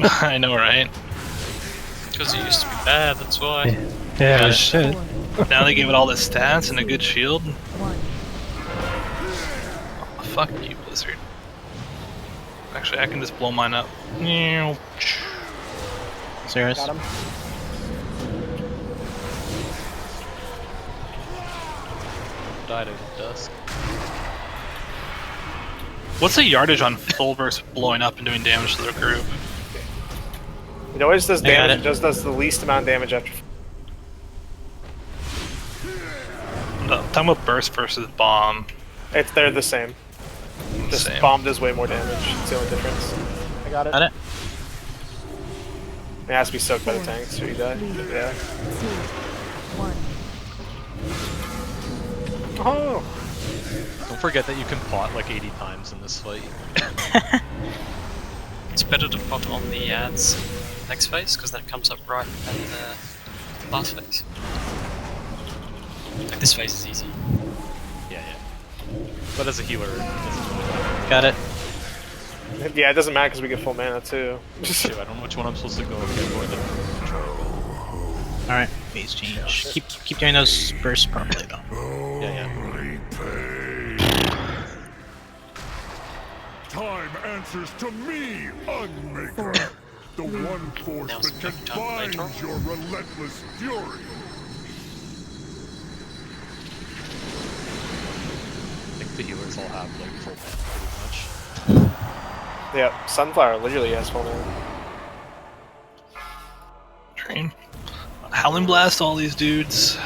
I know, right? Because it used to be bad, that's why. Yeah, it was shit. Now they give it all the stats and a good shield. Oh, fuck you, Blizzard. Actually, I can just blow mine up. Serious? Got him. Died of dust. What's the yardage on full versus blowing up and doing damage to their group? It always does I got damage. it. It just does the least amount of damage after. No, I'm talking about burst versus bomb. They're the same. Just Same. bomb does way more damage. It's the only difference. I got it. Got it? It has to be soaked by the tanks, or you die. Yeah. 2, 1. Oh! Don't forget that you can pot like 80 times in this fight. It's better to pot on the ads next phase, because that comes up right at the last phase. Like, this phase is easy. Yeah. But as a healer, it doesn't really matter. Got it. Yeah, it doesn't matter because we get full mana too. Shoot, I don't know which one I'm supposed to go. Okay, I'm going to Alright, phase change. Keep doing those bursts properly though. Yeah. Time answers to me, Unmaker. The one force Now's that the can time later. bind your relentless fury. I think the healers all have like full mana pretty much. Yeah, Sunflower literally has full mana. Train. Howling Blast all these dudes.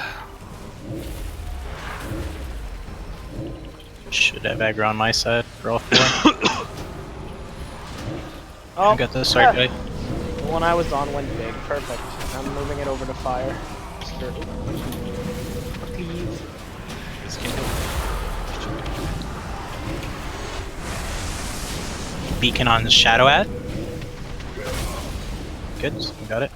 Should have aggro on my side for all 4. Oh, I got this, sorry guy. The one I was on went big. Perfect. I'm moving it over to fire. Please. Beacon on the shadow ad. Good, got it.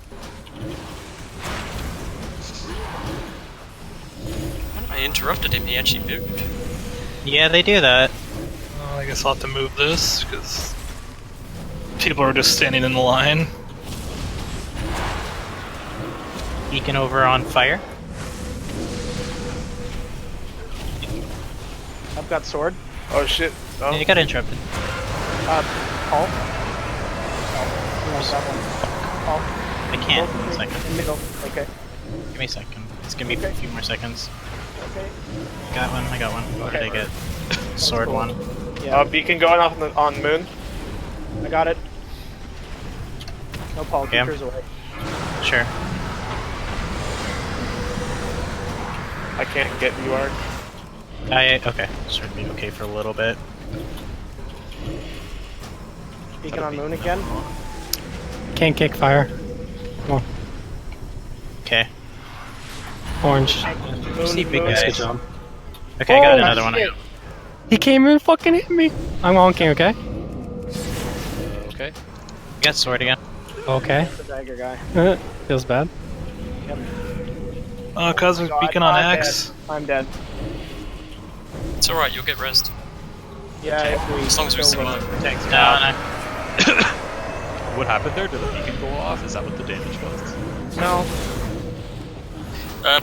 I interrupted him, he actually moved. Yeah, they do that. Well, I guess I'll have to move this, because people are just standing in the line. Beacon over on fire. I've got sword. Oh shit. Oh. Yeah, you got interrupted. Paul. Oh, no, that one. Paul. I can't. Both 1 second. Middle. Okay. Give me a second. It's gonna be a few more seconds. Okay. Got one, I got one. What did I get? Sword cool. 1. Yeah. Beacon going off on Moon. I got it. No, Paul. Yeah. Keep yours away. Sure. I can't get UR. Okay. Should be okay for a little bit. Beacon on moon again. Can't kick fire. Come on. Okay. Orange. See big moon. guys. Good job. Okay, I got Oh, another one. shit. He came and fucking hit me. I'm honking, okay? Okay. Got sword again. Okay. The dagger guy. Feels bad. Yep. Cosmic God, Beacon on I'm X. dead. I'm dead. It's alright, you'll get rest. Yeah, if we As long as we kill them. survive. Tanks down. What happened there? Did the beacon go off? Is that what the damage was? No.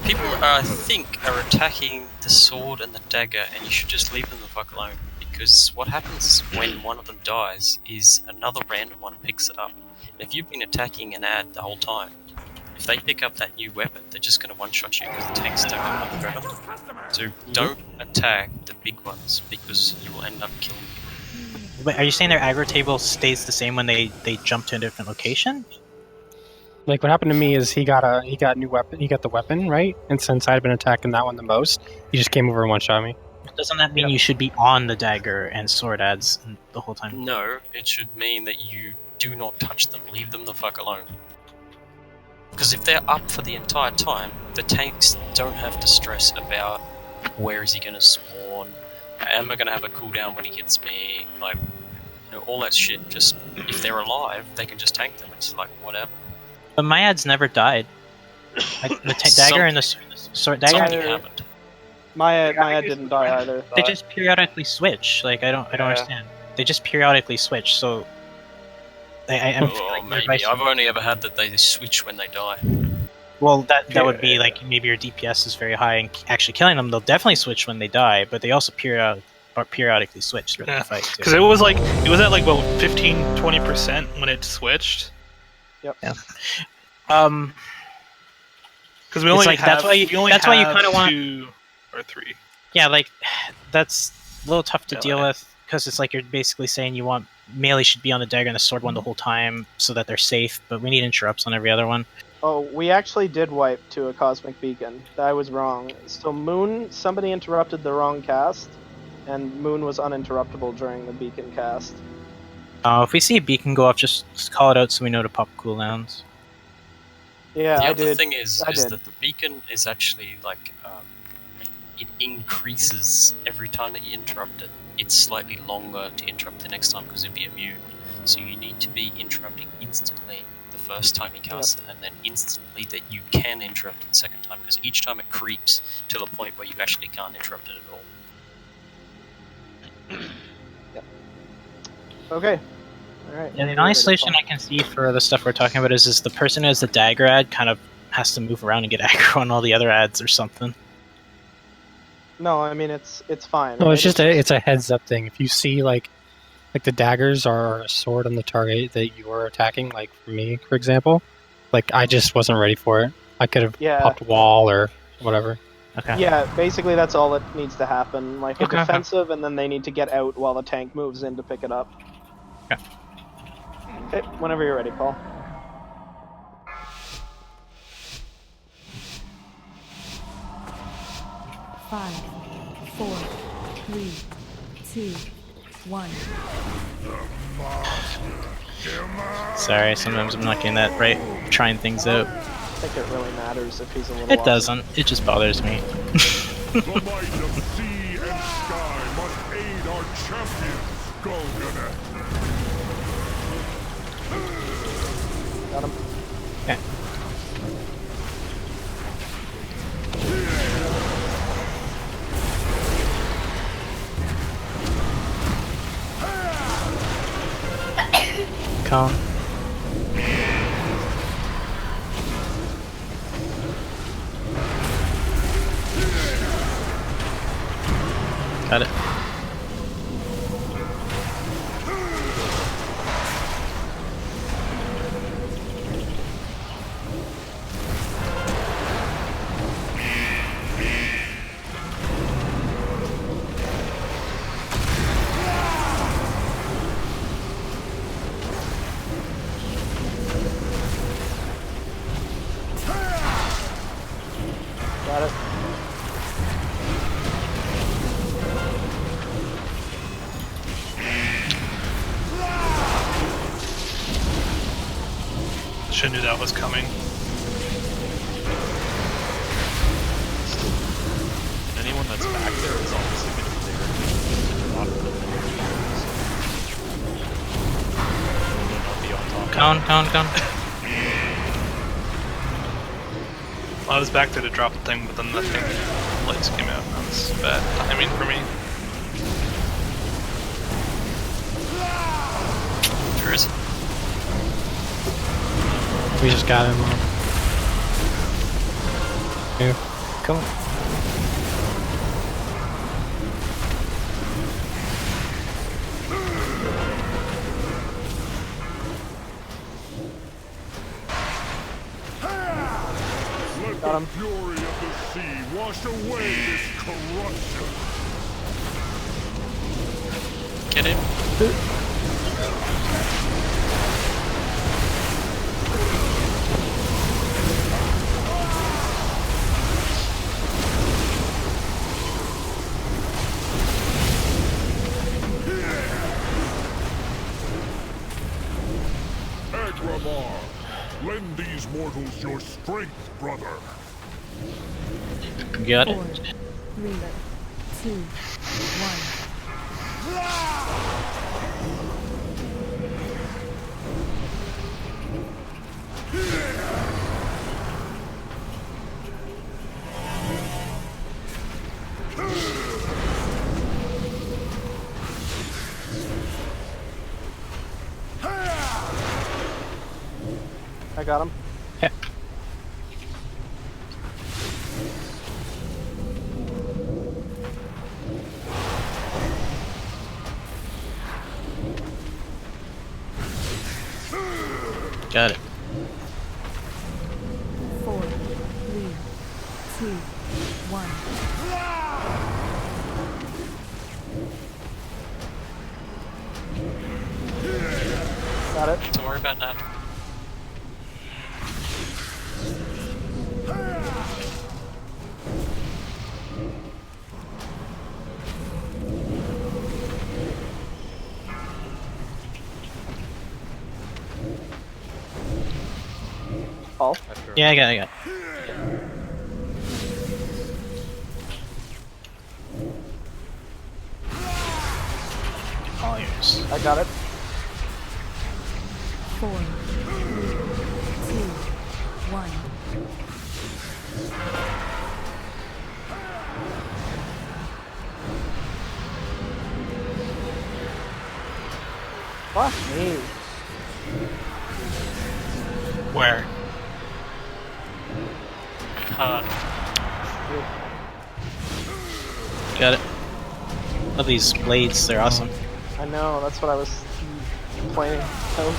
People, I think, are attacking the sword and the dagger, and you should just leave them the fuck alone. Because what happens when one of them dies is another random one picks it up. And if you've been attacking an ad the whole time, if they pick up that new weapon, they're just going to one-shot you because the tanks don't have enough threat on them. So don't attack the big ones because you will end up killing them. Wait, are you saying their aggro table stays the same when they jump to a different location? Like what happened to me is he got new weapon. He got the weapon right, and since I'd been attacking that one the most, he just came over and one shot me. Doesn't that mean you should be on the dagger and sword ads the whole time? No, it should mean that you do not touch them. Leave them the fuck alone. Because if they're up for the entire time, the tanks don't have to stress about where is he going to spawn, am I going to have a cooldown when he hits me, like, you know, all that shit. Just, if they're alive, they can just tank them. It's like, whatever. But my ads never died. The dagger and the sword dagger. Something happened. Maya didn't die either. They just periodically switch. Like I don't understand. They just periodically switch. So I'm Well, maybe. I've only ever had that they switch when they die. Well, that would be like maybe your DPS is very high and actually killing them. They'll definitely switch when they die, but they also periodically switch throughout the fight too. Because it was at like what 15-20% when it switched. Yep. Yeah. Because we only like, have that's why you kind of want 2 or 3. Yeah, like that's a little tough to deal with because it's like you're basically saying you want melee should be on the dagger and the sword one the whole time so that they're safe, but we need interrupts on every other one. Oh, we actually did wipe to a cosmic beacon. I was wrong. So Moon, somebody interrupted the wrong cast, and Moon was uninterruptible during the beacon cast. If we see a beacon go off, just call it out so we know to pop cooldowns. Yeah, the I other did. thing is did. that the beacon is actually like it increases every time that you interrupt it. It's slightly longer to interrupt the next time because it'll be immune. So you need to be interrupting instantly the first time you cast it, and then instantly that you can interrupt it the second time, because each time it creeps to the point where you actually can't interrupt it at all. Okay. Alright. And in isolation, I can see for the stuff we're talking about is the person who has the dagger ad kind of has to move around and get aggro on all the other ads or something. No, I mean it's fine. No, right? it's just it's a heads up thing. If you see like the daggers are a sword on the target that you are attacking, like for me, for example, like I just wasn't ready for it. I could have popped a wall or whatever. Okay. Yeah, basically that's all that needs to happen. Like a Okay. defensive, and then they need to get out while the tank moves in to pick it up. Okay. Okay, whenever you're ready, Paul. Five, 4, 3, 2, 1. Sorry, sometimes I'm not getting that right. Trying things out. I think it really matters if he's a little It off. doesn't. It just bothers me. The might of sea and sky must aid our champion, Golgana. Got him. Okay. Cone. Got it. Got it. Should knew that was coming. Anyone that's back there is obviously going to be there. Not the Cone. I was back there to drop the thing, but then the thing lights came out. That was bad timing for me. Where is it? We just got him. Yeah. Cool. Let the fury of the sea wash away this corruption. Get him. Agramar, lend these mortals your strength, brother. Got 4, it. 3, 2, 1. I got him. Yeah. Got it. 4, 3, 2, 1. Got it. Don't worry about that. Paul? Yeah, I got it. All yours. I got it. 4, 3, 2, 1. Fuck me. Where? Got it. Love these blades, they're awesome. I know, that's what I was complaining about.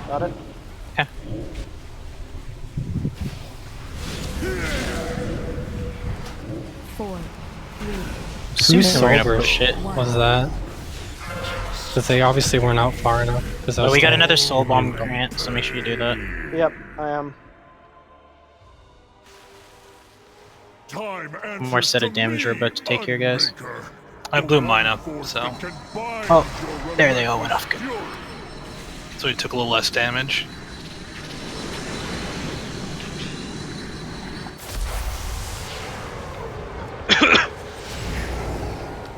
Got it? Okay. Four, 3, Assuming Whose we're gonna soul push it. was that? Because they obviously weren't out far enough. Oh, we got another soul bomb grant, so make sure you do that. Yep, I am. One more set of damage we're about to take here, guys. I blew mine up, so. Oh, there they all went off. Good. So we took a little less damage.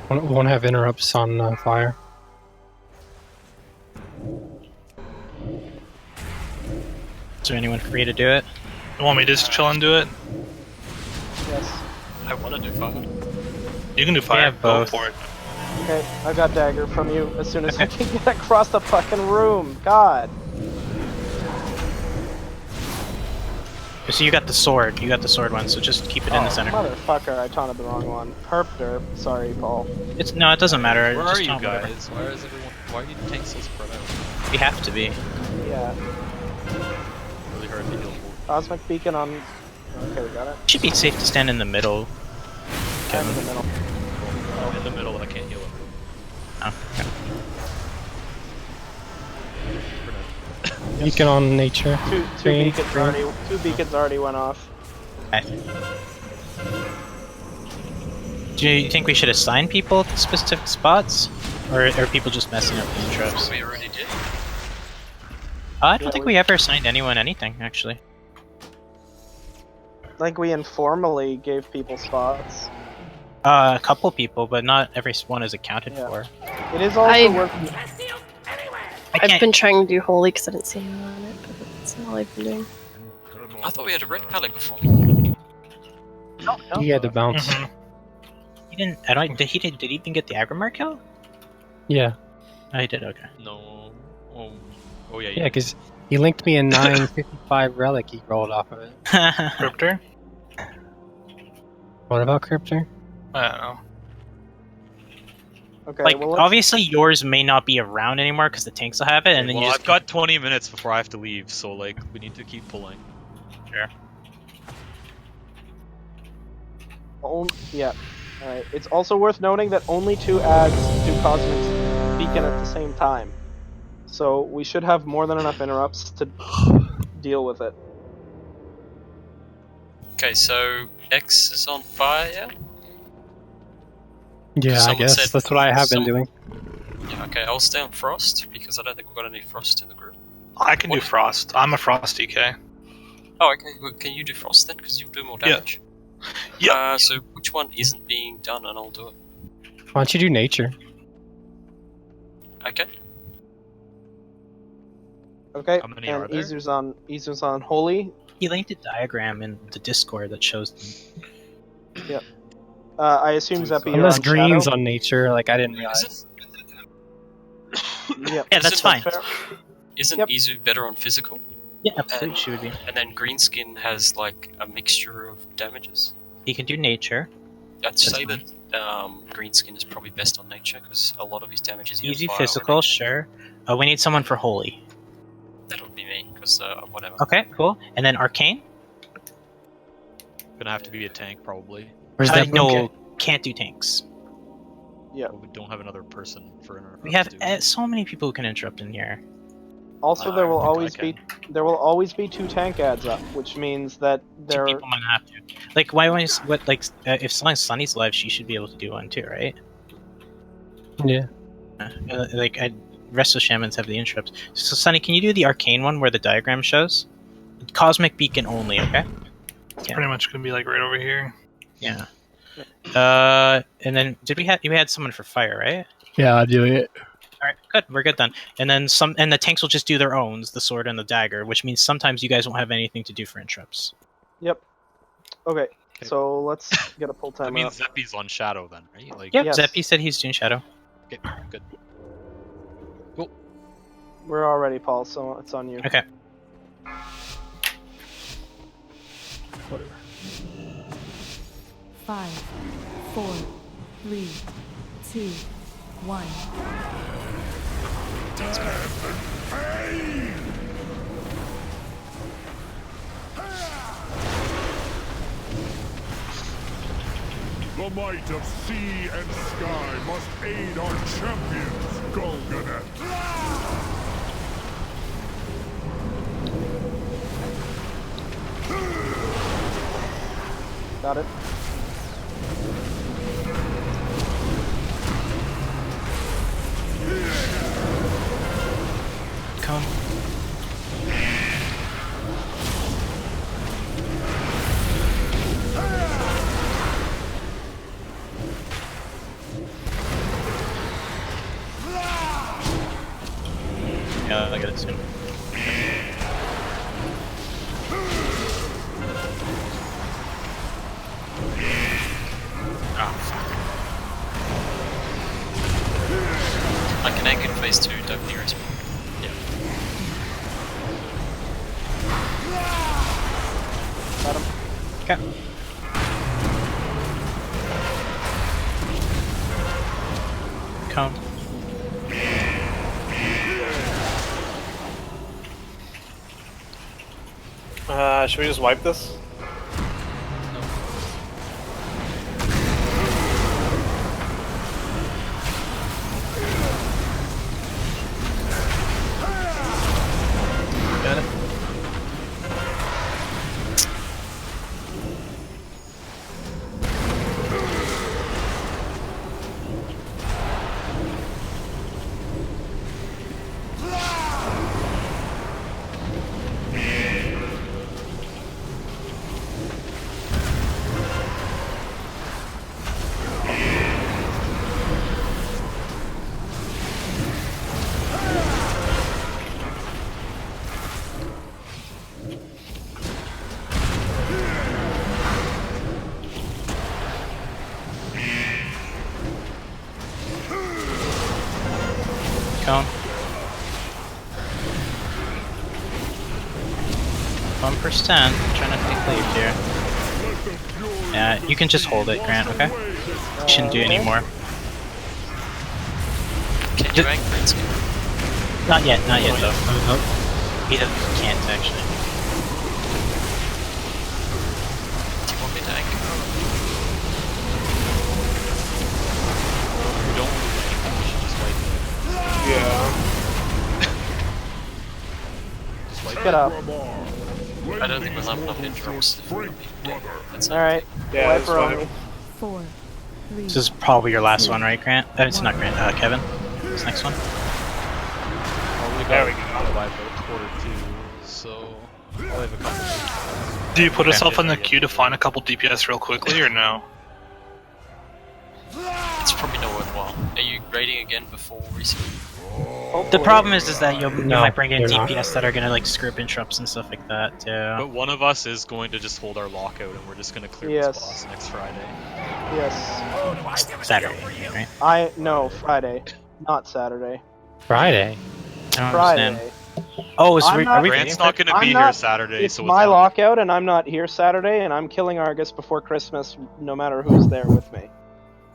Won't have interrupts on fire. Is there anyone free to do it? You want me to just chill and do it? Yes. I want to do fire. You can do fire. Yeah, Go both. for it. Okay, I got dagger from you as soon as I can get across the fucking room. God. So you got the sword. You got the sword one, so just keep it in the center. Motherfucker, I taunted the wrong one. Herp derp. Sorry, Paul. It's no, it doesn't matter. Where Just are you taunt whatever. guys? Why is everyone? Why are you tanks so spread out? We have to be. Yeah. Really hard to heal. Cosmic beacon on. Okay, we got it. Should be safe to stand in the middle. I'm in the middle. Oh, in the middle, I can't heal it. Oh, okay. Beacon on nature. Two beacons already went off. Do you think we should assign people to specific spots? Or are people just messing up the intros? We already did. I don't think we ever assigned anyone anything, actually. Like we informally gave people spots. A couple people, but not every one is accounted for. It is also worth. I've been trying to do holy because I didn't see anyone on it, but that's all I've been doing. I thought we had a red pally before. He had to bounce. He didn't. I don't. Did he even get the Agrimar kill? Yeah. Oh, he did. Okay. No. Oh yeah. Yeah, because he linked me a 955 relic he rolled off of it. Cryptor? What about Cryptor? I don't know. Okay, like, well, obviously yours may not be around anymore because the tanks will have it, and then Well, you just. I've got 20 minutes before I have to leave, so like we need to keep pulling. Sure. Yeah. Alright. It's also worth noting that only 2 ads do Cosmic Beacon at the same time. So we should have more than enough interrupts to deal with it. Okay, so X is on fire. Yeah, I Someone guess said that's what I have been doing. Yeah, okay, I'll stay on Frost because I don't think we've got any Frost in the group. I can do Frost. I'm a Frost DK. Oh, okay. Well, can you do Frost then? Because you'll do more damage. Yeah. So which one isn't being done, and I'll do it. Why don't you do nature? Okay. Okay. How many and are there? Izu's on holy. He linked a diagram in the Discord that shows them. Yep. I assume Zeppy you're Unless on green's Shadow. on nature, like I didn't realize. Yep. Yeah, that's fine. fair. Isn't Yep. Izu better on physical? Yeah, absolutely, she would be. And then Greenskin has like a mixture of damages. He can do nature. I'd say that Greenskin is probably best on nature because a lot of his damage is either Easy fire or physical, nature. sure. We need someone for holy. That would be me because whatever. Okay, cool. And then arcane. Gonna have to be a tank probably. Where's that? No, Okay. can't do tanks. Yeah. But we don't have another person for interrupt. We have do we? so many people who can interrupt in here. Also, I there will think I always be 2 tank ads up, which means that Two there. people might have to. Like, why? If long as Sunny's live, she should be able to do one too, right? Yeah. Rest of shamans have the interrupts. So, Sunny, can you do the arcane one where the diagram shows? Cosmic beacon only, okay? It's Yeah. pretty much gonna be like right over here. Yeah. And then you had someone for fire, right? Yeah, I'm doing it. All right, good. We're good then. And then and the tanks will just do their own, the sword and the dagger, which means sometimes you guys won't have anything to do for interrupts. Yep. Okay. So let's get a pull That time means up. Zeppy's on shadow then, right? Like, Yep, Yes. Zeppy said he's doing shadow. okay, good. We're all ready, Paul. So it's on you. Okay. Five, 4, 3, 2, 1. The might of sea and sky must aid our champions, Golganet. Got it. Come. Yeah, I get it soon. I can anchor in phase 2, don't near us. Yeah. Got him. Okay. Come. Should we just wipe this? Got it. Come. 1%. Trying not to be cleaved here. Yeah, you can just hold it, Grant, okay? You shouldn't do any more. Can you anchor Greenskin? Not yet though. He can't actually. Do you want me to anchor? We don't we should just wipe it. Yeah. Just wipe Get up. I don't think we'll have enough interrupts. That's Alright. Yeah, Wipe that's her on fine. me. 4, 3. This is probably your last one, right, Grant? It's not Grant, Kevin. This next one. Oh, we There got we go. wipe out quarter 2, so I'll have a couple. Do you put Okay. yourself in the queue to find a couple DPS real quickly, or no? It's probably not worthwhile. Are you raiding again before reset? The problem is that you No, might bring in you're not. DPS that are gonna like script interrupts and stuff like that too. But one of us is going to just hold our lockout, and we're just going to clear Yes. this boss next Friday. Yes. Saturday, right? No, Friday. Not Saturday. Friday. I don't Friday. understand. Oh, I'm are not- we? Grant's not going to be I'm here not- Saturday, It's so my it's lockout, and I'm not here Saturday, and I'm killing Argus before Christmas, no matter who's there with me.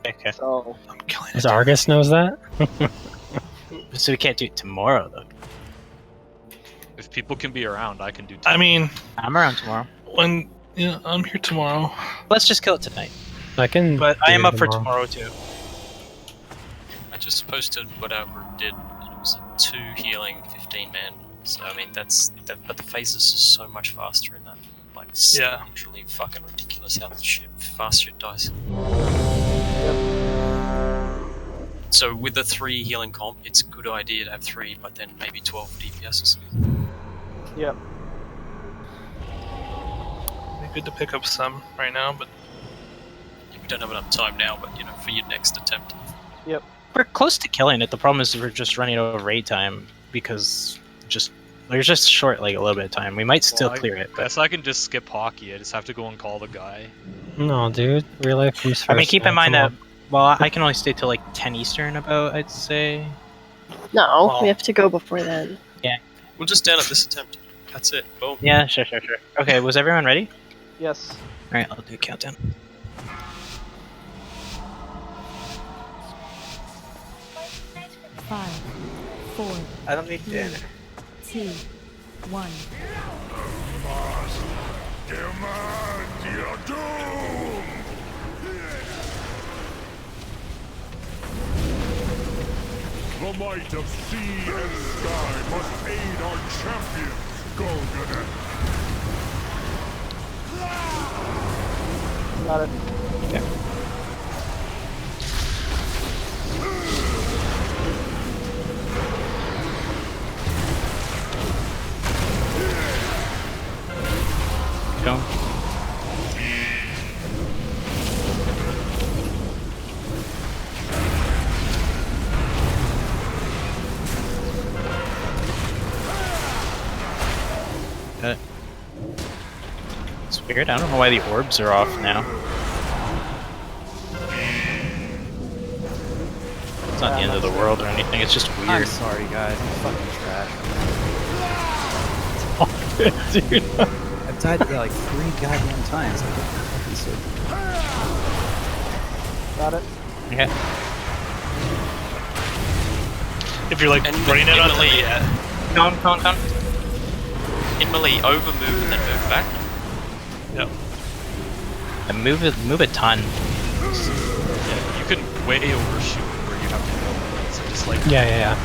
Okay. So I'm killing Does it. Argus knows that? So we can't do it tomorrow though. If people can be around, I can do. I mean, I'm around tomorrow. I'm here tomorrow. Let's just kill it tonight. I can. But I do am up for tomorrow too. I just posted what our group did. And it was a 2 healing 15 man. So I mean but the phases are so much faster in that. Like Yeah. literally fucking ridiculous how fast shit dies. So with the 3 healing comp, it's a good idea to have 3, but then maybe 12 DPS or something. Yep. It'd be good to pick up some right now, but We don't have enough time now, but for your next attempt. Yep. We're close to killing it. The problem is we're just running out of raid time because we're just short like a little bit of time. We might still clear it. I guess I can just skip hockey. I just have to go and call the guy. No, dude. Real life comes first. I mean, keep in man, mind come that I can only stay till like 10 Eastern about, I'd say. No, Well- we have to go before then. We'll just down at this attempt. That's it. Boom. Yeah, sure. Okay, was everyone ready? Yes. Alright, I'll do a countdown. Five, 4, I don't need dinner. 2, 1. Demand your doom! The might of sea and sky must aid our champions, Golden. Got it. Go. Got it. It's weird. I don't know why the orbs are off now. It's not the end of the world or anything. It's just weird. I'm sorry, guys. I'm fucking trash. Dude. I've died like 3 goddamn times. Like, fucking so. Got it. Okay. if you're like And running it on melee, Come. in melee, over move and then move back. Yep. And move a ton. Yeah, you can way overshoot where you have to go. So just like Yeah.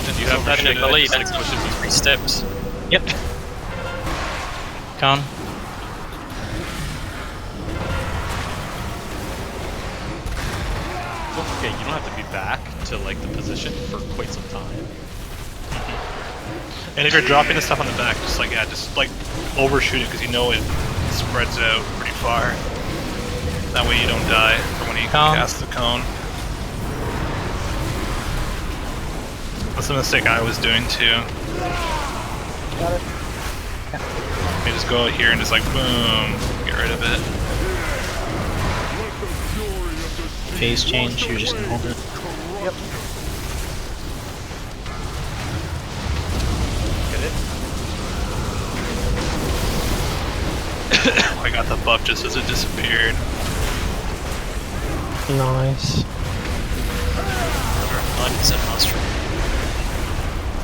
and you So have that in overshoot, melee, it just, like, that's pushes you 3 steps. Yep. Cone. Okay, you don't have to be back to like the position for quite some time. And if you're dropping the stuff on the back, just like overshoot it because you know it spreads out pretty far. That way you don't die from when you cast the cone. That's the mistake I was doing too. Got it. You just go out here and just like boom, get rid of it. Phase change. You're just gonna hold it. Yep. I got the buff just as it disappeared. Nice. 90% mastery.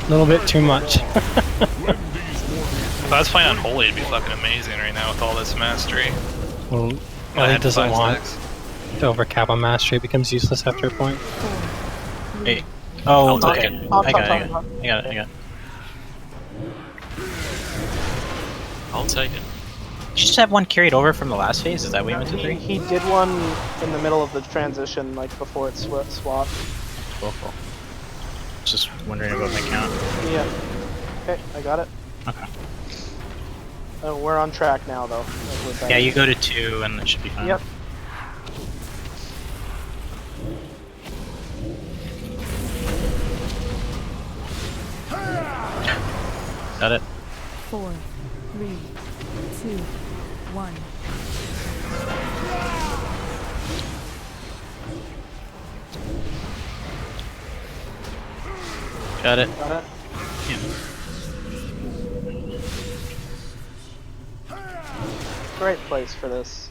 A little bit too much. If I was playing on Holy, it'd be fucking amazing right now with all this mastery. Well, I he had doesn't 5 want stacks. to overcap on mastery. It becomes useless after a point. Hey. Oh, I'll okay. take it. I got it. I'll take it. Did you just have one carried over from the last phase? Is that what you meant to do? He did one in the middle of the transition, like before it swapped. Cool. Just wondering about my count. Yeah. Okay, I got it. Okay. We're on track now, though. We're back. Yeah, you go to 2 and it should be fine. Yep. Got it. 4, 3, 2, 1. Got it. Got it. Great place for this.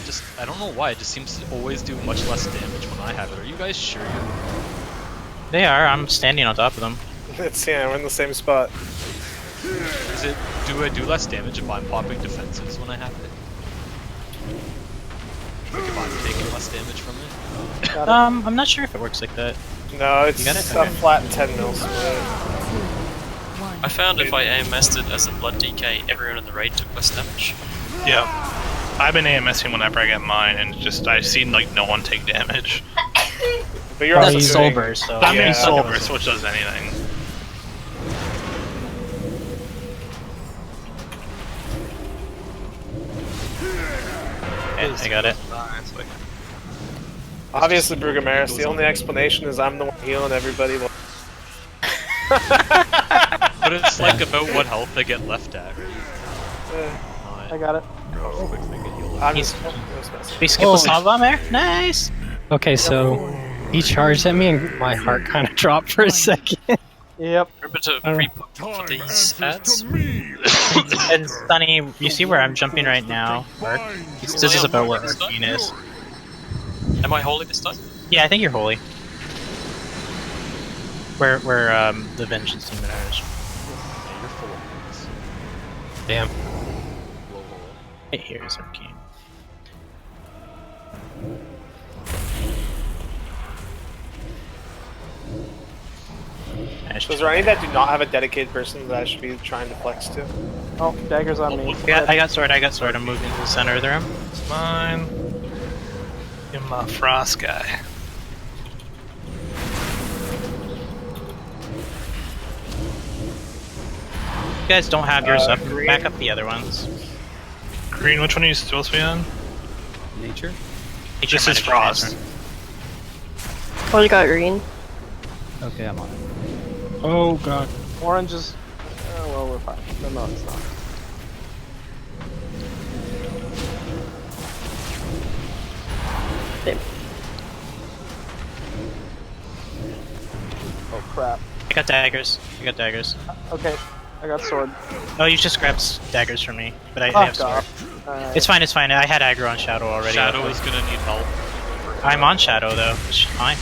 Just, I don't know why, it just seems to always do much less damage when I have it. Are you guys sure? They are. I'm standing on top of them. It's, yeah, we're in the same spot. Is it, do I do less damage if I'm popping defenses when I have it? Like if I'm taking less damage from it? I'm not sure if it works like that. No, it's You got it? a Okay. flat 10 mil split. I found if I AMS'd it as a blood DK, everyone in the raid took less damage. Yeah. I've been AMSing whenever I get mine, and just I've seen like no one take damage. But you're also That's doing... soul burst, so I mean Yeah. soul burst, which does anything. Okay, I got it. It's like, Obviously, Prgression, the only explanation is I'm the one healing everybody. But it's like about what health they get left at, right? I got it. How quick they get healed. I'm He's- just We skip the snow bomb there? Nice! Okay, so he charged at me and my heart kind of dropped for a second. Yep. Remember to don't know. pre-put for these ads? And Sunny, you see where I'm jumping right now? Mark? This is about where Arcane is. Am I holy this time? Yeah, I think you're holy. Where the Vengeance Demon is. You're full of holes. Damn. Blowhole. Right here is Arcane. So is there any that do not have a dedicated person that I should be trying to flex to? Oh, dagger's on me. I got sword, I'm moving to the center of the room. it's mine. Give him a frost guy. You guys don't have yours up, green. back up the other ones. Green, which one are you supposed to be on? Nature? This is frost. Oh, you got green. Okay, I'm on it. Oh god. Orange is... Oh, well, we're fine. No, it's not. Same. Oh, crap. I got daggers. Okay, I got sword. Oh, you just grabbed daggers from me, but I Oh, have sword. God. It's fine, I had aggro on Shadow already. Shadow is gonna need help. I'm on Shadow though, it's fine.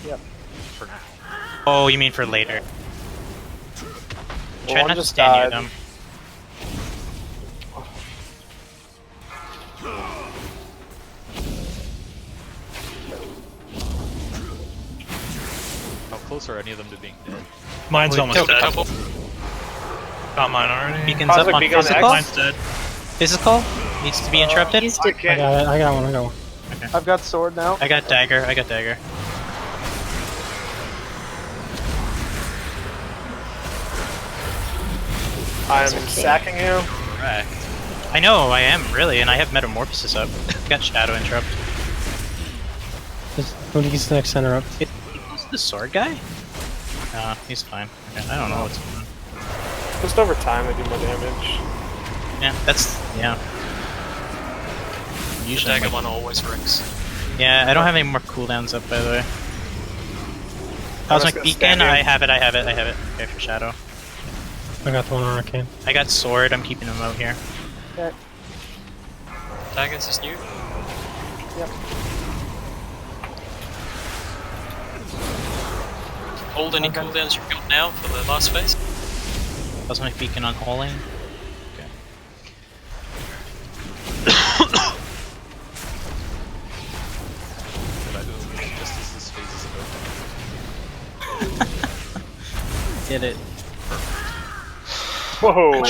Yep. For now. Oh, you mean for later. Try one not to just stand near died. them. How close are any of them to being dead? Mine's We almost killed a dead. couple. Got mine already. Beacons Cosmic up on Beacon on physical. Mine's dead. Physical needs to be interrupted. He's I did. I can't. got it, I got one. I've got sword now. I got dagger. I'm sacking you. Correct. I know, I am really, and I have Metamorphosis up. Got Shadow interrupt. Who gets the next center up? Is the sword guy? He's fine. Okay, I don't know what's going on. Just over time, they do more damage. Yeah, yeah. The Usually, dagger I'm like- one always wrecks. yeah, I don't have any more cooldowns up, by the way. Cosmic gonna Beacon, stand here. I have it. Okay, for Shadow. I got the one on Arcane. I got sword, I'm keeping him out here. Okay. Daggers is new. Yep. Hold any cooldowns you've got now for the last phase. Cosmic Beacon on Holing. Okay. Did I do it just as this phase is about? Did it. Whoa!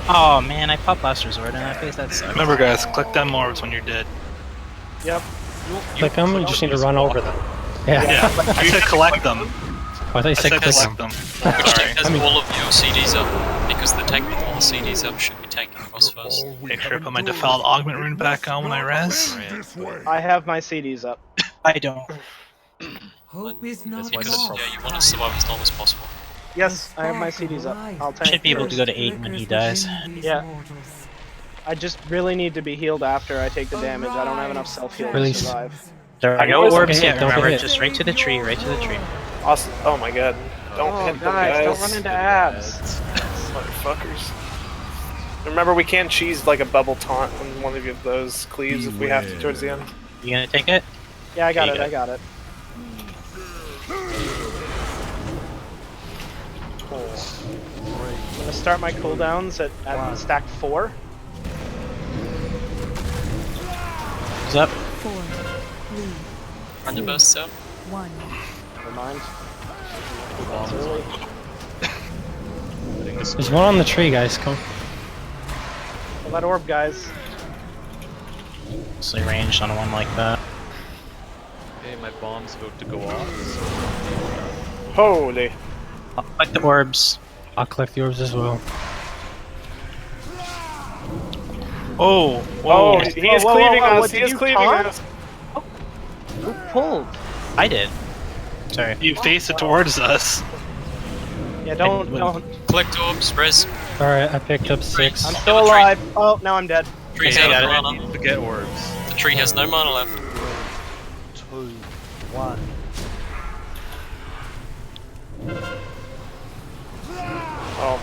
Oh man, I popped Last Resort in that phase, that sucks. Remember, guys, click them orbs when you're dead. Yep. Click them, you just need to run over them. Yeah. Yeah, I said collect them. I thought you I said said click collect them. them. Which Sorry. tank has all of your CDs up? Because the tank with all the CDs up should be tanking cross first. Make sure I put my default augment rune back on when I res. I have my CDs up. I don't. Hope is not Because yeah, you want to survive as long as possible. Yes, I have my CDs up. I'll tank. Should be able to go to 8 when he dies. Yeah. I just really need to be healed after I take the damage. I don't have enough self-heal to Release. survive. There are I no always orbs hit, yet, don't remember, hit. just right to the tree, right to the tree. Awesome. Oh my god. Don't hit them, guys. Don't run into abs. Motherfuckers. Remember, we can cheese like a bubble taunt when one of those cleaves if we have to towards the end. You gonna take it? Yeah, I got There it, you I got it. I'm gonna start my cooldowns at stack 4. What's up? 4, 3, Run your bursts out. 1. Never mind. There's one on the tree, guys. Come. Kill that orb, guys. Mostly ranged on one like that. Okay, my bomb's about to go off. Holy. I'll collect the orbs. I'll collect the orbs as well. Oh, Whoa. he is Whoa, whoa, cleaving whoa, us. what, He did is you cleaving taunt? us. Who pulled? I did. Sorry. You face it towards us. Yeah, don't. Collect orbs, res. Alright, I picked up 6. I'm still alive. Oh, now I'm dead. Tree's Okay, out got of it. mana. To get orbs. The tree has no mana left. 2, 1. Oh.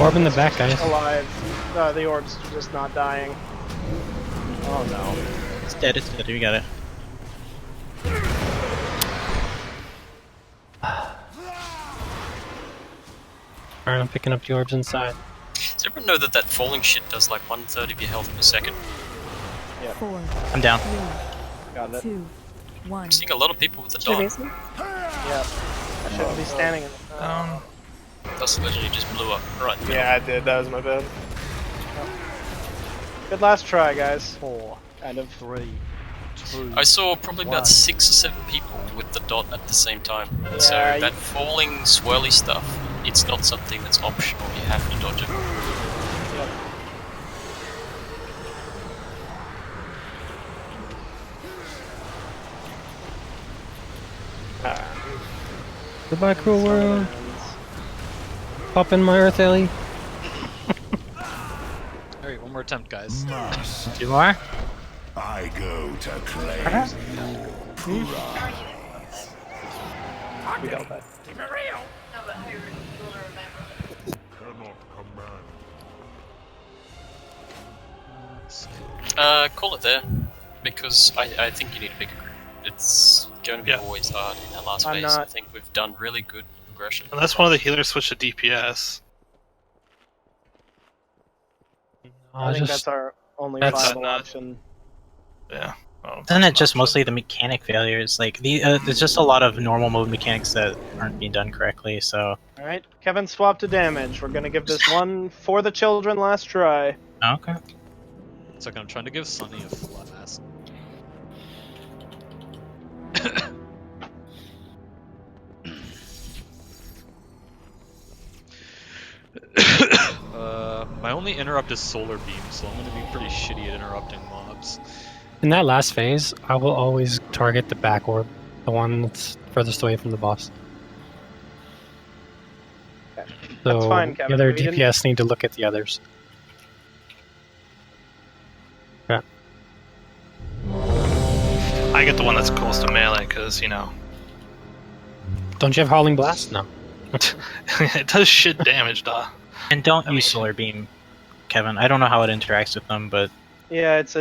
Orb in the back, guys. Alive. The orb's just not dying. Oh no. It's dead, it's dead, we got it. Alright, I'm picking up the orbs inside. Does everyone know that falling shit does like 1/3 of your health per second? 4, I'm down. 3, Got it. 2, 1. I'm seeing a lot of people with the Should dot. we see? Yeah. I shouldn't be standing in the That's literally just blew up. Right. Yeah, I did. That was my bad. Good last try, guys. 4. Kind of. 3, 2. I saw probably about 1. 6 or 7 people with the dot at the same time. So Yeah, that falling swirly stuff, it's not something that's optional. You have to dodge it. Goodbye, cruel world. Pop in my Earth, Ellie. Alright, one more attempt, guys. 2 more? I go to claim your prize. We got that. Cannot command. Call it there. Because I think you need a bigger group. It's going to be always hard in that last phase. I think we've done really good progression. Unless one of the healers switched to DPS. I think that's our only viable option. Yeah. Isn't it just mostly the mechanic failures? Like, there's just a lot of normal mode mechanics that aren't being done correctly, so... Alright, Kevin swapped to damage. We're gonna give this one for the children last try. Okay. It's like I'm trying to give Sunny a flask. My only interrupt is solar beam, so I'm gonna be pretty shitty at interrupting mobs. In that last phase, I will always target the back orb, the one that's furthest away from the boss. Okay. So That's fine, Kevin. the other We didn't- DPS need to look at the others. Yeah. I get the one that's close to melee because, you know, Don't you have Howling Blast? No. it does shit damage, duh. And don't use Solar Beam, Kevin. I don't know how it interacts with them, but... Yeah, it's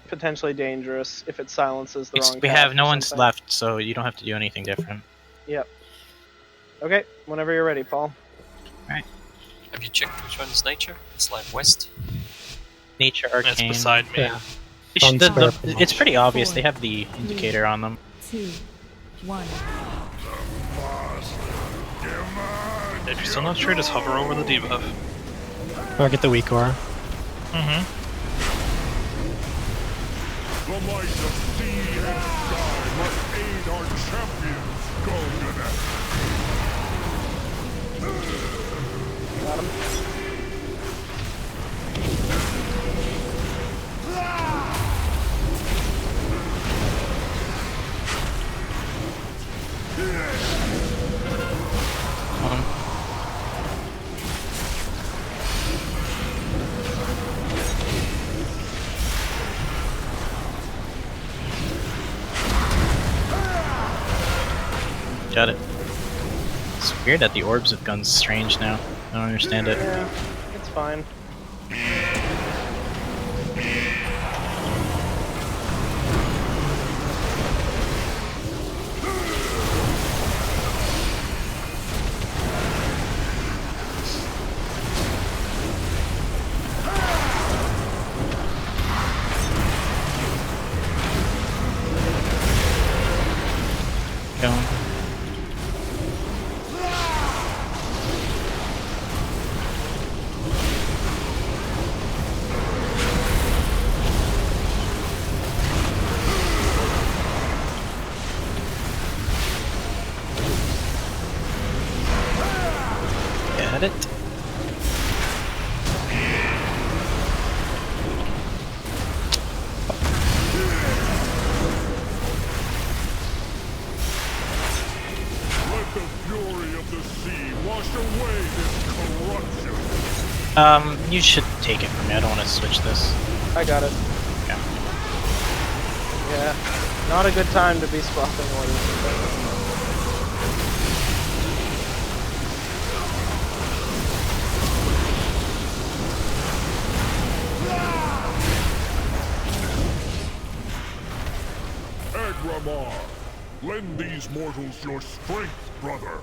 potentially dangerous if it silences the wrong We have cast no or one's something. left, so you don't have to do anything different. Yep. Okay, whenever you're ready, Paul. Alright. Have you checked which one's nature? It's like west. Nature Arcane. It's beside me. Yeah. It's pretty obvious. They have the indicator on them. 2, 1. If you're still not sure, just hover over the debuff. Or get the weak aura. Mm-hmm. The light of sea and sky must aid our champions. Go to that. Got him. Got it. It's weird that the orbs have gone strange now. I don't understand it. Yeah, it's fine. Going. Got it. Let the fury of the sea wash away this corruption. You should take it from me. I don't want to switch this. I got it. Yeah. Yeah, not a good time to be swapping orders. Agramar, lend these mortals your strength, brother.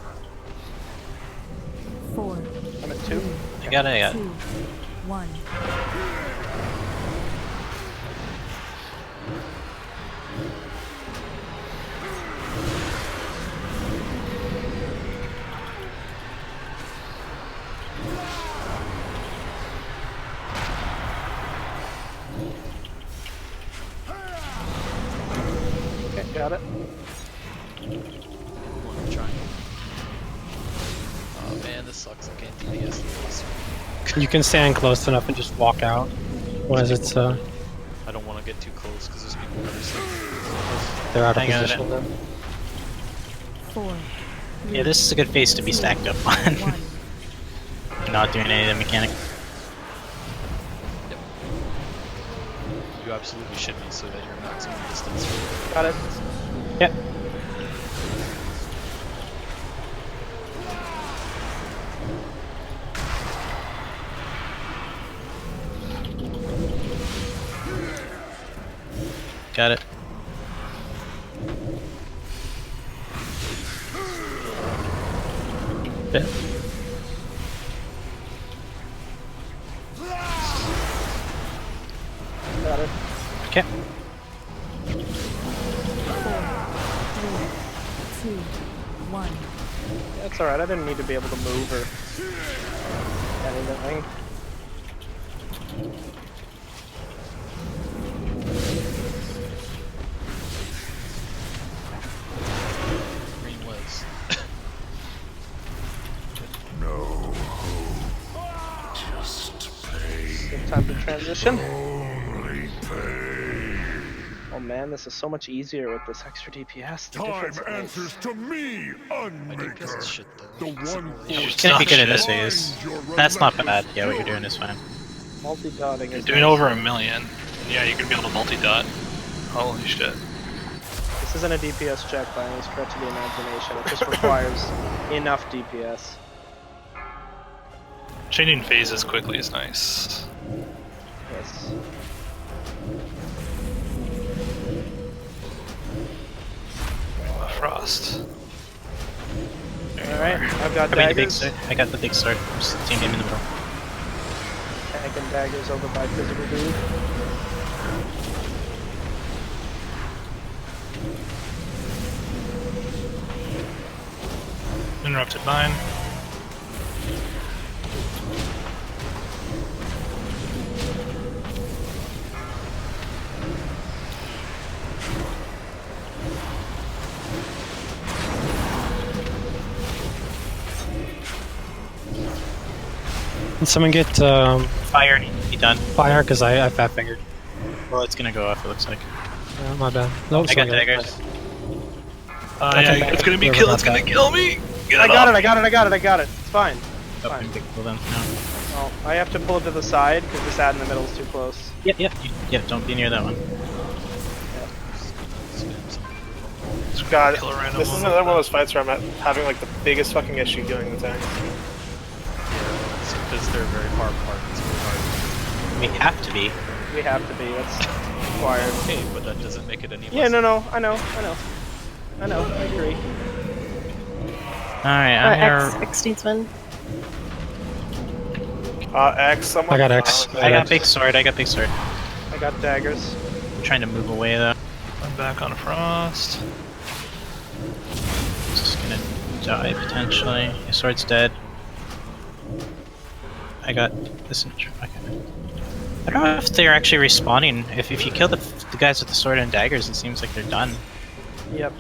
4, I'm at 2. I got it. 2, 1. Okay, got it. Oh man, this sucks. I can't DPS this. You can stand close enough and just walk out. Whereas it's I don't want to get too close because there's people that are stuck. they're out of Hang on a position then. 4. Yeah, this is a good phase to be stacked up on. 1. Not doing any of the mechanic. You absolutely should be so that you're maximum distance. Got it. Yep. Got it. Yeah. Got it. Okay. 4, 3, 2, 1. That's alright, I didn't need to be able to move or anything. Green was. No hope, just pain. Good time to transition. Only pain. Oh man, this is so much easier with this extra DPS. The Time difference answers to me, Unmaker. Shit though. The one It's gonna be good in this force phase. that binds your That's not bad. relentless Yeah, what you're doing is fine. multi-dotting You're is doing nice. over 1 million. Yeah, you're gonna be able to multi-dot. Holy shit. This isn't a DPS check by any stretch of the imagination. It just requires enough DPS. Changing phases quickly is nice. Yes. Frost. Alright, I've got Probably the big daggers. sword. I got the big sword. I'm just team him in the middle. Tank and daggers over by physical dude. Interrupted mine. Can someone get Fire needs to be done. fire? Because I fat fingered. Well, it's gonna go off, it looks like. Yeah, my bad. No, I got daggers. Yeah, it's gonna be kill. It's gonna kill me. Get I it got off. it, I got it, I got it, I got it. It's fine. Oh, Fine. big pull then. No. Oh, I have to pull it to the side because this ad in the middle is too close. Yep. Don't be near that one. God, this is another one of those fights where I'm having like the biggest fucking issue killing the tanks. It's because they're very far apart. It's really hard. We have to be. We have to be. That's required. Okay, but that doesn't make it any less. Yeah, no, I know. I agree. Alright, I'm here. X needs one. X, someone. I got X. I got big sword. I got daggers. I'm trying to move away though. I'm back on Frost. Just gonna die potentially. Your sword's dead. I got this. Okay. I don't know if they're actually respawning. If you kill the guys with the sword and daggers, it seems like they're done. Yep.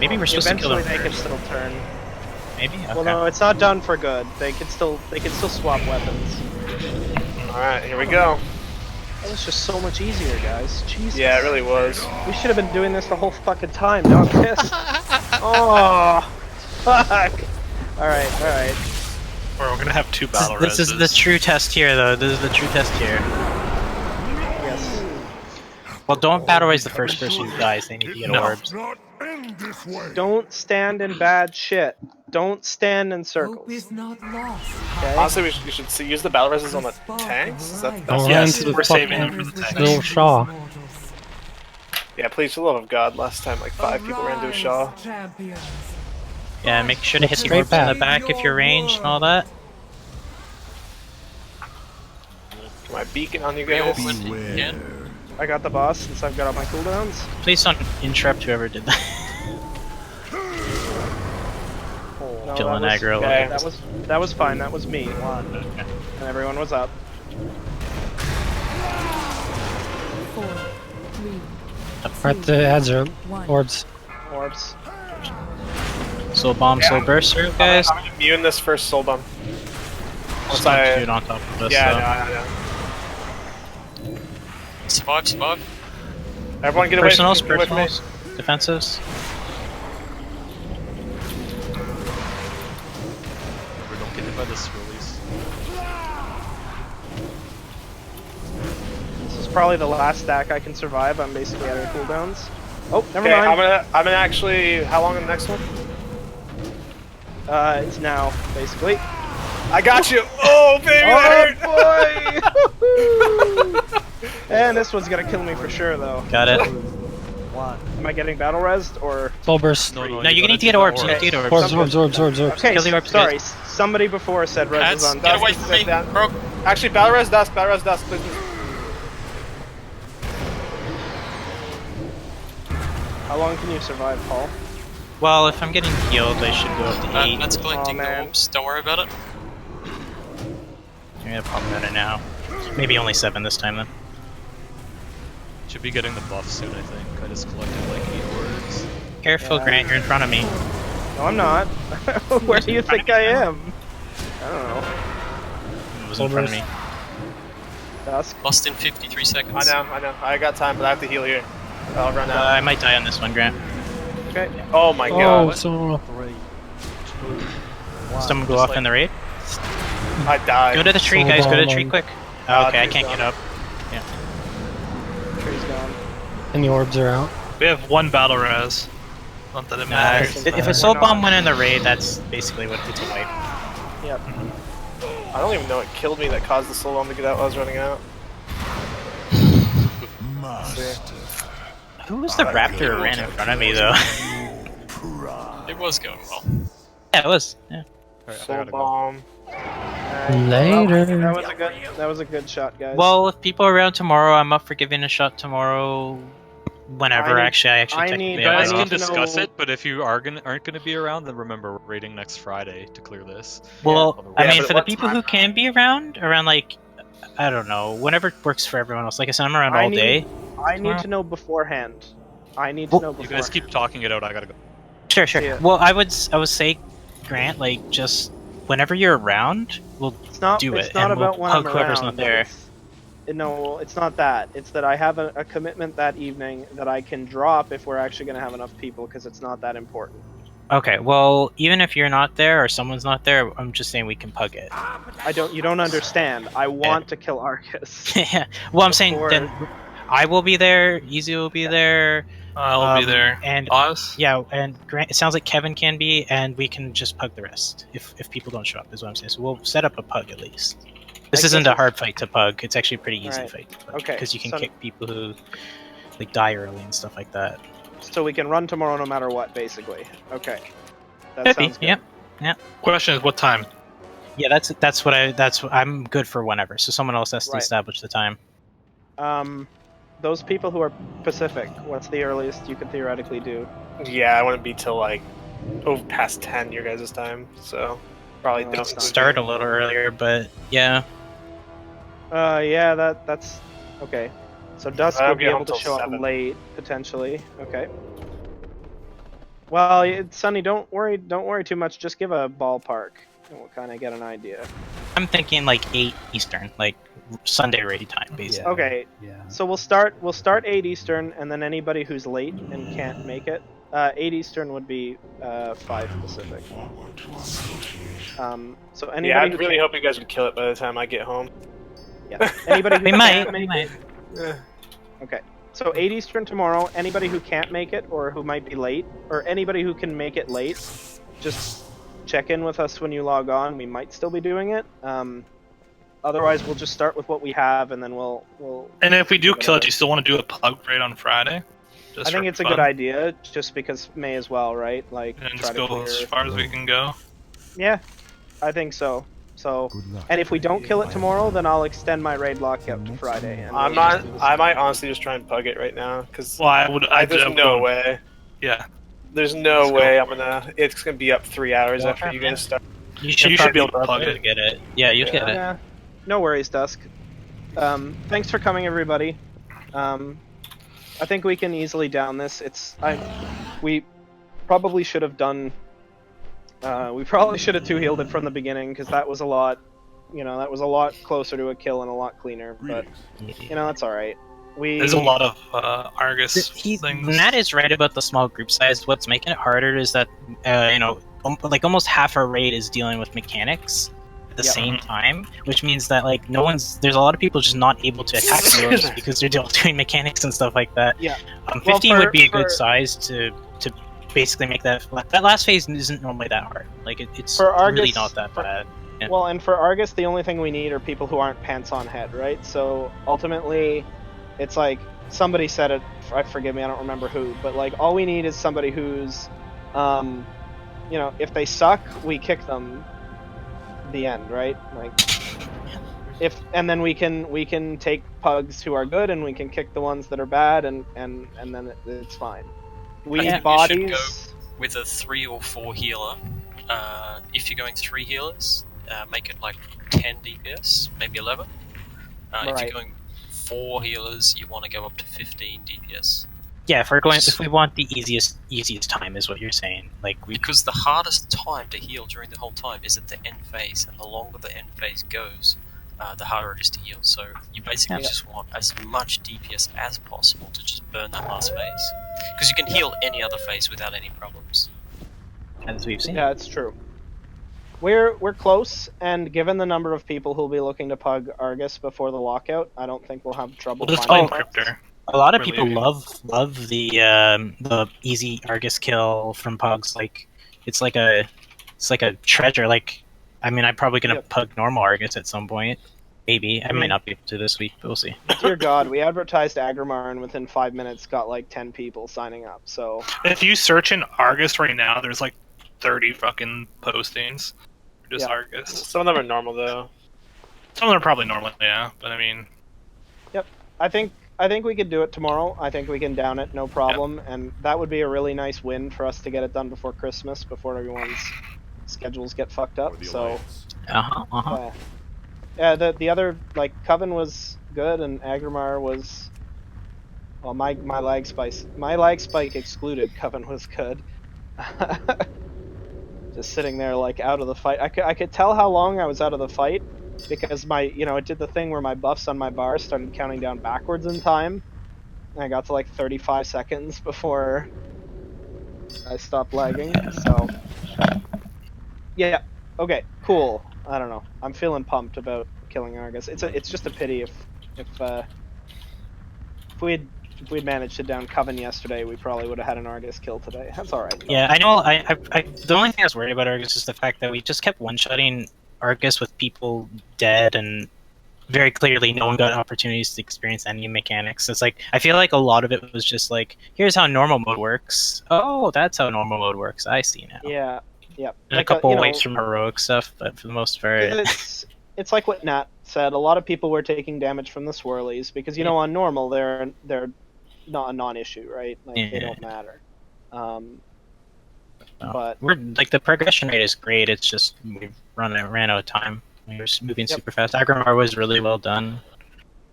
Maybe we're supposed to kill them. Eventually they first. can still turn. Maybe. Okay. Well, no, it's not done for good. They can still swap weapons. All right, here we go. That was just so much easier, guys. Jesus. Yeah, it really was. We should have been doing this the whole fucking time. Now I'm pissed. Oh, fuck. All right. We're gonna have 2 battle This is the true test here, though. This is the true test here. Yes. Well, don't battle raise the first person who dies. They need to get orbs. Don't stand in bad shit. Don't stand in circles. Is not lost. Okay? Honestly, we should use the battle reses on the tanks. Don't run into the we're saving fucking them for the tanks. little Shaw. Yeah, please, for the love of God. Last time, like 5 people ran to a Shaw. Yeah, make sure to hit the Straight orbs in the back. back if you're ranged and all that. My beacon on you guys. I got the boss since I've got all my cooldowns. Please don't interrupt whoever did that. No, Killing that was, aggro. okay. that was fine. That was me. Okay. And everyone was up. 4, 3, Alright, the ads are orbs. Orbs. Soul bomb, soul burst through, guys. I'm immune this first soul bomb. Once Don't I shoot on top of us. yeah, though. I know. Survive. Everyone get away Personals, from me. Get away from me. personals, defensives. We don't get hit by this release. This is probably the last stack I can survive. I'm basically out of cooldowns. Oh, never Okay, mind. I'm gonna actually. How long in the next one? It's now, basically. I got you. Oh baby, that hurt. boy! And this one's gonna kill me for sure, though. Got it. Am I getting battle resed or? Soul burst. No, you need to get orbs. You need to get orbs. Orbs. Okay, Kill the orbs, sorry. Somebody before said res Ads, was on. get away from me, bro. Actually, battle res dust, please. How long can you survive, Paul? Well, if I'm getting healed, I should go up to 8. That's collecting Oh, the man. orbs. Don't worry about it. I'm gonna pop that in now. Maybe only 7 this time then. Should be getting the buff soon, I think. I just collected like 8 orbs. Careful, Grant, you're in front of me. No, I'm not. Where do you think I am? I don't know. It was in front of me. Dusk. Lost in 53 seconds. I know. I got time, but I have to heal here. I'll run out. I might die on this one, Grant. Okay. Oh my Oh, god. so 3, 2, 1. Someone go off in the raid? I died. Go to the tree, Soul guys. Go to the bomb tree on- quick. Oh, okay, I tree's can't gone. get up. Tree's gone. and the orbs are out. We have 1 battle res. Not that it matters. If a soul bomb went in the raid, that's basically what it's a wipe. Yep. I don't even know what killed me that caused the soul bomb to get out while I was running out. Who was the raptor who ran in front of me, though? It was going well. Yeah, it was. Yeah. Alright, I Soul gotta go. bomb. Later. That was a good shot, guys. Well, if people are around tomorrow, I'm up for giving a shot tomorrow. Whenever, I actually need- technically You I guys need can to discuss know- it, but if you aren't gonna be around, then remember we're raiding next Friday to clear this. Well, Yeah, I mean, but for the what people time? who can be around like, I don't know, whenever works for everyone else. Like I said, I'm around all day. I need to know beforehand. I need to know You beforehand. guys keep talking it out. I gotta go. Sure. Yeah. Well, I would say, Grant, like just whenever you're around, we'll It's not. do It's it, not and we'll about when hug I'm whoever's around. not there. No, it's not that. It's that I have a commitment that evening that I can drop if we're actually going to have enough people, because it's not that important. Okay, well, even if you're not there or someone's not there, I'm just saying we can pug it. You don't understand. I want to kill Argus. Yeah. Well, I'm saying then I will be there. Easy will be there. I'll be there. And Oz? Yeah, and Grant. It sounds like Kevin can be, and we can just pug the rest if people don't show up. Is what I'm saying. So we'll set up a pug at least. This isn't a hard fight to pug. It's actually a pretty easy fight to pug. Okay. Because you can kick people who like die early and stuff like that. So we can run tomorrow no matter what, basically. Okay. That sounds good. Yep. Yeah. Question is, what time? Yeah, I'm good for whenever. So someone else has to establish the time. Those people who are Pacific, what's the earliest you could theoretically do? Yeah, I wouldn't be till like past 10 your guys' time, so probably don't start a little earlier, but yeah. Yeah, that's okay. So Dusk would be able to show up 7. late potentially. Okay. Well, Sunny, don't worry too much. Just give a ballpark, and we'll kind of get an idea. I'm thinking like 8 Eastern, like Sunday ready time, basically. Okay. Yeah. So we'll start 8 Eastern, and then anybody who's late and can't make it, 8 Eastern would be 5 Pacific. So anybody. Yeah, I really hope you guys would kill it by the time I get home. Yeah. Anybody who we can't might. make it. Okay. So 8 Eastern tomorrow. Anybody who can't make it or who might be late, or anybody who can make it late, just check in with us when you log on. We might still be doing it. Otherwise, we'll just start with what we have, and then we'll. And if we do kill it, do you still want to do a pug raid on Friday? I think it's a good idea, just because may as well, right? Like, and just go as far as we can go. Yeah, I think so. So, and if we don't kill it tomorrow, then I'll extend my raid lockout to Friday. And I might honestly just try and pug it right now, because there's no way. Yeah. There's no way it's gonna be up 3 hours after you guys start. You should be able to pug it. Get it. Yeah, you get it. Yeah. No worries, Dusk. Thanks for coming, everybody. I think we can easily down this. We probably should have done. We probably should have two-healed it from the beginning, because that was a lot. That was a lot closer to a kill and a lot cleaner. But that's all right. There's a lot of Argus things. Matt is right about the small group size. What's making it harder is that like almost half our raid is dealing with mechanics at the same time, which means that like there's a lot of people just not able to attack heroes because they're doing mechanics and stuff like that. Yeah. 15 would be a good size to basically make that last phase isn't normally that hard. Like it's Argus, really not that bad. Yeah. Well, and for Argus, the only thing we need are people who aren't pants on head, right? So ultimately, it's like somebody said it. Forgive me, I don't remember who, but like all we need is somebody who's, if they suck, we kick them. The end, right? Like, and then we can take pugs who are good, and we can kick the ones that are bad, and then it's fine. We need bodies. You should go with a 3 or 4 healer. If you're going 3 healers, make it like 10 DPS, maybe 11. If you're going 4 healers, you want to go up to 15 DPS. Yeah, if we want the easiest time, is what you're saying. Because the hardest time to heal during the whole time is at the end phase, and the longer the end phase goes, the harder it is to heal. So you basically just want as much DPS as possible to just burn that last phase, because you can heal any other phase without any problems. As we've seen. Yeah, it's true. We're close, and given the number of people who'll be looking to pug Argus before the lockout, I don't think we'll have trouble. We'll just play Cryptor. A lot of people love the easy Argus kill from pugs. Like it's like a treasure. Like, I mean, I'm probably gonna pug normal Argus at some point. Maybe I might not be able to this week, but we'll see. Dear God, we advertised Agrimar, and within 5 minutes got like 10 people signing up. So if you search in Argus right now, there's like 30 fucking postings. Just Argus. Some of them are normal though. Some of them are probably normal, yeah. But I mean. Yep, I think we could do it tomorrow. I think we can down it, no problem. Yep. And that would be a really nice win for us to get it done before Christmas, before everyone's schedules get fucked up. So. Yeah, the other, like, Coven was good, and Agrimar was... Well, my lag spike excluded, Coven was good. Just sitting there, like, out of the fight. I could tell how long I was out of the fight because it did the thing where my buffs on my bar started counting down backwards in time, and I got to like 35 seconds before I stopped lagging. So, yeah, okay, cool. I don't know. I'm feeling pumped about killing Argus. It's just a pity if we'd managed to down Coven yesterday, we probably would have had an Argus kill today. That's all right. Though. Yeah, I know. The only thing I was worried about Argus is the fact that we just kept one-shotting Argus with people dead, and very clearly no one got opportunities to experience any mechanics. It's like, I feel like a lot of it was just like, here's how normal mode works. Oh, that's how normal mode works. I see now. Yeah, yeah. And a couple waves from heroic stuff, but for the most part, it's like what Nat said. A lot of people were taking damage from the swirlies because on normal they're not a non-issue, right? Like they don't matter. But we're like, the progression rate is great. It's just we ran out of time. We were moving super fast. Agrimar was really well done.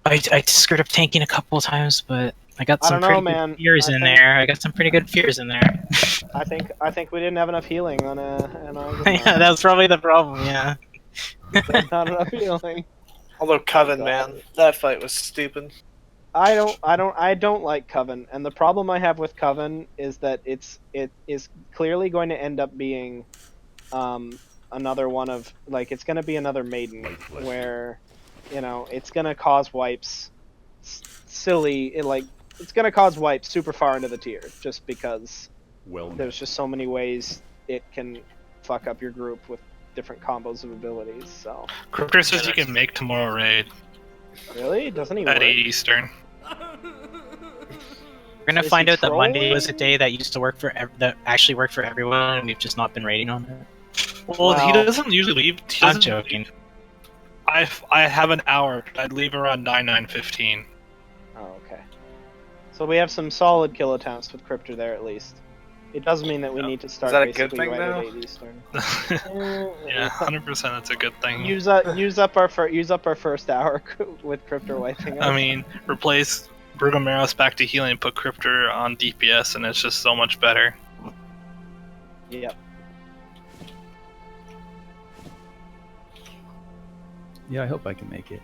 I screwed up tanking a couple of times, but I got some pretty good fears in there. I got some pretty good fears in there. I think we didn't have enough healing on a. Yeah, that was probably the problem. Yeah. Not enough healing. Although Coven, man, that fight was stupid. I don't like Coven, and the problem I have with Coven is that it is clearly going to end up being another one of, like, it's going to be another Maiden where it's going to cause wipes silly, it's going to cause wipes super far into the tier just because there's just so many ways it can fuck up your group with different combos of abilities. So Cryptor says you can make tomorrow raid. Really? Doesn't he? At 8 Eastern. We're gonna find out that Monday was a day that used to work that actually worked for everyone, and we've just not been raiding on it. Well, he doesn't usually leave. I'm joking. I have an hour. I'd leave around 9:15. Oh, okay. So we have some solid kill attempts with Cryptor there at least. It does mean that we need to start Is that a basically good thing right now? at 8 Eastern. Yeah, 100%. That's a good thing. Use up our first hour with Cryptor wiping us. I mean, replace Brugomeros back to healing, put Cryptor on DPS, and it's just so much better. Yep. Yeah, I hope I can make it.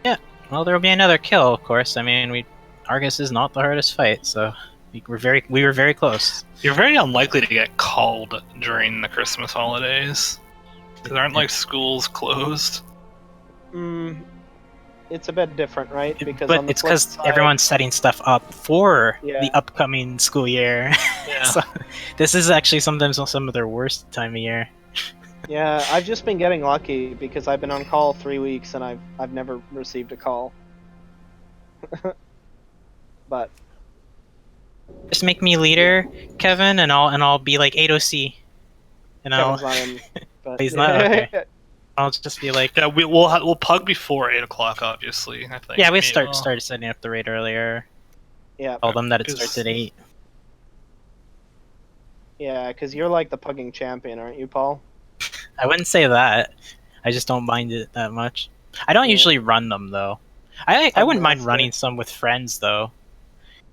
Yeah. Well, there will be another kill, of course. I mean, Argus is not the hardest fight, so we were very close. You're very unlikely to get called during the Christmas holidays. Because aren't like schools closed? It's a bit different, right? Because But it's because everyone's setting stuff up for the upcoming school year. Yeah. So this is actually sometimes some of their worst time of year. Yeah, I've just been getting lucky because I've been on call 3 weeks and I've never received a call. But just make me leader, Kevin, and I'll be like 8OC. And Kevin's not in, but he's not okay. I'll just be like, yeah, we'll pug before 8 o'clock, obviously. I think. Yeah, we started setting up the raid earlier. Yeah. Tell them that it starts at 8. Yeah, because you're like the pugging champion, aren't you, Paul? I wouldn't say that. I just don't mind it that much. I don't usually run them though. I wouldn't mind running some with friends though.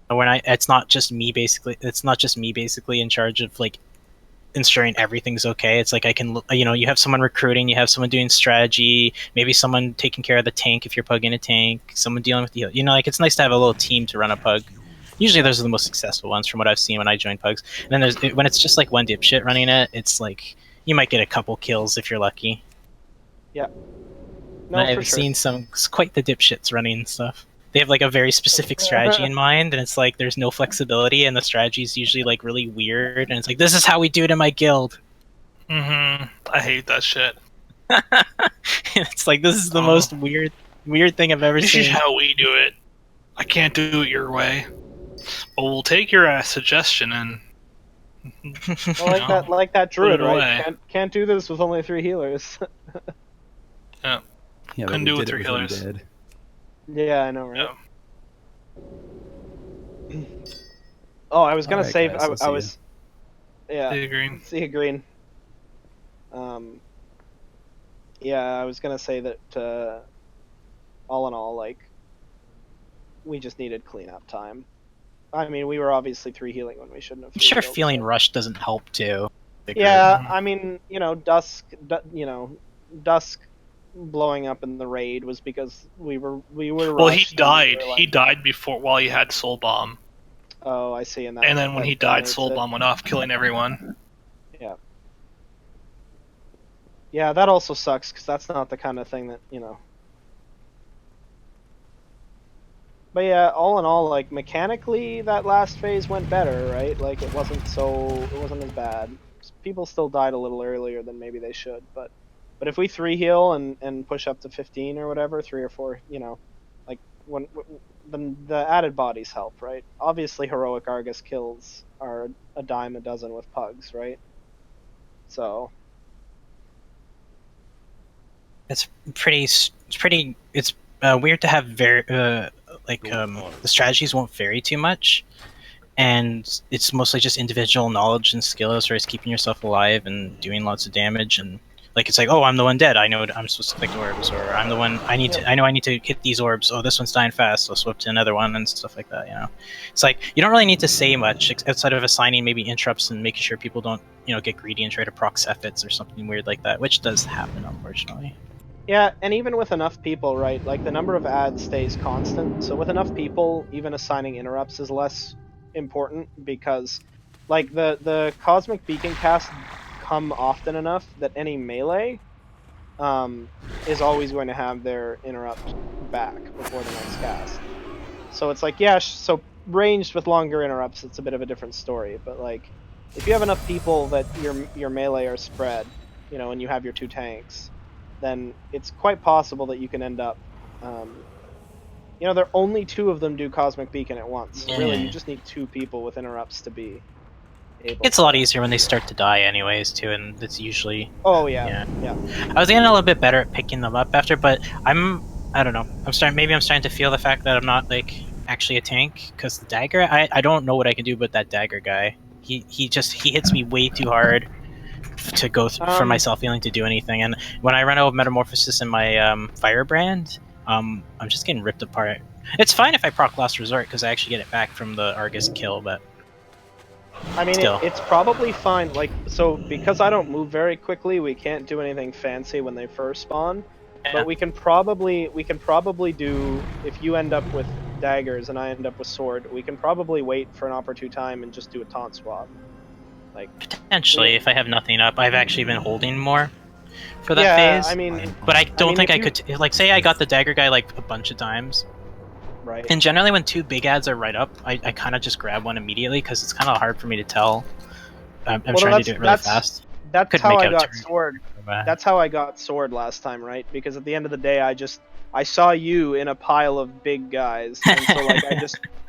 When it's not just me basically. It's not just me basically in charge of like ensuring everything's okay. It's like I can, you have someone recruiting, you have someone doing strategy, maybe someone taking care of the tank if you're pugging a tank, someone dealing with the, like it's nice to have a little team to run a pug. Usually those are the most successful ones from what I've seen when I join pugs. And then when it's just like one dipshit running it, it's like you might get a couple kills if you're lucky. Yeah. No, I've seen quite the dipshits running stuff. They have like a very specific strategy in mind, and it's like there's no flexibility, and the strategy is usually like really weird, and it's like, this is how we do it in my guild. I hate that shit. It's like, this is the most weird thing I've ever seen. This is how we do it. I can't do it your way. But we'll take your suggestion and well, like that druid, right? Can't do this with only 3 healers. Yeah. Couldn't do it with 3 healers. Yeah, I know, right? Yeah. Oh, I was gonna save. Guys, I was. Yeah. See you, Green. See you, Green. Yeah, I was gonna say that. All in all, like, we just needed cleanup time. I mean, we were obviously 3 healing when we shouldn't have. I'm sure feeling rushed doesn't help too. Yeah, I mean, Dusk, Dusk blowing up in the raid was because we were Well, he rushed and we died. were like- He died before while he had Soul Bomb. Oh, I see. And then when he died, Soul Bomb went off, killing everyone. Yeah. Yeah, that also sucks because that's not the kind of thing that, you know. But yeah, all in all, like mechanically, that last phase went better, right? Like it wasn't as bad. People still died a little earlier than maybe they should, but if we 3-heal and push up to 15 or whatever, 3 or 4, you know, like when the added bodies help, right? Obviously, heroic Argus kills are a dime a dozen with pugs, right? So it's weird to have the strategies won't vary too much, and it's mostly just individual knowledge and skill as far as keeping yourself alive and doing lots of damage. And like it's like, oh, I'm the one dead, I know I'm supposed to collect orbs, or I'm the one I need to hit these orbs, oh, this one's dying fast, so I'll swap to another one and stuff like that, you know. It's like you don't really need to say much outside of assigning maybe interrupts and making sure people don't, you know, get greedy and try to proc Cephits or something weird like that, which does happen, unfortunately. yeah, and even with enough people, right, like the number of ads stays constant, so with enough people, even assigning interrupts is less important, because like the Cosmic Beacon casts come often enough that any melee is always going to have their interrupt back before the next cast. So it's like, yeah, so ranged with longer interrupts, it's a bit of a different story, but like if you have enough people that your melee are spread, you know, and you have your 2 tanks, then it's quite possible that you can end up, you know, only 2 of them do Cosmic Beacon at once. So really, you just need 2 people with interrupts to be able. It's a lot easier when they start to die anyways, too, and it's usually... Oh, yeah. I was getting a little bit better at picking them up after, but I don't know. Maybe I'm starting to feel the fact that I'm not, like, actually a tank, because the dagger, I don't know what I can do with that dagger guy. He hits me way too hard to go for myself feeling to do anything, and when I run out of Metamorphosis in my Firebrand, I'm just getting ripped apart. It's fine if I proc Last Resort because I actually get it back from the Argus kill, but I mean, it's probably fine. Like, so because I don't move very quickly, we can't do anything fancy when they first spawn. Yeah. But we can probably do, if you end up with daggers and I end up with sword, we can probably wait for an opportune time and just do a taunt swap. Like potentially, if I have nothing up, I've actually been holding more for that phase. I mean, but I don't think I could. Like, say I got the dagger guy like a bunch of times. Right. And generally, when 2 big ads are right up, I kind of just grab one immediately because it's kind of hard for me to tell. I'm trying to do it really fast. That's how I got sword. That's how I got sword last time, right? Because at the end of the day, I saw you in a pile of big guys, and so like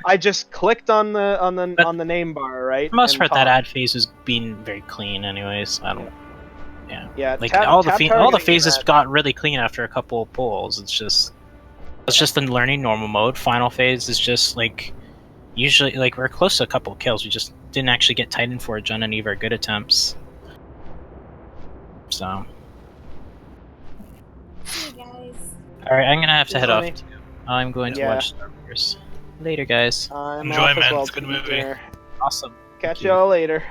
I just clicked on the name bar, right? For the most part, that ad phase was being very clean, anyways. I don't. Yeah. Like all the phases got really clean after a couple of pulls. It's just the learning normal mode. Final phase is just like usually like we're close to a couple of kills. We just didn't actually get Titan Forge on any of our good attempts. So. Hey guys. Alright, I'm gonna have to head off too. I'm going to watch Star Wars. Later, guys. Enjoy, man. It's a good movie. Awesome. Catch y'all later.